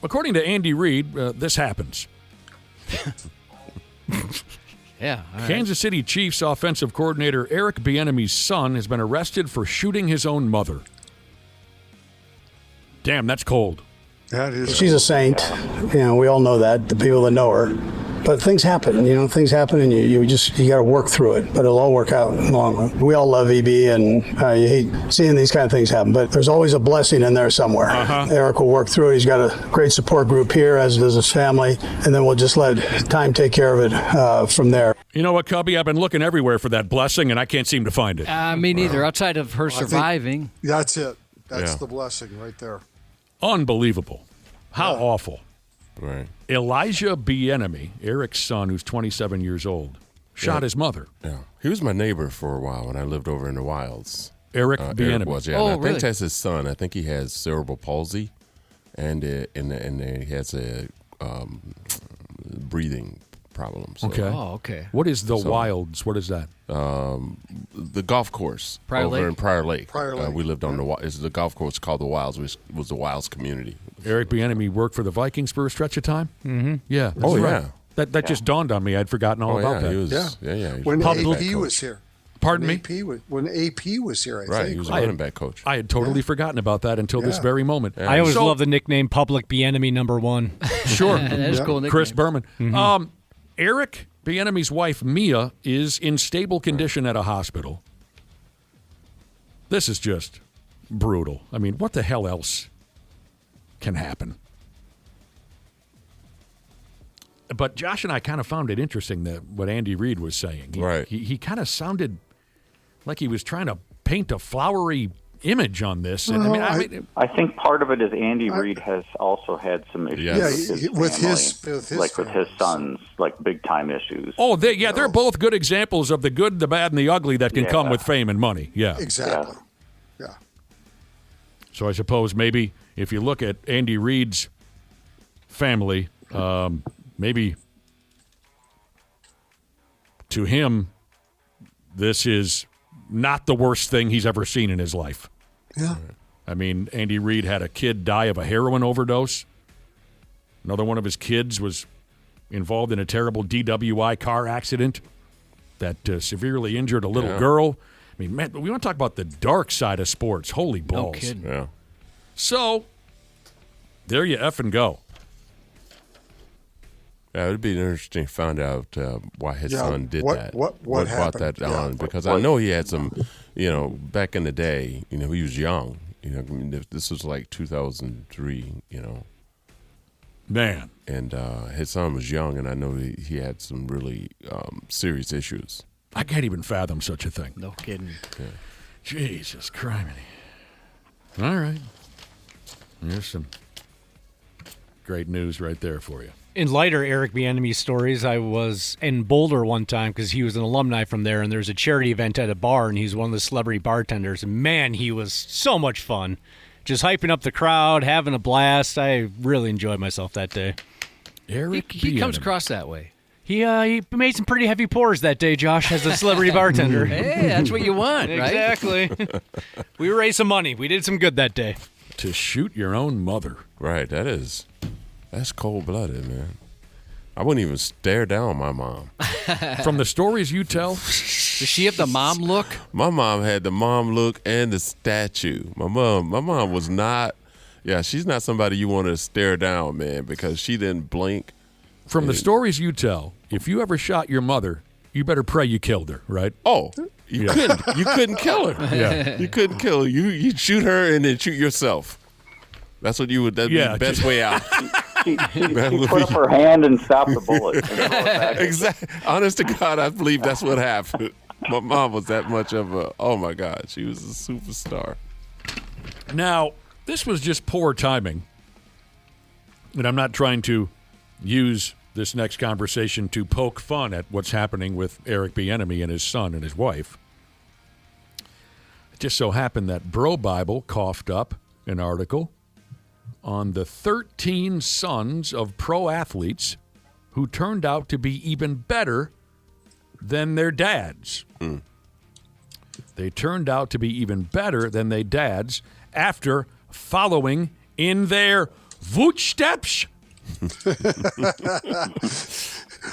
according to Andy Reid, this happens. Yeah. All right. Kansas City Chiefs offensive coordinator Eric Bieniemy's son has been arrested for shooting his own mother. Damn, that's cold. That is. She's a saint. We all know that, the people that know her. But things happen, things happen, and you got to work through it. But it'll all work out in the long run. We all love EB, and you hate seeing these kind of things happen. But there's always a blessing in there somewhere. Eric will work through it. He's got a great support group here, as does his family, and then we'll just let time take care of it from there. You know what, Cubby? I've been looking everywhere for that blessing, and I can't seem to find it. Me neither. Outside of her surviving. That's it. That's the blessing right there. Unbelievable. How awful. Right. Elijah Bieniemy, Eric's son, who's 27 years old, shot his mother. Yeah. He was my neighbor for a while when I lived over in the wilds. Eric Bieniemy. Eric was, yeah. Oh, I really? think that's his son. I think he has cerebral palsy, and he has a breathing problem. So. Okay. Oh, okay. What is the wilds? What is that? The golf course Prior over Lake? in Prior Lake. Prior Lake. We lived on the golf course called the Wilds, which was the Wilds community. Eric Bieniemy worked for the Vikings for a stretch of time? Mm-hmm. Yeah. That's right. That just dawned on me. I'd forgotten all about that. He was, yeah. When Public AP was here. Pardon me? When AP was here, I think. He was a running back coach. I had totally forgotten about that until this very moment. Yeah. I always love the nickname Public Bieniemy #1. Sure. That is a cool nickname. Chris Berman. Eric Bieniemy's wife, Mia, is in stable condition at a hospital. This is just brutal. I mean, what the hell else can happen? But Josh and I kind of found it interesting that what Andy Reid was saying. He kind of sounded like he was trying to paint a flowery image on this. And, I think part of it is Andy Reid has also had some issues with his sons, like big time issues. Oh, they're both good examples of the good, the bad, and the ugly that can come with fame and money. Yeah, exactly. Yeah. So I suppose maybe if you look at Andy Reid's family, maybe to him, this is not the worst thing he's ever seen in his life. Yeah. I mean, Andy Reid had a kid die of a heroin overdose. Another one of his kids was involved in a terrible DWI car accident that severely injured a little girl. I mean, man, we want to talk about the dark side of sports. Holy balls. No kidding. Yeah. So, there you effing go. Yeah, it would be interesting to find out why his son did that. What brought happened? that on? Because I know he had some, back in the day, he was young. This was like 2003, Man. And his son was young, and I know he had some really serious issues. I can't even fathom such a thing. No kidding. Yeah. Jesus Christ. All right. There's some great news right there for you. In lighter Eric Bieniemy stories, I was in Boulder one time because he was an alumni from there, and there's a charity event at a bar, and he's one of the celebrity bartenders. And man, he was so much fun. Just hyping up the crowd, having a blast. I really enjoyed myself that day. Eric He comes across that way. He made some pretty heavy pours that day, Josh, as a celebrity bartender. Hey, that's what you want, right? Exactly. We raised some money. We did some good that day. To shoot your own mother. Right, that's cold-blooded, man. I wouldn't even stare down my mom. From the stories you tell? Does she have the mom look? My mom had the mom look and the statue. My mom was not, she's not somebody you want to stare down, man, because she didn't blink. From the stories you tell, if you ever shot your mother, you better pray you killed her, right? Oh, you couldn't kill her. Yeah. You couldn't kill her. You'd shoot her and then shoot yourself. That's what that'd be the best way out. She put up her hand and stopped the bullet. Exactly. Honest to God, I believe that's what happened. My mom was that much of oh my God, she was a superstar. Now, this was just poor timing. And I'm not trying to use this next conversation to poke fun at what's happening with Eric Bieniemy and his son and his wife. It just so happened that Bro Bible coughed up an article on the 13 sons of pro athletes who turned out to be even better than their dads. They turned out to be even better than their dads after following in their footsteps.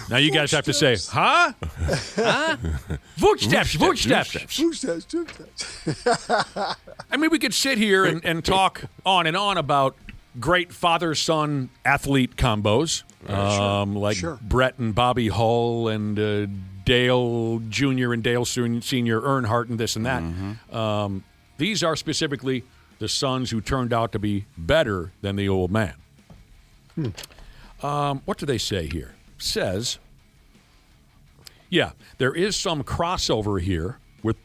Now you guys have to say, huh? Huh? Footsteps. I mean, we could sit here and talk on and on about great father-son athlete combos, like Brett and Bobby Hull and Dale Jr. and Dale Sr., Earnhardt and this and that. These are specifically the sons who turned out to be better than the old man. What do they say here? Says, there is some crossover here with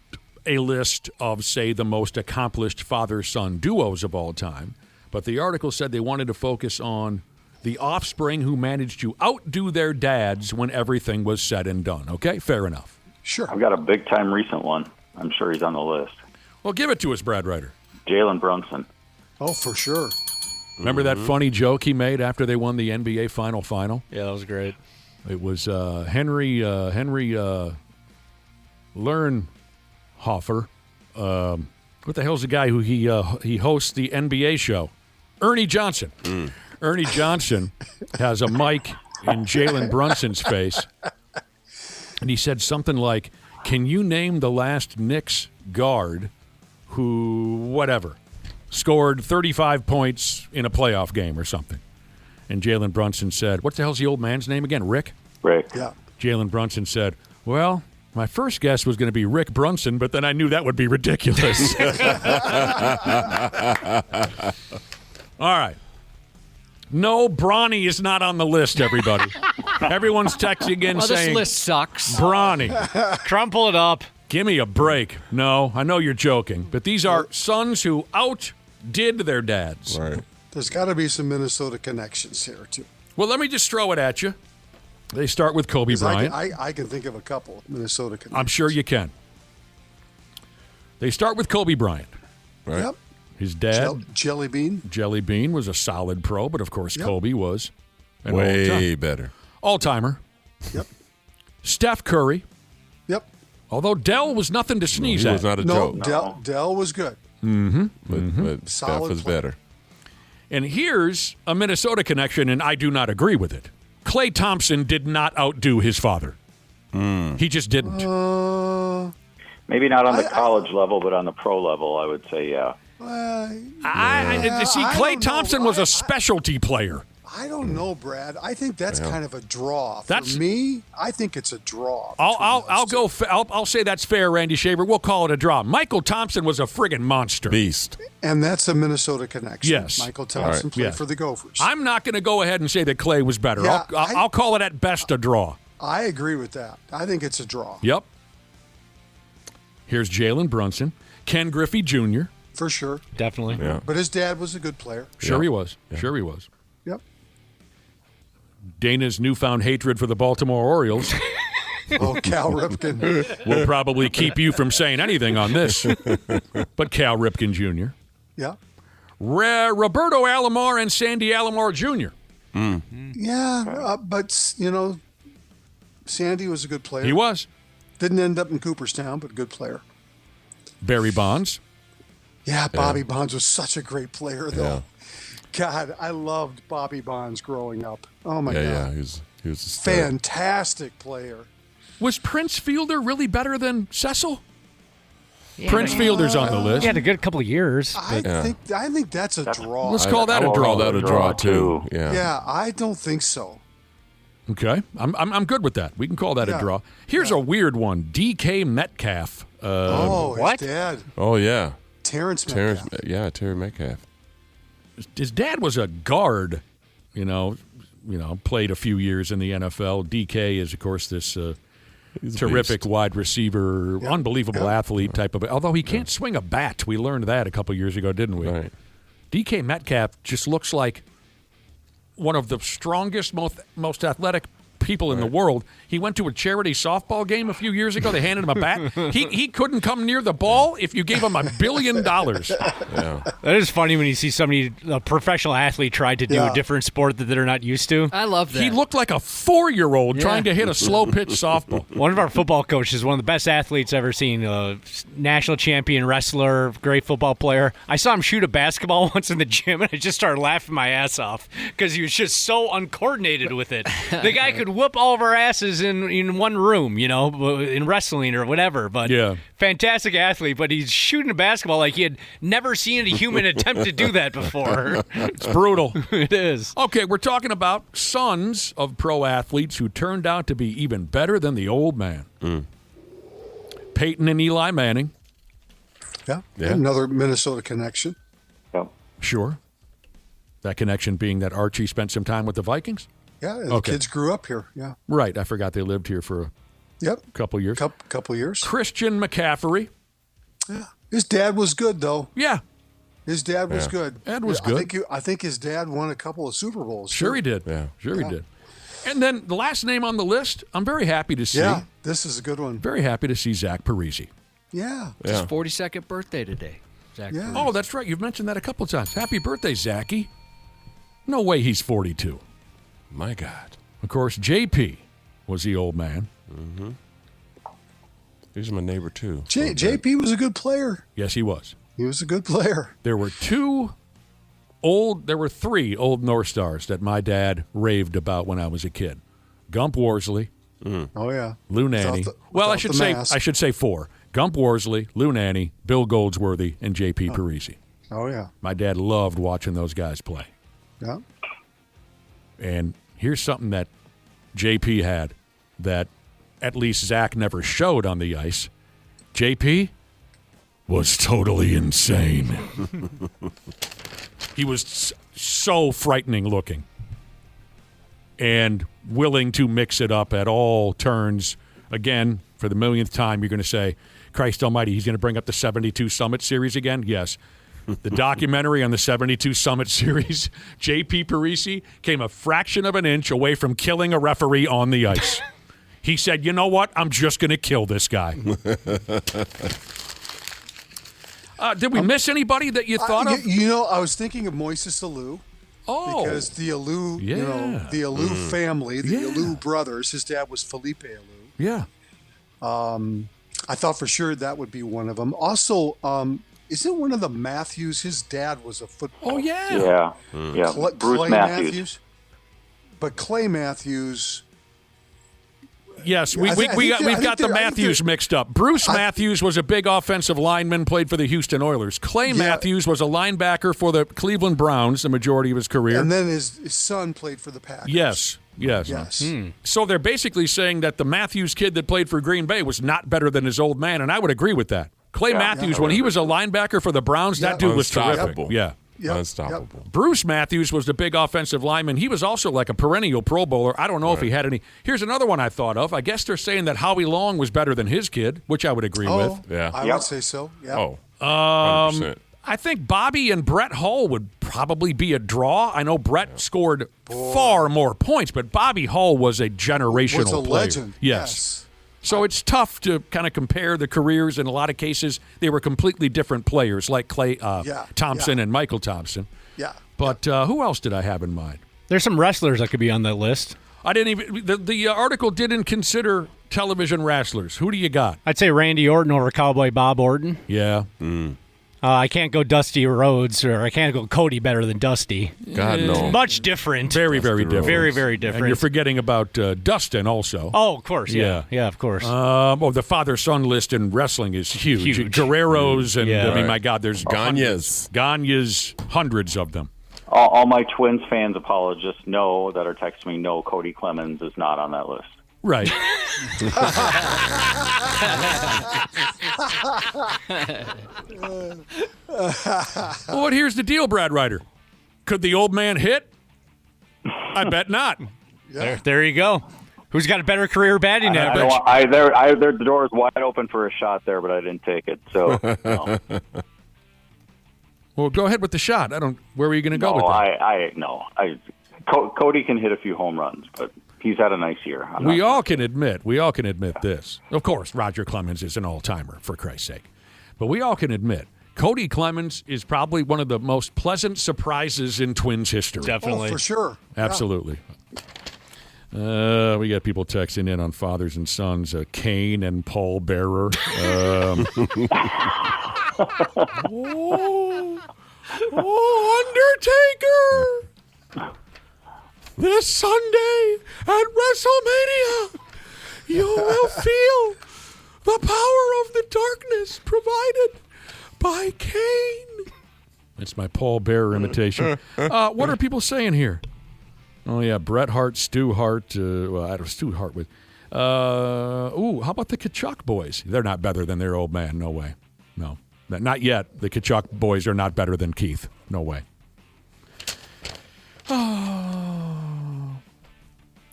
a list of, say, the most accomplished father-son duos of all time. But the article said they wanted to focus on the offspring who managed to outdo their dads when everything was said and done. Okay, fair enough. Sure. I've got a big-time recent one. I'm sure he's on the list. Well, give it to us, Brad Ryder. Jalen Brunson. Oh, for sure. Remember that funny joke he made after they won the NBA Final? Yeah, that was great. It was Henry Lernhofer. What the hell's the guy who he hosts the NBA show? Ernie Johnson. Ernie Johnson has a mic in Jalen Brunson's face, and he said something like, "Can you name the last Knicks guard who scored 35 points in a playoff game or something?" And Jalen Brunson said, "What the hell's the old man's name again? Rick?" Rick. Yeah. Jalen Brunson said, "Well, my first guess was going to be Rick Brunson, but then I knew that would be ridiculous." All right. No, Bronny is not on the list, everybody. Everyone's texting in saying, this list sucks. Bronny. Crumple it up. Give me a break. No, I know you're joking, but these are sons who outdid their dads. Right. There's got to be some Minnesota connections here, too. Well, let me just throw it at you. They start with Kobe Bryant. I can think of a couple Minnesota connections. I'm sure you can. They start with Kobe Bryant. Right. Yep. His dad, Jelly Bean. Jelly Bean, was a solid pro, but of course Kobe was an way better. All-timer. Yep. Steph Curry. Yep. Although Dell was nothing to sneeze He at. was not a joke. Dell was good. But Steph was better. And here's a Minnesota connection, and I do not agree with it. Klay Thompson did not outdo his father. He just didn't. Maybe not on the college level, but on the pro level, I would say, yeah. Klay Thompson was a specialty player. I don't know, Brad. I think that's kind of a draw. For me, I think it's a draw. I'll say that's fair, Randy Shaver. We'll call it a draw. Michael Thompson was a friggin' monster. Beast. And that's a Minnesota connection. Yes. Michael Thompson played for the Gophers. I'm not going to go ahead and say that Klay was better. Yeah, I'll call it at best a draw. I agree with that. I think it's a draw. Yep. Here's Jalen Brunson. Ken Griffey Jr. For sure. Definitely. Yeah. But his dad was a good player. Sure he was. Yeah. Sure he was. Yep. Dana's newfound hatred for the Baltimore Orioles. Oh, Cal Ripken. Will probably keep you from saying anything on this. But Cal Ripken Jr. Yeah. Roberto Alomar and Sandy Alomar Jr. Yeah, but, Sandy was a good player. He was. Didn't end up in Cooperstown, but good player. Barry Bonds. Yeah, Bobby Bonds was such a great player, though. Yeah. God, I loved Bobby Bonds growing up. Oh, my God. Yeah, he was a star. Fantastic player. Was Prince Fielder really better than Cecil? Yeah, Prince Fielder's on the list. He had a good couple of years. I think that's a draw. Let's call that a draw. Call that a draw, too. Yeah, I don't think so. Okay, I'm good with that. We can call that a draw. Here's a weird one. DK Metcalf. His dad. Oh, yeah. Terrence Metcalf. Terry Metcalf. His dad was a guard, played a few years in the NFL. DK is, of course, this terrific wide receiver, unbelievable athlete type of. Although he can't swing a bat. We learned that a couple years ago, didn't we? Right. DK Metcalf just looks like one of the strongest, most athletic people in the world. He went to a charity softball game a few years ago. They handed him a bat. He couldn't come near the ball if you gave him $1 billion. Yeah. That is funny when you see somebody, a professional athlete, tried to do a different sport that they're not used to. I love that. He looked like a 4-year-old trying to hit a slow pitch softball. One of our football coaches, one of the best athletes ever seen, national champion wrestler, great football player. I saw him shoot a basketball once in the gym, and I just started laughing my ass off because he was just so uncoordinated with it. The guy could could whoop all of our asses in one room, in wrestling or whatever. But fantastic athlete. But he's shooting a basketball like he had never seen a human attempt to do that before. It's brutal. It is. Okay, we're talking about sons of pro athletes who turned out to be even better than the old man. Peyton and Eli Manning. Yeah. Another Minnesota connection. Yeah. Sure. That connection being that Archie spent some time with the Vikings? Yeah, the kids grew up here. Yeah. Right. I forgot they lived here for a couple years. Couple years. Christian McCaffrey. Yeah. His dad was good, though. Yeah. His dad was good. Ed was good. I think his dad won a couple of Super Bowls. Sure he did. Yeah. He did. And then the last name on the list, I'm very happy to see. Yeah, this is a good one. Very happy to see Zach Parisi. Yeah. His 42nd birthday today. Zach Parisi. Oh, that's right. You've mentioned that a couple of times. Happy birthday, Zachy. No way he's 42. My God. Of course, JP was the old man. Mm-hmm. He's my neighbor, too. JP was a good player. Yes, he was. He was a good player. There were three old North Stars that my dad raved about when I was a kid. Gump Worsley. Oh, yeah. Lou Nanny. I should say four. Gump Worsley, Lou Nanny, Bill Goldsworthy, and J.P. Parisi. Oh, yeah. My dad loved watching those guys play. Yeah. And here's something that J.P. had that at least Zach never showed on the ice. J.P. was totally insane. He was so frightening looking and willing to mix it up at all turns. Again, for the millionth time, you're going to say, Christ almighty, he's going to bring up the 72 Summit Series again? Yes. The documentary on the 72 Summit Series, J.P. Parisi came a fraction of an inch away from killing a referee on the ice. He said, you know what? I'm just going to kill this guy. Did we miss anybody that you thought of? I was thinking of Moises Alou. Oh. Because the Alou, the Alou family, the Alou brothers, his dad was Felipe Alou. Yeah. I thought for sure that would be one of them. Also, isn't one of the Matthews, his dad was a football. Oh, yeah. Yeah. Bruce Clay Matthews. But Clay Matthews. Yes, we've got the Matthews mixed up. Bruce Matthews was a big offensive lineman, played for the Houston Oilers. Clay Matthews was a linebacker for the Cleveland Browns the majority of his career. And then his son played for the Packers. Yes. So they're basically saying that the Matthews kid that played for Green Bay was not better than his old man, and I would agree with that. Clay Matthews, when he was a linebacker for the Browns, that dude was terrific. Yeah. Unstoppable. Bruce Matthews was the big offensive lineman. He was also like a perennial Pro Bowler. I don't know if he had any. Here's another one I thought of. I guess they're saying that Howie Long was better than his kid, which I would agree with. Yeah. I would say so. Yeah. Oh, 100%. I think Bobby and Brett Hull would probably be a draw. I know Brett scored far more points, but Bobby Hull was a generational was a player. legend. Yes. So it's tough to kind of compare the careers. In a lot of cases, they were completely different players, like Clay Thompson and Michael Thompson. Yeah. But who else did I have in mind? There's some wrestlers that could be on that list. I didn't even. The article didn't consider television wrestlers. Who do you got? I'd say Randy Orton over Cowboy Bob Orton. Yeah. I can't go Dusty Rhodes, or I can't go Cody better than Dusty. God, no. Much different. Very, very different. Very, very different. And you're forgetting about Dustin also. Oh, of course. Yeah, of course. The father-son list in wrestling is huge. Guerreros and, my God, there's Gagne's, hundreds of them. All my Twins fans apologists know that are texting me, no, Cody Clemens is not on that list. Right. Well, here's the deal, Brad Ryder. Could the old man hit? I bet not. There you go. Who's got a better career batting average? The door is wide open for a shot there, but I didn't take it. So, no. Well, go ahead with the shot. Where were you going to go with that? Cody can hit a few home runs, but he's had a nice year. We all can admit this. Of course, Roger Clemens is an all-timer, for Christ's sake. But we all can admit, Cody Clemens is probably one of the most pleasant surprises in Twins history. Definitely. Oh, for sure. Absolutely. We got people texting in on fathers and sons, Kane and Paul Bearer. Undertaker! This Sunday at WrestleMania, you will feel the power of the darkness provided by Kane. That's my Paul Bearer imitation. What are people saying here? Oh, yeah, Bret Hart, Stu Hart. I don't Stu Hart with. How about the Kachuk boys? They're not better than their old man. No way. No. Not yet. The Kachuk boys are not better than Keith. No way.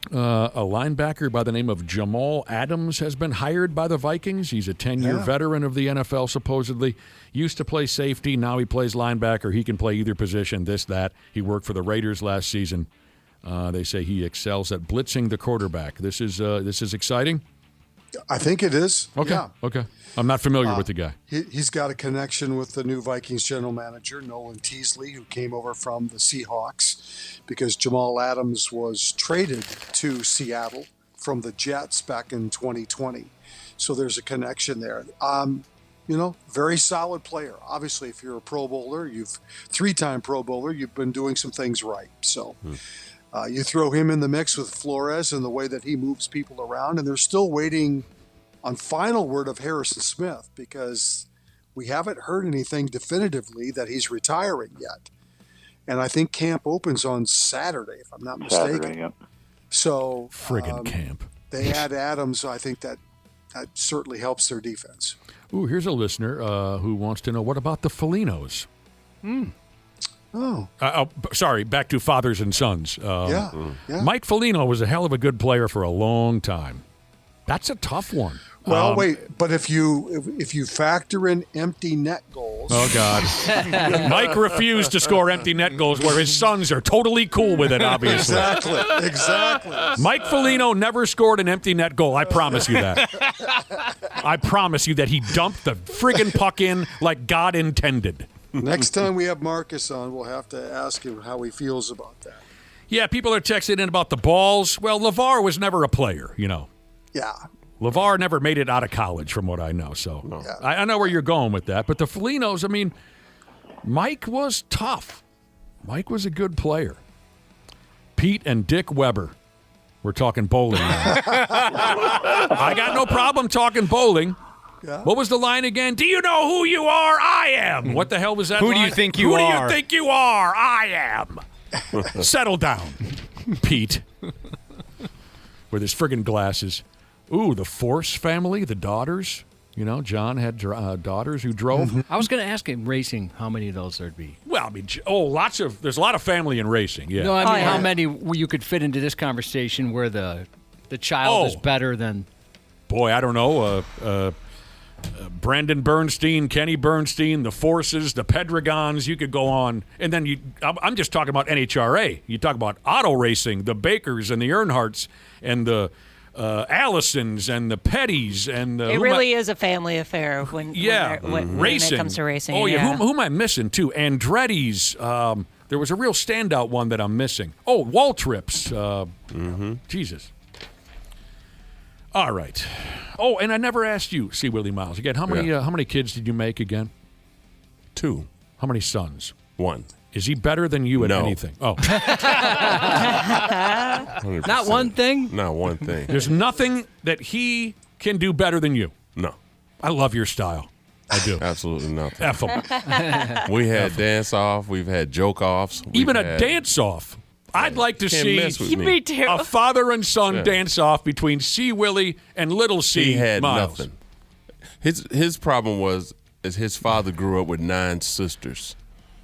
A linebacker by the name of Jamal Adams has been hired by the Vikings. He's a 10-year veteran of the NFL, supposedly. Used to play safety. Now he plays linebacker. He can play either position, this, that. He worked for the Raiders last season. They say he excels at blitzing the quarterback. This is exciting? I think it is. Okay. Yeah. Okay. I'm not familiar with the guy. He's got a connection with the new Vikings general manager, Nolan Teasley, who came over from the Seahawks because Jamal Adams was traded to Seattle from the Jets back in 2020. So there's a connection there. Very solid player. Obviously, if you're a Pro Bowler, three-time Pro Bowler, you've been doing some things right. So you throw him in the mix with Flores and the way that he moves people around, and they're still waiting on final word of Harrison Smith because we haven't heard anything definitively that he's retiring yet. And I think camp opens on Saturday, if I'm not mistaken. Saturday, yep. So friggin' camp. They add Adams. I think that certainly helps their defense. Ooh, here's a listener who wants to know, what about the Felinos? Sorry, back to fathers and sons. Yeah. Mike Foligno was a hell of a good player for a long time. That's a tough one. Well, wait, but if you factor in empty net goals. Oh, God. Mike refused to score empty net goals where his sons are totally cool with it, obviously. Exactly. Mike Foligno never scored an empty net goal. I promise you that. I promise you that he dumped the friggin' puck in like God intended. Next time we have Marcus on, we'll have to ask him how he feels about that. Yeah, people are texting in about the balls. Well, LeVar was never a player, Yeah. LeVar never made it out of college, from what I know. So I know where you're going with that. But the Felinos, Mike was tough. Mike was a good player. Pete and Dick Weber. We're talking bowling now. I got no problem talking bowling. Yeah. What was the line again? Do you know who you are? I am. What the hell was that Who line? do you think you are? Who do you think you are? I am. Settle down, Pete. With his friggin' glasses. Ooh, the Force family, the daughters. John had daughters who drove. I was going to ask him racing how many of those there'd be. Well, there's a lot of family in racing, yeah. No, how many you could fit into this conversation where the child is better than... Boy, I don't know. Brandon Bernstein, Kenny Bernstein, the Forces, the Pedragons, you could go on. And then I'm just talking about NHRA. You talk about auto racing, the Bakers and the Earnhardts and the Allisons and the Pettys. And it really is a family affair when it comes to racing. Oh, yeah. Who am I missing, too? Andretti's. There was a real standout one that I'm missing. Oh, Waltrips. Jesus. All right. Oh, and I never asked you, Willi Myles. Again, how many kids did you make again? 2. How many sons? 1. Is he better than you at anything? Oh. 100%. Not one thing? Not one thing. There's nothing that he can do better than you. No. I love your style. I do. Absolutely nothing. F him. We had dance-off. We've had joke-offs. Even a dance-off. I'd like to see Me too. a father and son dance-off between C. Willie and little C. He had Miles. nothing. His problem was his father grew up with 9 sisters.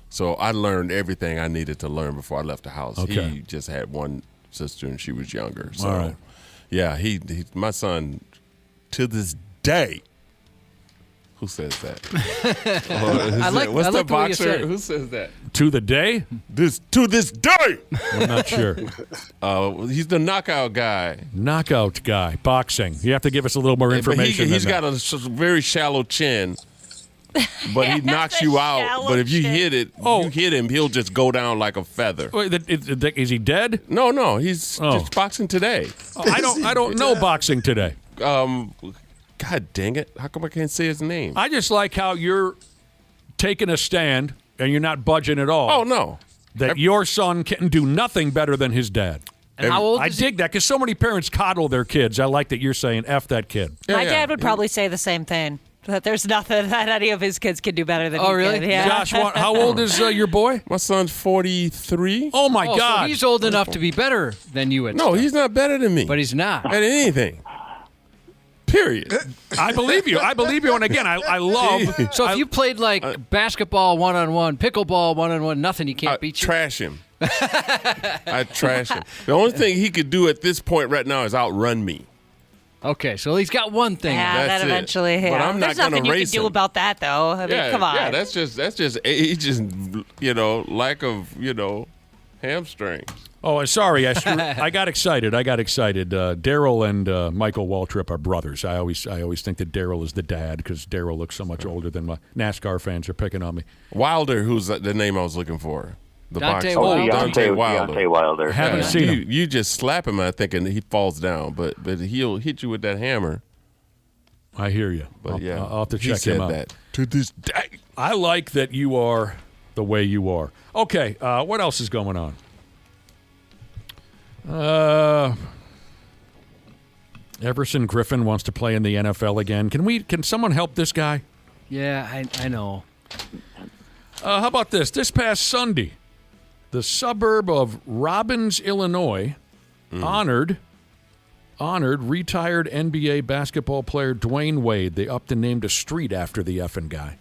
So I learned everything I needed to learn before I left the house. Okay. He just had one sister, and she was younger. So, all right. Yeah, my son, to this day. Who says that? What's the boxer? Who says that? To the day? To this day. I'm not sure. He's the knockout guy. Knockout guy, boxing. You have to give us a little more information. He's got a very shallow chin. But he knocks you out. But if you hit him, he'll just go down like a feather. Wait, is he dead? No. He's just boxing today. I don't know boxing today. God dang it! How come I can't say his name? I just like how you're taking a stand and you're not budging at all. Oh no! That your son can do nothing better than his dad. And how old I is dig that because so many parents coddle their kids. I like that you're saying F that kid. My dad would probably say the same thing. That there's nothing that any of his kids can do better than he really? can. Yeah. Josh, how old is your boy? My son's 43. Oh, my God. So he's old enough to be better than you at No, stuff. he's not better than me. But he's not. At anything. Period. I believe you. And again, I love. So if you played like basketball one-on-one, pickleball one-on-one, nothing, he can't beat you? Trash him. I trash him. The only thing he could do at this point right now is outrun me. Okay, so he's got one thing. Yeah, That's that it. eventually. Yeah. But I'm not There's gonna nothing you race can do him. about that, though. I mean, come on. Yeah, that's just age and lack of hamstrings. Oh, sorry. I got excited. Daryl and Michael Waltrip are brothers. I always think that Daryl is the dad because Daryl looks so much older than my NASCAR fans are picking on me. Wilder, who's the name I was looking for. The Deontay boxer. Wilder. Deontay Wilder. Haven't seen him. You just slap him, I think, and he falls down. But he'll hit you with that hammer. I hear you. But I'll have to he check said him out. that to this day. I like that you are the way you are. Okay, what else is going on? Everson Griffin wants to play in the NFL again. Can someone help this guy? Yeah, I know. How about this? This past Sunday, the suburb of Robbins, Illinois, honored retired NBA basketball player Dwayne Wade. They upped and named a street after the effing guy.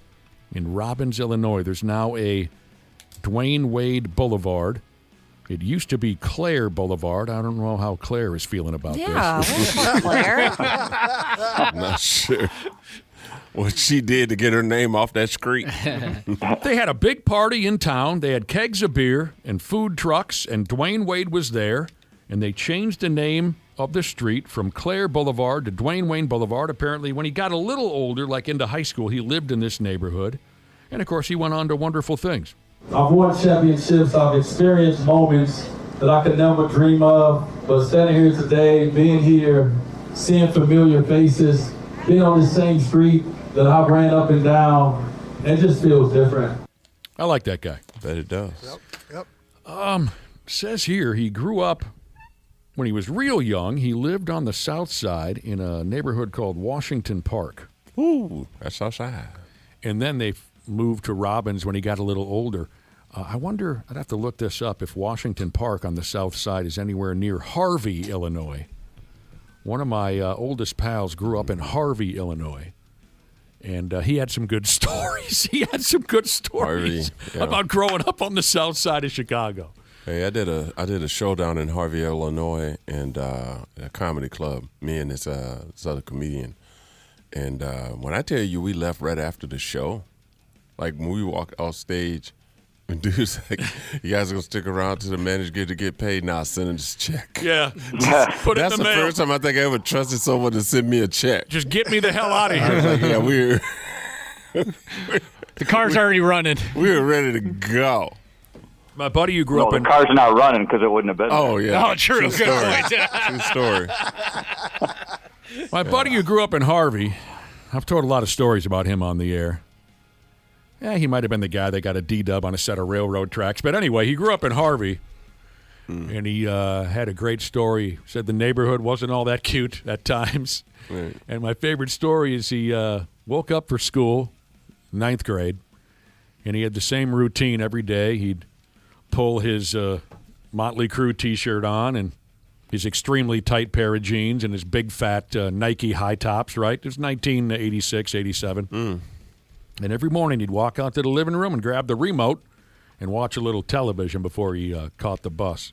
In Robbins, Illinois, there's now a Dwayne Wade Boulevard. It used to be Claire Boulevard. I don't know how Claire is feeling about this. Yeah, where's Claire? I'm not sure what she did to get her name off that street. They had a big party in town. They had kegs of beer and food trucks, and Dwayne Wade was there. And they changed the name of the street from Claire Boulevard to Dwayne Wade Boulevard. Apparently, when he got a little older, like into high school, he lived in this neighborhood. And, of course, he went on to wonderful things. I've won championships. I've experienced moments that I could never dream of. But standing here today, being here, seeing familiar faces, being on the same street that I ran up and down, it just feels different. I like that guy. Bet it does. Yep. Says here he grew up when he was real young. He lived on the south side in a neighborhood called Washington Park. Ooh, that's outside. And then they moved to Robbins when he got a little older. I wonder, I'd have to look this up, if Washington Park on the south side is anywhere near Harvey, Illinois. One of my oldest pals grew up in Harvey, Illinois. And he had some good stories. Harvey, yeah. About growing up on the south side of Chicago. Hey, I did a show down in Harvey, Illinois, and a comedy club. Me and this other comedian. And when I tell you, we left right after the show. Like when we walked off stage, and dude's like, "You guys are gonna stick around till the manager get to get paid?" Now send him this check. Yeah, put it That's in the the mail. first time I think I ever trusted someone to send me a check. Just get me the hell out of I was here. like, yeah, The car's already running. we were ready to go. My buddy who grew up The in car's not running because it wouldn't have been Oh there. yeah. Oh, true. Good story. point. True story. My buddy who grew up in Harvey, I've told a lot of stories about him on the air. Yeah, he might have been the guy that got a D-dub on a set of railroad tracks. But anyway, he grew up in Harvey, and he had a great story. Said the neighborhood wasn't all that cute at times. Right. And my favorite story is he woke up for school, 9th grade, and he had the same routine every day. He'd pull his Motley Crue T-shirt on and his extremely tight pair of jeans and his big, fat Nike high tops, right? It was 1986, 87. And every morning he'd walk out to the living room and grab the remote and watch a little television before he caught the bus.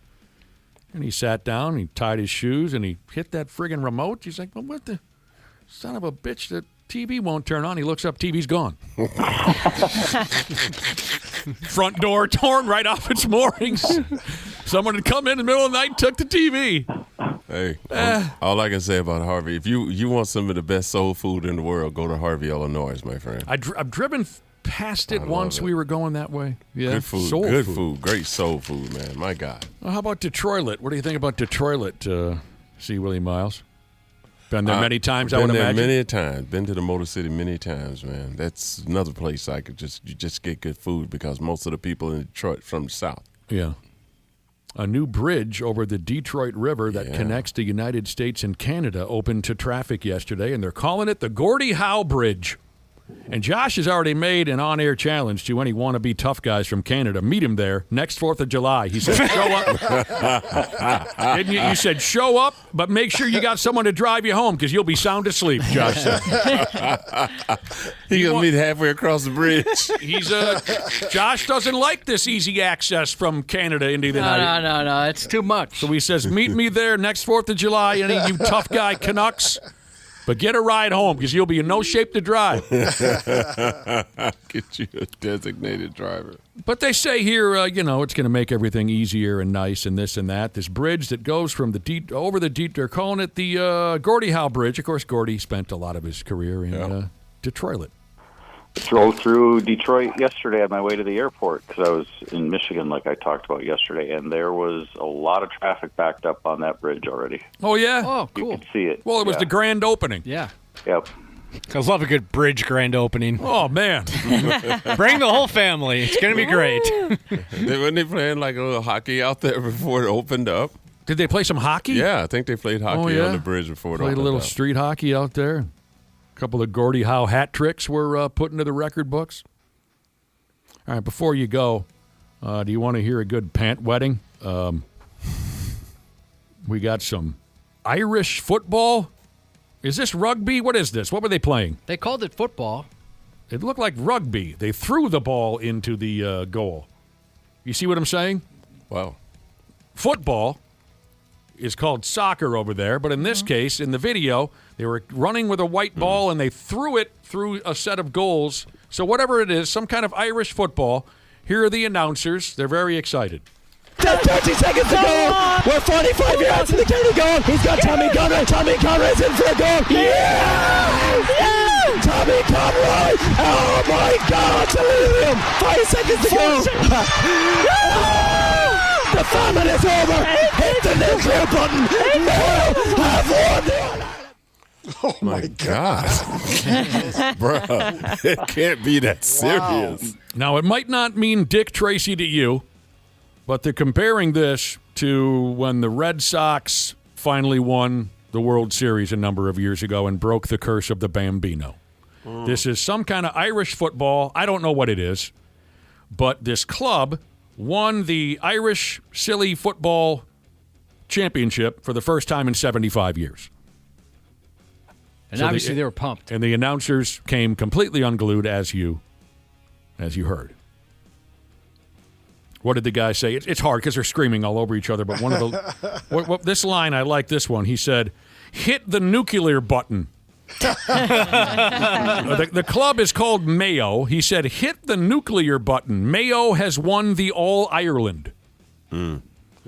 And he sat down, he tied his shoes, and he hit that friggin' remote. He's like, well, what the son of a bitch, the TV won't turn on. He looks up, TV's gone. Front door torn right off its moorings. Someone had come in the middle of the night and took the TV. Hey, all I can say about Harvey, if you want some of the best soul food in the world, go to Harvey, Illinois, my friend. I've driven past it once. it. We were going that way. Yeah, Good food, soul good food, great soul food, man. My God. Well, how about Detroit? What do you think about Detroit? See Willi Myles? Been there many times, I would imagine. Been there many times. Been to the Motor City many times, man. That's another place I could just get good food because most of the people in Detroit from the South. Yeah. A new bridge over the Detroit River that connects the United States and Canada opened to traffic yesterday, and they're calling it the Gordie Howe Bridge. And Josh has already made an on-air challenge to any wannabe tough guys from Canada. Meet him there next 4th of July. He said, show up. Didn't you? You said, show up, but make sure you got someone to drive you home because you'll be sound asleep, Josh said. He's going to meet halfway across the bridge. Josh doesn't like this easy access from Canada into the United. No, it's too much. So he says, meet me there next 4th of July, any of you tough guy Canucks. But get a ride home because you'll be in no shape to drive. Get you a designated driver. But they say here, it's going to make everything easier and nice and this and that. This bridge that goes from they're calling it the Gordie Howe Bridge. Of course, Gordie spent a lot of his career in Detroit. Drove through Detroit yesterday on my way to the airport because I was in Michigan, like I talked about yesterday, and there was a lot of traffic backed up on that bridge already. Oh, yeah? Oh, cool. You could see it. Well, it was the grand opening. Yeah. Yep. I love a good bridge grand opening. Oh, man. Bring the whole family. It's going to be great. Weren't they playing like a little hockey out there before it opened up? Did they play some hockey? Yeah, I think they played hockey on the bridge before it opened up. Played a little street hockey out there. A couple of Gordie Howe hat tricks were put into the record books. All right, before you go, do you want to hear a good pant wetting? We got some Irish football. Is this rugby? What is this? What were they playing? They called it football. It looked like rugby. They threw the ball into the goal. You see what I'm saying? Wow. Football is called soccer over there, but in this case, in the video, they were running with a white ball and they threw it through a set of goals. So whatever it is, some kind of Irish football. Here are the announcers. They're very excited. 30 seconds to go. We're 45 yards from the county goal. He's got Tommy Conroy. Tommy Conroy's in for a goal. Yeah! Tommy Conroy. Oh, my God. Delirium. 5 seconds to go. The famine is over. Hit the nuclear button. Now have won the All-Ireland. Oh, my God. Bruh, it can't be that serious. Now, it might not mean Dick Tracy to you, but they're comparing this to when the Red Sox finally won the World Series a number of years ago and broke the curse of the Bambino. This is some kind of Irish football. I don't know what it is, but this club won the Irish silly football championship for the first time in 75 years. And obviously they were pumped. And the announcers came completely unglued as you heard. What did the guy say? It's hard because they're screaming all over each other, but one of the this line, I like this one. He said, "Hit the nuclear button." The club is called Mayo. He said, "Hit the nuclear button. Mayo has won the All-Ireland." Wow.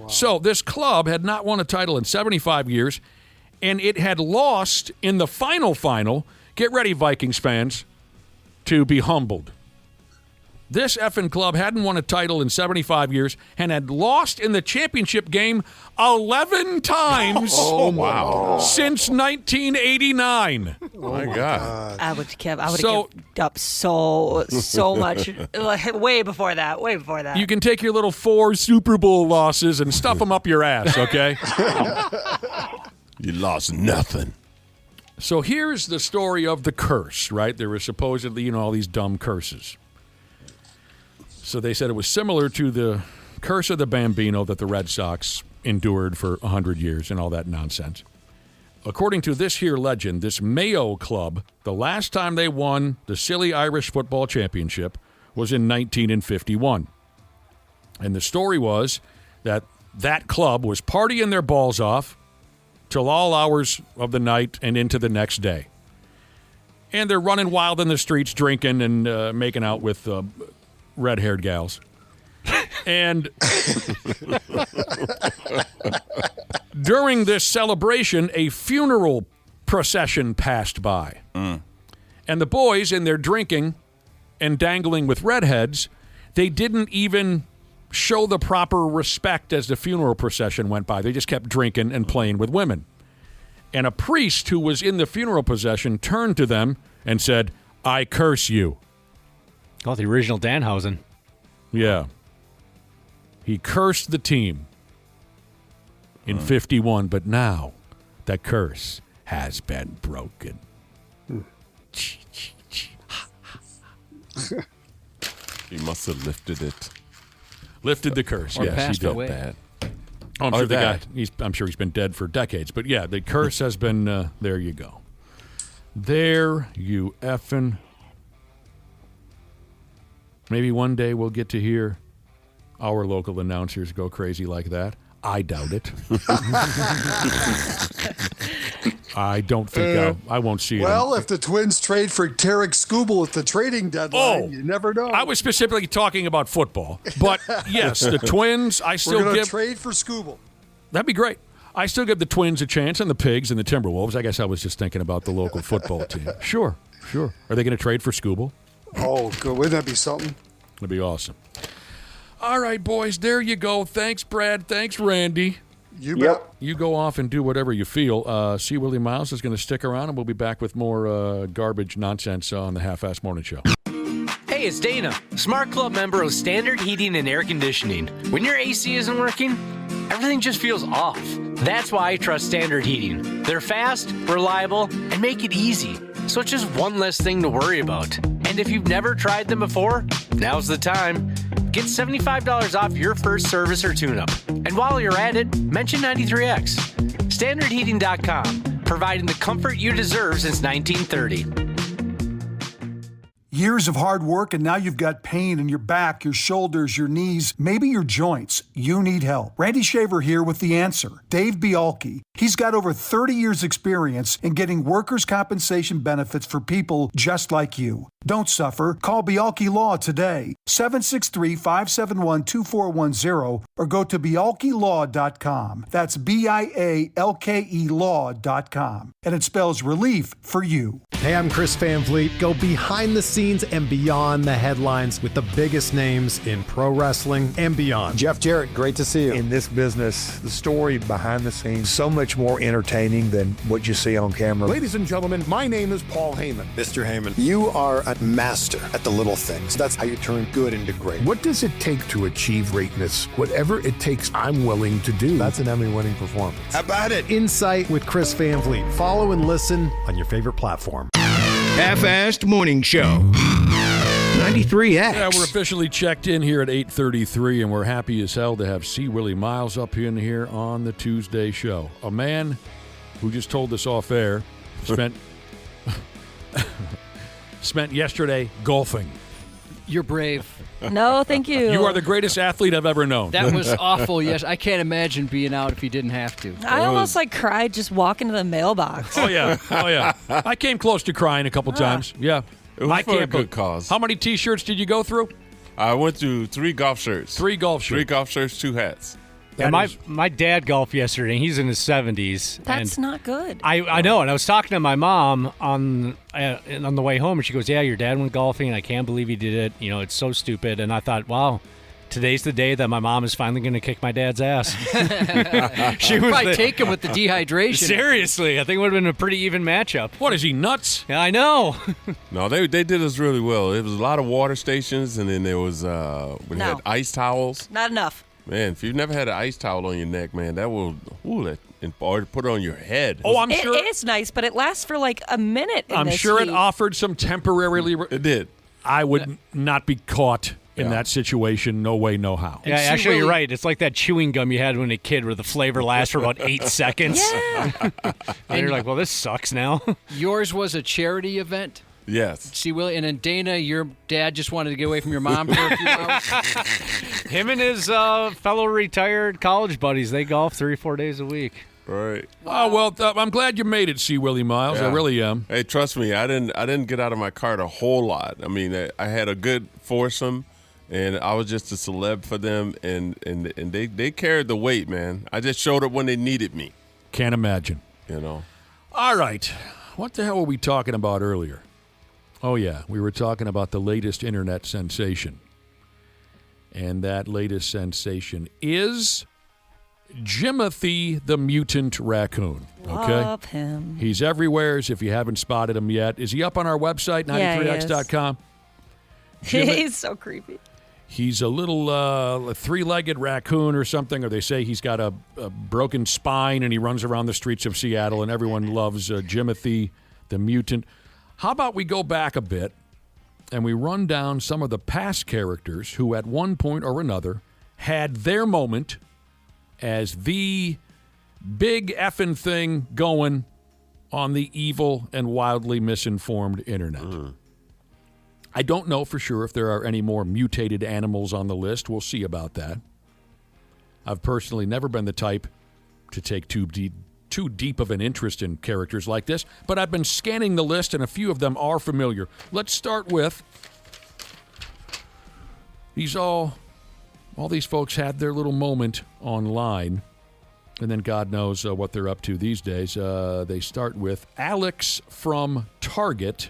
So this club had not won a title in 75 years, and it had lost in the final. Get ready, Vikings fans, to be humbled. This effing club hadn't won a title in 75 years and had lost in the championship game 11 times since 1989. Oh, my God. I would have given up so much way before that. You can take your little 4 Super Bowl losses and stuff them up your ass, okay? You lost nothing. So here's the story of the curse, right? There were supposedly, all these dumb curses. So they said it was similar to the curse of the Bambino that the Red Sox endured for 100 years and all that nonsense. According to this here legend, this Mayo club, the last time they won the silly Irish football championship was in 1951. And the story was that club was partying their balls off till all hours of the night and into the next day. And they're running wild in the streets, drinking and making out with red-haired gals. And during this celebration, a funeral procession passed by. And the boys, in their drinking and dangling with redheads, they didn't even show the proper respect as the funeral procession went by. They just kept drinking and playing with women. And a priest who was in the funeral procession turned to them and said, "I curse you." Oh, the original Danhausen. Yeah. He cursed the team. in 51, but now the curse has been broken. He must have lifted it. Lifted the curse. Or yes, passed he did. away. Bad. Oh, I'm Or sure the guy. that. I'm sure he's been dead for decades. But yeah, the curse has been. There you go. There you effing. Maybe one day we'll get to hear our local announcers go crazy like that. I doubt it. I don't think I won't see it. Well, if the Twins trade for Tarek Skubal at the trading deadline, you never know. I was specifically talking about football. But yes, the Twins, I We're still going to give. trade for Skubal. That'd be great. I still give the Twins a chance, and the Pigs and the Timberwolves. I guess I was just thinking about the local football team. Sure. Are they going to trade for Skubal? Oh, good. Wouldn't that be something? That'd be awesome. All right, boys, there you go. Thanks, Brad. Thanks, Randy. You bet. You go off and do whatever you feel. C. Willi Myles is going to stick around, and we'll be back with more garbage nonsense on the Half-Ass Morning Show. Hey, it's Dana, Smart Club member of Standard Heating and Air Conditioning. When your AC isn't working, everything just feels off. That's why I trust Standard Heating. They're fast, reliable, and make it easy. So it's just one less thing to worry about. And if you've never tried them before, now's the time. Get $75 off your first service or tune-up. And while you're at it, mention 93X. StandardHeating.com, providing the comfort you deserve since 1930. Years of hard work, and now you've got pain in your back, your shoulders, your knees, maybe your joints. You need help. Randy Shaver here with the answer. Dave Bialke. He's got over 30 years experience in getting workers' compensation benefits for people just like you. Don't suffer. Call Bialke Law today, 763-571-2410, or go to bialkelaw.com. That's BIALKE law.com. And it spells relief for you. Hey, I'm Chris Van Vliet. Go behind the scenes and beyond the headlines with the biggest names in pro wrestling and beyond. Jeff Jarrett, great to see you. In this business, the story behind the scenes, so much more entertaining than what you see on camera. Ladies and gentlemen, my name is Paul Heyman. Mr. Heyman, you are a master at the little things. That's how you turn good into great. What does it take to achieve greatness? Whatever it takes, I'm willing to do. That's an Emmy-winning performance. How about it? Insight with Chris Van Vliet. Follow and listen on your favorite platform. Half-assed Morning Show. 93X. Yeah, we're officially checked in here at 8:33, and we're happy as hell to have C. Willi Myles up in here on the Tuesday show. A man who just told us off air spent yesterday golfing. You're brave. No, thank you. You are the greatest athlete I've ever known. That was awful. Yes, I can't imagine being out if you didn't have to. I almost cried just walking to the mailbox. Oh yeah. I came close to crying a couple times. Yeah. It was for a good cause. How many T-shirts did you go through? I went through 3 golf shirts. 3 golf shirts. 3 golf shirts, 2 hats. And my dad golfed yesterday. He's in his 70s. That's not good. I know, and I was talking to my mom on the way home, and she goes, "Yeah, your dad went golfing, and I can't believe he did it. You know, it's so stupid." And I thought, wow, today's the day that my mom is finally going to kick my dad's ass. She was probably take him with the dehydration. Seriously, I think it would have been a pretty even matchup. What, is he nuts? Yeah, I know. No, they did us really well. It was a lot of water stations, and then there was we had ice towels. Not enough. Man, if you've never had an ice towel on your neck, man, that will or put it on your head. Oh, I'm sure it is nice, but it lasts for a minute. I'm sure it offered some temporarily. It did. I would not be caught in that situation. No way, no how. Yeah, actually, you're right. It's like that chewing gum you had when a kid where the flavor lasts for about 8 seconds. Yeah. And you're like, well, this sucks now. Yours was a charity event? Yes. See, Willie, and then Dana, your dad just wanted to get away from your mom for a few hours. Him and his fellow retired college buddies, they golf 3 or 4 days a week. Right. Oh, well, I'm glad you made it, C. Willi Myles. Yeah. I really am. Hey, trust me, I didn't get out of my cart a whole lot. I mean, I had a good foursome, and I was just a celeb for them, and they carried the weight, man. I just showed up when they needed me. Can't imagine. You know. All right. What the hell were we talking about earlier? Oh, yeah. We were talking about the latest internet sensation. And that latest sensation is Jimothy the Mutant Raccoon. Okay? Love him. He's everywhere. If you haven't spotted him yet. Is he up on our website, 93x.com? He's so creepy. He's a little three-legged raccoon or something, or they say he's got a broken spine and he runs around the streets of Seattle, and everyone loves Jimothy the Mutant. How about we go back a bit and we run down some of the past characters who at one point or another had their moment as the big effing thing going on the evil and wildly misinformed internet. I don't know for sure if there are any more mutated animals on the list. We'll see about that. I've personally never been the type to take too deep of an interest in characters like this, but I've been scanning the list, and a few of them are familiar. Let's start with all these folks had their little moment online, and then God knows what they're up to these days. They start with Alex from Target.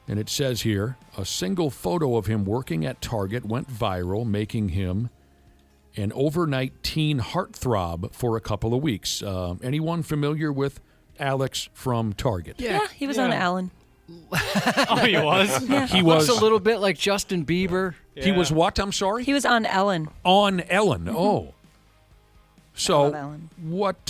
And it says here, a single photo of him working at Target went viral, making him an overnight teen heartthrob for a couple of weeks. Anyone familiar with Alex from Target? Yeah, he was on Ellen. Oh, he was? Yeah. He was a little bit like Justin Bieber. He was what? I'm sorry? He was on Ellen. On Ellen. Oh. So Ellen. what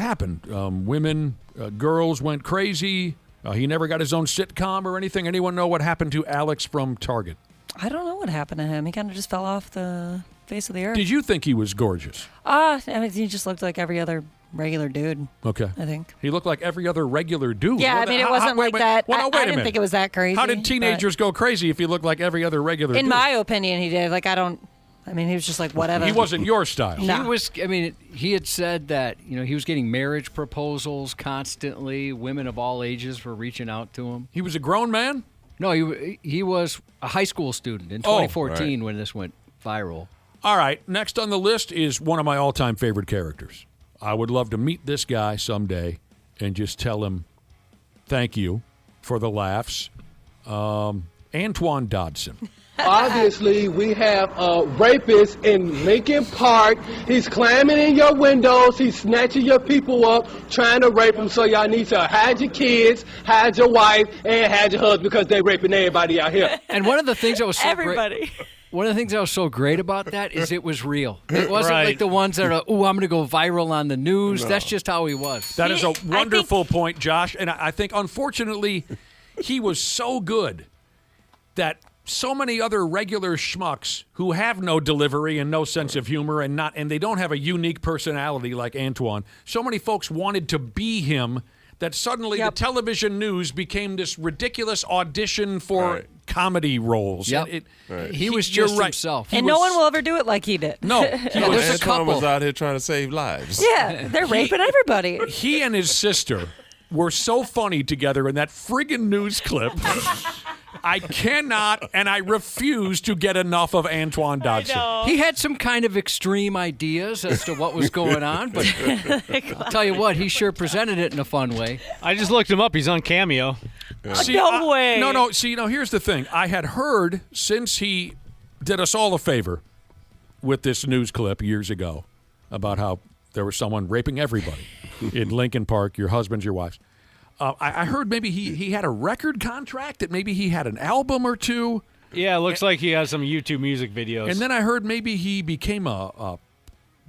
happened? Women, girls went crazy. He never got his own sitcom or anything. Anyone know what happened to Alex from Target? I don't know what happened to him. He kind of just fell off the face of the earth. Did you think he was gorgeous? I mean, he just looked like every other regular dude. Okay. I think. He looked like every other regular dude. Yeah, I mean, it wasn't like that. Well, no, wait I a didn't minute. think it was that crazy. How did teenagers go crazy if he looked like every other regular dude? In my opinion, he did. Like, I mean, he was just like, whatever. He wasn't your style. No. He had said that, he was getting marriage proposals constantly. Women of all ages were reaching out to him. He was a grown man? No, he was a high school student in 2014 when this went viral. All right, next on the list is one of my all-time favorite characters. I would love to meet this guy someday and just tell him thank you for the laughs. Antoine Dodson. Obviously, we have a rapist in Lincoln Park. He's climbing in your windows. He's snatching your people up, trying to rape them. So y'all need to hide your kids, hide your wife, and hide your husband because they raping everybody out here. And one of the things that was so everybody. One of the things that was so great about that is it was real. It wasn't like the ones that are, I'm going to go viral on the news. No. That's just how he was. That is a wonderful point, Josh. And I think, unfortunately, he was so good that so many other regular schmucks who have no delivery and no sense of humor and they don't have a unique personality like Antoine, so many folks wanted to be him that suddenly the television news became this ridiculous audition for comedy roles. Yep. He was just himself. And no one will ever do it like he did. No. Antoine was out here trying to save lives. Yeah, they're raping everybody. He and his sister were so funny together in that friggin' news clip. I cannot and I refuse to get enough of Antoine Dodson. He had some kind of extreme ideas as to what was going on, but I'll tell you what, he sure presented it in a fun way. I just looked him up. He's on Cameo. See, no way. No. See, here's the thing. I had heard, since he did us all a favor with this news clip years ago about how there was someone raping everybody in Lincoln Park, your husbands, your wives. I heard maybe he had a record contract, that maybe he had an album or two. Yeah, it looks like he has some YouTube music videos. And then I heard maybe he became a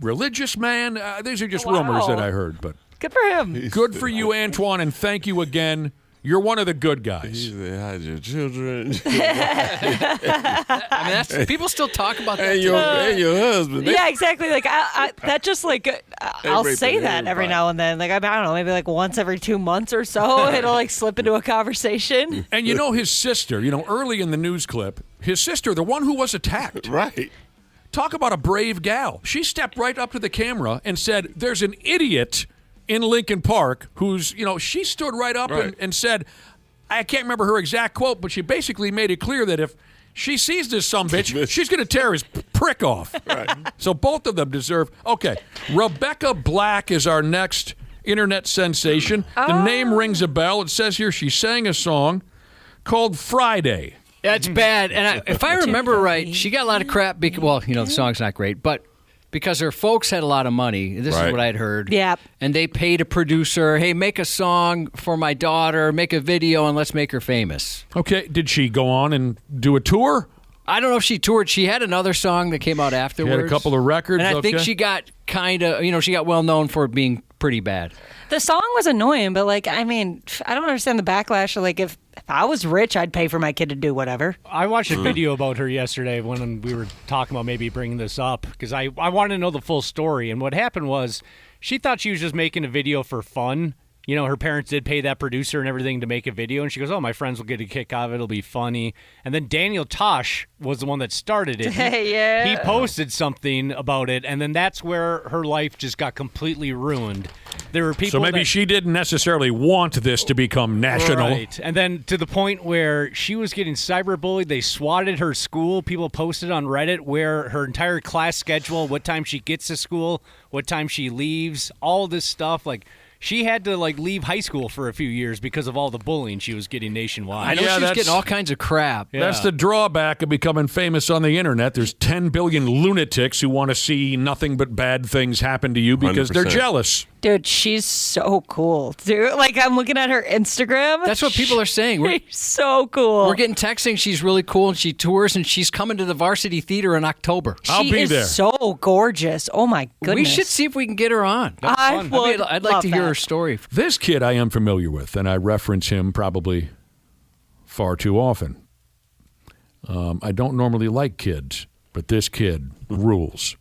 religious man. These are just rumors that I heard. But good for him. Good for you, Antoine, and thank you again. You're one of the good guys. They hide your children. I mean, people still talk about that. And your husband. Yeah, exactly. Like that just like I'll say that every now and then. Like I don't know, maybe like once every 2 months or so, it'll like slip into a conversation. And his sister. Early in the news clip, his sister, the one who was attacked. Right. Talk about a brave gal. She stepped right up to the camera and said, "There's an idiot in Lincoln Park who's, she stood right up and said," I can't remember her exact quote, but she basically made it clear that if she sees this sumbitch, she's going to tear his prick off. Right. So both of them deserve. Okay, Rebecca Black is our next internet sensation. The name rings a bell. It says here she sang a song called Friday. That's bad. And if I remember right, she got a lot of crap because, the song's not great, but because her folks had a lot of money. This is what I'd heard. Yep. And they paid a producer, hey, make a song for my daughter, make a video, and let's make her famous. Okay. Did she go on and do a tour? I don't know if she toured. She had another song that came out afterwards. She had a couple of records. And I think she got she got well known for being pretty bad. The song was annoying, but I don't understand the backlash. Like, if I was rich, I'd pay for my kid to do whatever. I watched a video about her yesterday when we were talking about maybe bringing this up because I wanted to know the full story. And what happened was she thought she was just making a video for fun. You know, her parents did pay that producer and everything to make a video, and she goes, oh, my friends will get a kick out of it. It'll be funny. And then Daniel Tosh was the one that started it. Yeah. He posted something about it, and then that's where her life just got completely ruined. There were people. So maybe she didn't necessarily want this to become national. Right. And then to the point where she was getting cyberbullied. They swatted her school. People posted on Reddit where her entire class schedule, what time she gets to school, what time she leaves, all this stuff. Like, she had to leave high school for a few years because of all the bullying she was getting nationwide. I know she was getting all kinds of crap. Yeah. That's the drawback of becoming famous on the internet. There's 10 billion lunatics who want to see nothing but bad things happen to you because they're 100%. jealous. Dude, she's so cool, dude. I'm looking at her Instagram. That's what people are saying. She's so cool. We're getting texting. She's really cool, and she tours, and she's coming to the Varsity Theater in October. I'll be there. She is so gorgeous. Oh, my goodness. We should see if we can get her on. I'd like to hear her story. This kid I am familiar with, and I reference him probably far too often. I don't normally like kids, but this kid rules.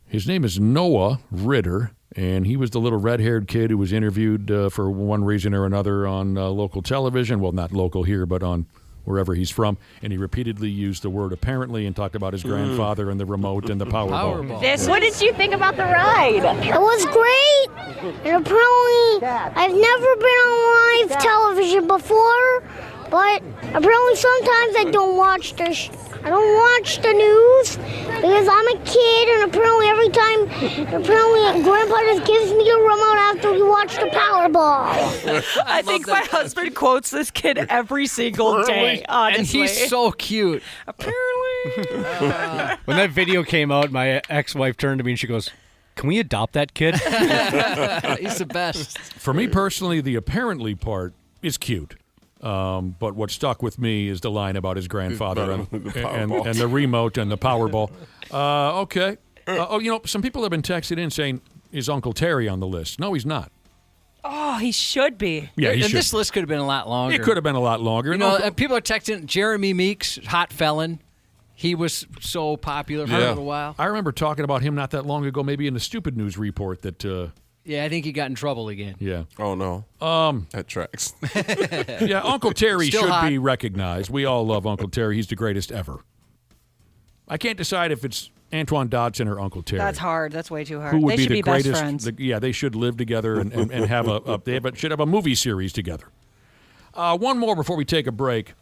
His name is Noah Ritter, and he was the little red-haired kid who was interviewed for one reason or another on local television. Well, not local here, but on wherever he's from. And he repeatedly used the word apparently and talked about his grandfather and the remote and the Powerball. What did you think about the ride? It was great. And apparently, I've never been on live television before, but apparently sometimes I don't watch I don't watch the news because I'm a kid, and apparently Grandpa just gives me the remote after we watch the Powerball. I think my husband quotes this kid every single day, honestly. And he's so cute. Apparently. When that video came out, my ex-wife turned to me and she goes, can we adopt that kid? He's the best. For me personally, the apparently part is cute. But what stuck with me is the line about his grandfather and the remote and the Powerball. Okay. Some people have been texted in saying, is Uncle Terry on the list? No, he's not. Oh, he should be. Yeah, he should. This list could have been a lot longer. It could have been a lot longer. People are texting Jeremy Meeks, hot felon. He was so popular for a little while. I remember talking about him not that long ago, maybe in the Stupid News report that... Yeah, I think he got in trouble again. Yeah. Oh, no. That tracks. Yeah, Uncle Terry Still should hot. be recognized. We all love Uncle Terry. He's the greatest ever. I can't decide if it's Antoine Dodson or Uncle Terry. That's hard. That's way too hard. Who would They be should the be greatest? best friends. They should live together and have should have a movie series together. One more before we take a break.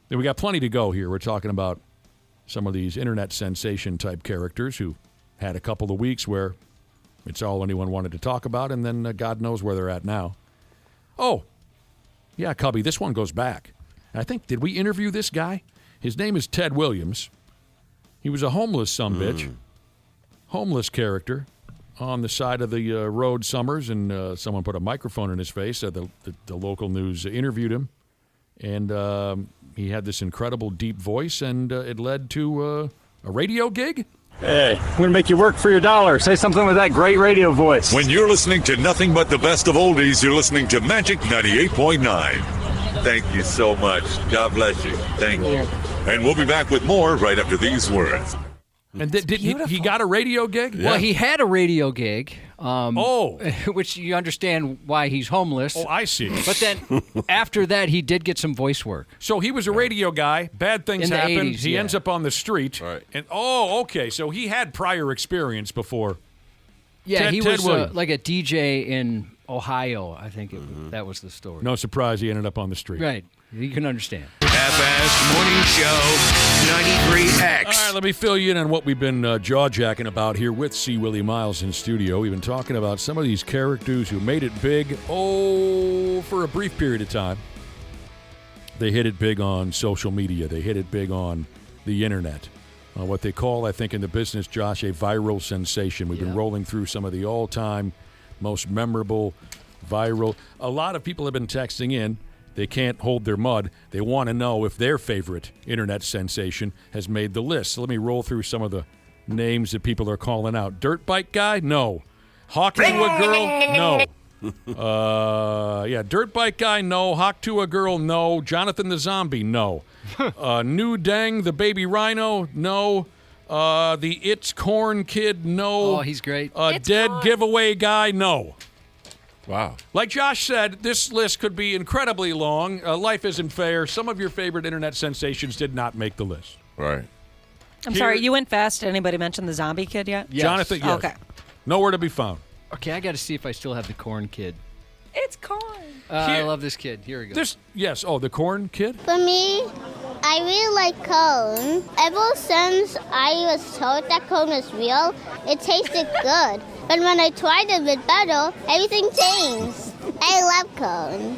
We got plenty to go here. We're talking about some of these internet sensation type characters who had a couple of weeks where it's all anyone wanted to talk about, and then God knows where they're at now. Oh, yeah, Cubby, this one goes back. I think, did we interview this guy? His name is Ted Williams. He was a homeless sumbitch, homeless character on the side of the road summers, and someone put a microphone in his face. The local news interviewed him, and he had this incredible deep voice, and it led to a radio gig. Hey, I'm going to make you work for your dollar. Say something with that great radio voice. When you're listening to nothing but the best of oldies, you're listening to Magic 98.9. Thank you so much. God bless you. Thank you. And we'll be back with more right after these words. And he got a radio gig? Yeah. Well, he had a radio gig. Which you understand why he's homeless. Oh, I see. But then after that, he did get some voice work. So he was a radio guy. Bad things In the happen. 80s, He ends up on the street. Right. And okay. So he had prior experience before. Yeah, he Ted was Williams. like a DJ in Ohio, I think that was the story. No surprise he ended up on the street. Right. You can understand. Half-Ass Morning Show, 93X. All right, let me fill you in on what we've been jaw-jacking about here with C. Willi Myles in studio. We've been talking about some of these characters who made it big, for a brief period of time. They hit it big on social media. They hit it big on the internet. What they call, I think, in the business, Josh, a viral sensation. We've been rolling through some of the all-time most memorable viral. A lot of people have been texting in They can't hold their mud. They want to know if their favorite internet sensation has made the list. So let me roll through some of the names that people are calling out. Dirt bike guy? No. Hawk to a girl? No. Dirt bike guy? No. Hawk to a girl? No. Jonathan the zombie? No. New Dang the baby rhino? No. The It's Corn kid? No. Oh, he's great. Dead corn. Giveaway guy? No. Wow. Like Josh said, this list could be incredibly long. Life isn't fair. Some of your favorite internet sensations did not make the list. Right. I'm sorry, you went fast. Did anybody mention the zombie kid yet? Yes. Jonathan, yes. Okay. Nowhere to be found. Okay, I got to see if I still have the corn kid. It's corn. I love this kid. Here we go. The corn kid? For me, I really like cone. Ever since I was told that cone was real, it tasted good. But when I tried it with butter, everything changed. I love cone.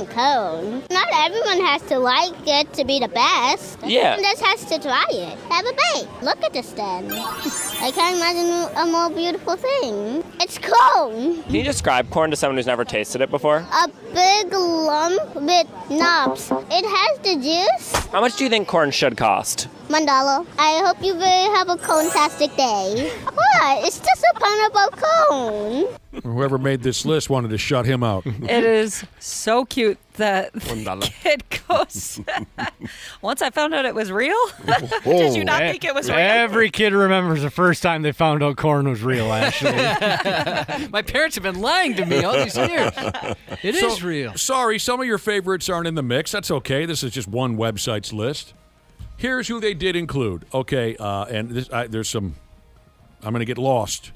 Cone. Not everyone has to like it to be the best. Yeah. Everyone just has to try it. Have a bite. Look at this then. I can't imagine a more beautiful thing. It's cone. Can you describe corn to someone who's never tasted it before? A big lump with knobs. It has the juice. How much do you think corn should cost? $1. I hope you have a cone-tastic day. What? It's just a pineapple cone. Whoever made this list wanted to shut him out. It is so cute that the kid goes. Once I found out it was real, did you not think it was real? Every kid remembers the first time they found out corn was real, actually. My parents have been lying to me all these years. It is real. Sorry, some of your favorites aren't in the mix. That's okay. This is just one website's list. Here's who they did include. Okay, and there's some. I'm going to get lost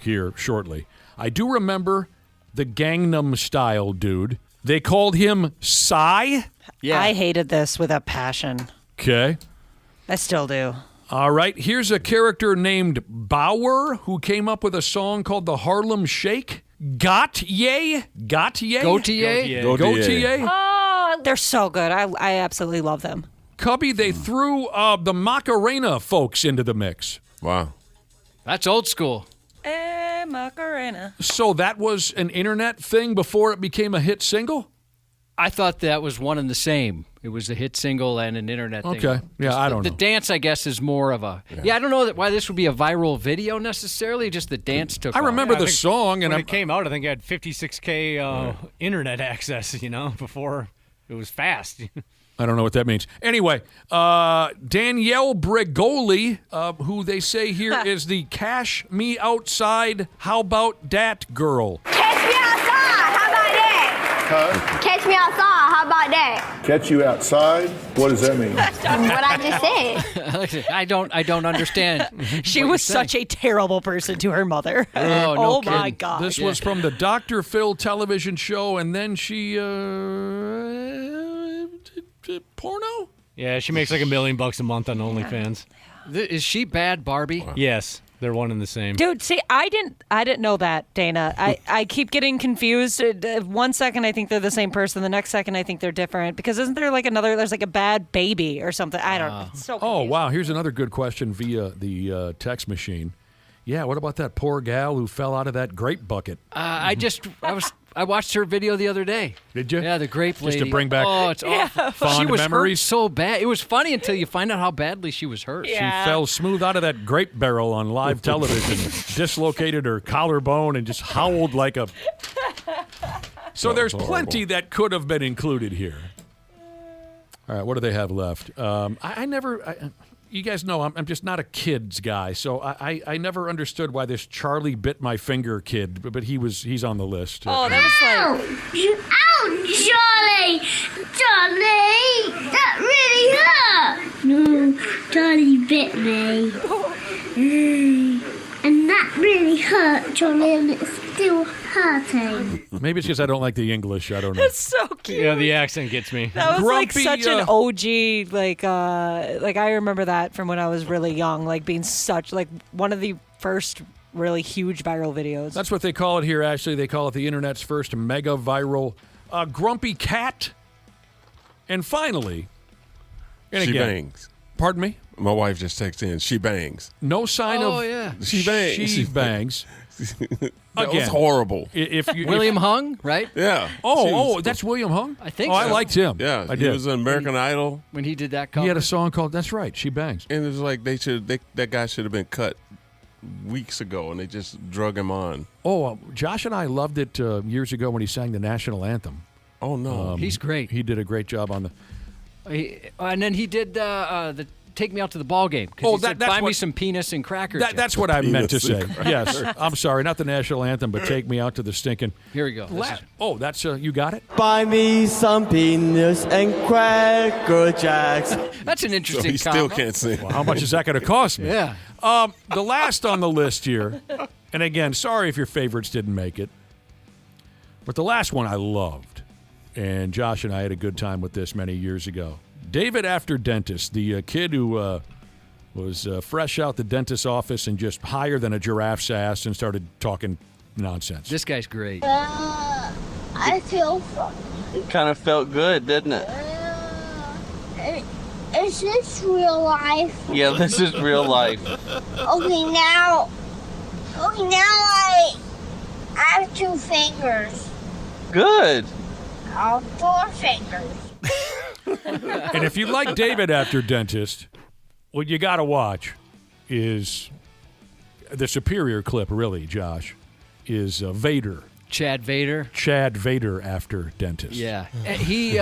here shortly. I do remember the Gangnam Style dude. They called him Psy. Yeah. I hated this with a passion. Okay. I still do. All right. Here's a character named Bauer who came up with a song called the Harlem Shake. Gautier? Oh, they're so good. I absolutely love them. Cubby, they threw the Macarena folks into the mix. Wow. That's old school. Macarena. So that was an internet thing before it became a hit single? I thought that was one and the same. It was a hit single and an internet thing. Okay. Yeah, I don't know. The dance, I guess, is more of a... Yeah, I don't know why this would be a viral video necessarily. Just the dance took off. I remember the song. And when it came out, I think it had 56K internet access, before it was fast. I don't know what that means. Anyway, Danielle Bregoli, who they say here is the Cash Me Outside, How About Dat girl. Catch me outside. How about that? Huh? Catch me outside. How about that? Catch you outside? What does that mean? What I just said. I don't understand. She was such a terrible person to her mother. Oh, no my God. This was from the Dr. Phil television show, and then she... porno? Yeah, she makes like $1 million a month on OnlyFans. Is she bad, Barbie? Yes, they're one and the same. Dude, see, I didn't know that, Dana. I keep getting confused. 1 second I think they're the same person, the next second I think they're different. Because isn't there there's like a bad baby or something? I don't know. It's so confusing. Oh, wow. Here's another good question via the text machine. Yeah, what about that poor gal who fell out of that grape bucket? I watched her video the other day. Did you? Yeah, the grape lady. Just to bring back it's awful. fond She was memories? hurt so bad. It was funny until you find out how badly she was hurt. She fell smooth out of that grape barrel on live television, dislocated her collarbone, and just howled like a... So there's plenty that could have been included here. All right, what do they have left? You guys know I'm just not a kids guy, so I never understood why this Charlie bit my finger kid, but he's on the list. Oh, that was like... Ow, Charlie! Charlie! That really hurt! No, Charlie bit me. And that really hurt, Charlie, and it's still hurting. Maybe it's because I don't like the English. I don't know. That's so cute. Yeah, the accent gets me. That was Grumpy, like such an OG, like I remember that from when I was really young, like being such, like one of the first really huge viral videos. That's what they call it here, actually. They call it the internet's first mega viral grumpy cat. And finally, She bangs. Pardon me? My wife just texted in, she bangs. No sign of She bangs. She bangs. That was horrible. William Hung, right? Yeah. Oh, that's William Hung? I think so. I liked him. Yeah, I he did. was in American Idol. When he did that cover. He had a song called That's Right, She Bangs. And it was like that guy should have been cut weeks ago, and they just drug him on. Oh, Josh and I loved it years ago when he sang the national anthem. Oh, no. He's great. He did a great job on and then he did the Take Me Out to the Ball Game. Oh, he said, buy me some penis and crackers. That's what I meant to say. Yes. I'm sorry, not the national anthem, but Take Me Out to the Stinking. Here we go. That's you got it? Buy me some penis and Cracker Jacks. That's an interesting So he still can't sing. Well, how much is that going to cost me? Yeah. The last on the list here, and again, sorry if your favorites didn't make it, but the last one I loved, and Josh and I had a good time with this many years ago. David After Dentist, the kid who was fresh out the dentist's office and just higher than a giraffe's ass and started talking nonsense. This guy's great. I feel funny. It kind of felt good, didn't it? Is this real life? Yeah, this is real life. Okay, now I have 2 fingers. Good. 4 fingers. And if you like David After Dentist, what you got to watch is the superior clip, really, Josh, is Vader. Chad Vader. Chad Vader After Dentist. Yeah. He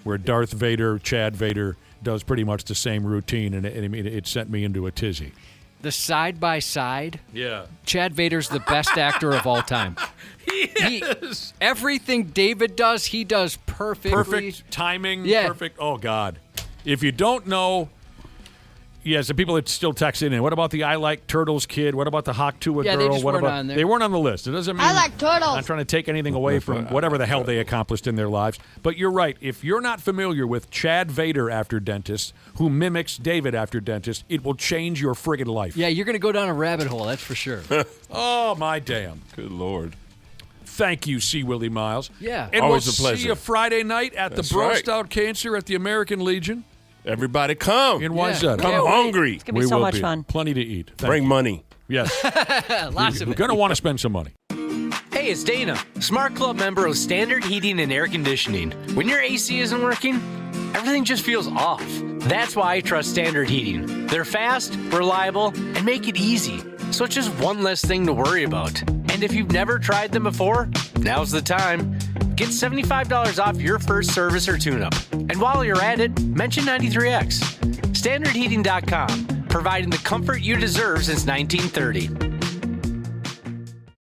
where Darth Vader, Chad Vader, does pretty much the same routine, and it sent me into a tizzy. The side-by-side. Yeah. Chad Vader's the best actor of all time. He is. Everything David does, he does perfectly. Perfect timing. Yeah. Perfect. Oh, God. If you don't know, yes, the people that still text in, what about the I Like Turtles kid? What about the Hawk-Tua Yeah, girl? they just what weren't about, on there. They weren't on the list. It doesn't mean I like turtles. I'm not trying to take anything away from whatever the hell they accomplished in their lives. But you're right. If you're not familiar with Chad Vader After Dentist, who mimics David After Dentist, it will change your friggin' life. Yeah, you're going to go down a rabbit hole, that's for sure. Oh, my damn. Good Lord. Thank you, C. Willi Myles. Yeah. And Always we'll a pleasure. see you Friday night at That's the Brost right. Out Cancer at the American Legion. Everybody come. In Wayzata. Come hungry. It's going to be so much fun. Plenty to eat. Thank Bring you. money. Yes. Lots of We're it. going to want to spend some money. Hey, it's Dana, Smart Club member of Standard Heating and Air Conditioning. When your AC isn't working, everything just feels off. That's why I trust Standard Heating. They're fast, reliable, and make it easy. So it's just one less thing to worry about. And if you've never tried them before, now's the time. Get $75 off your first service or tune-up. And while you're at it, mention 93X. StandardHeating.com, providing the comfort you deserve since 1930.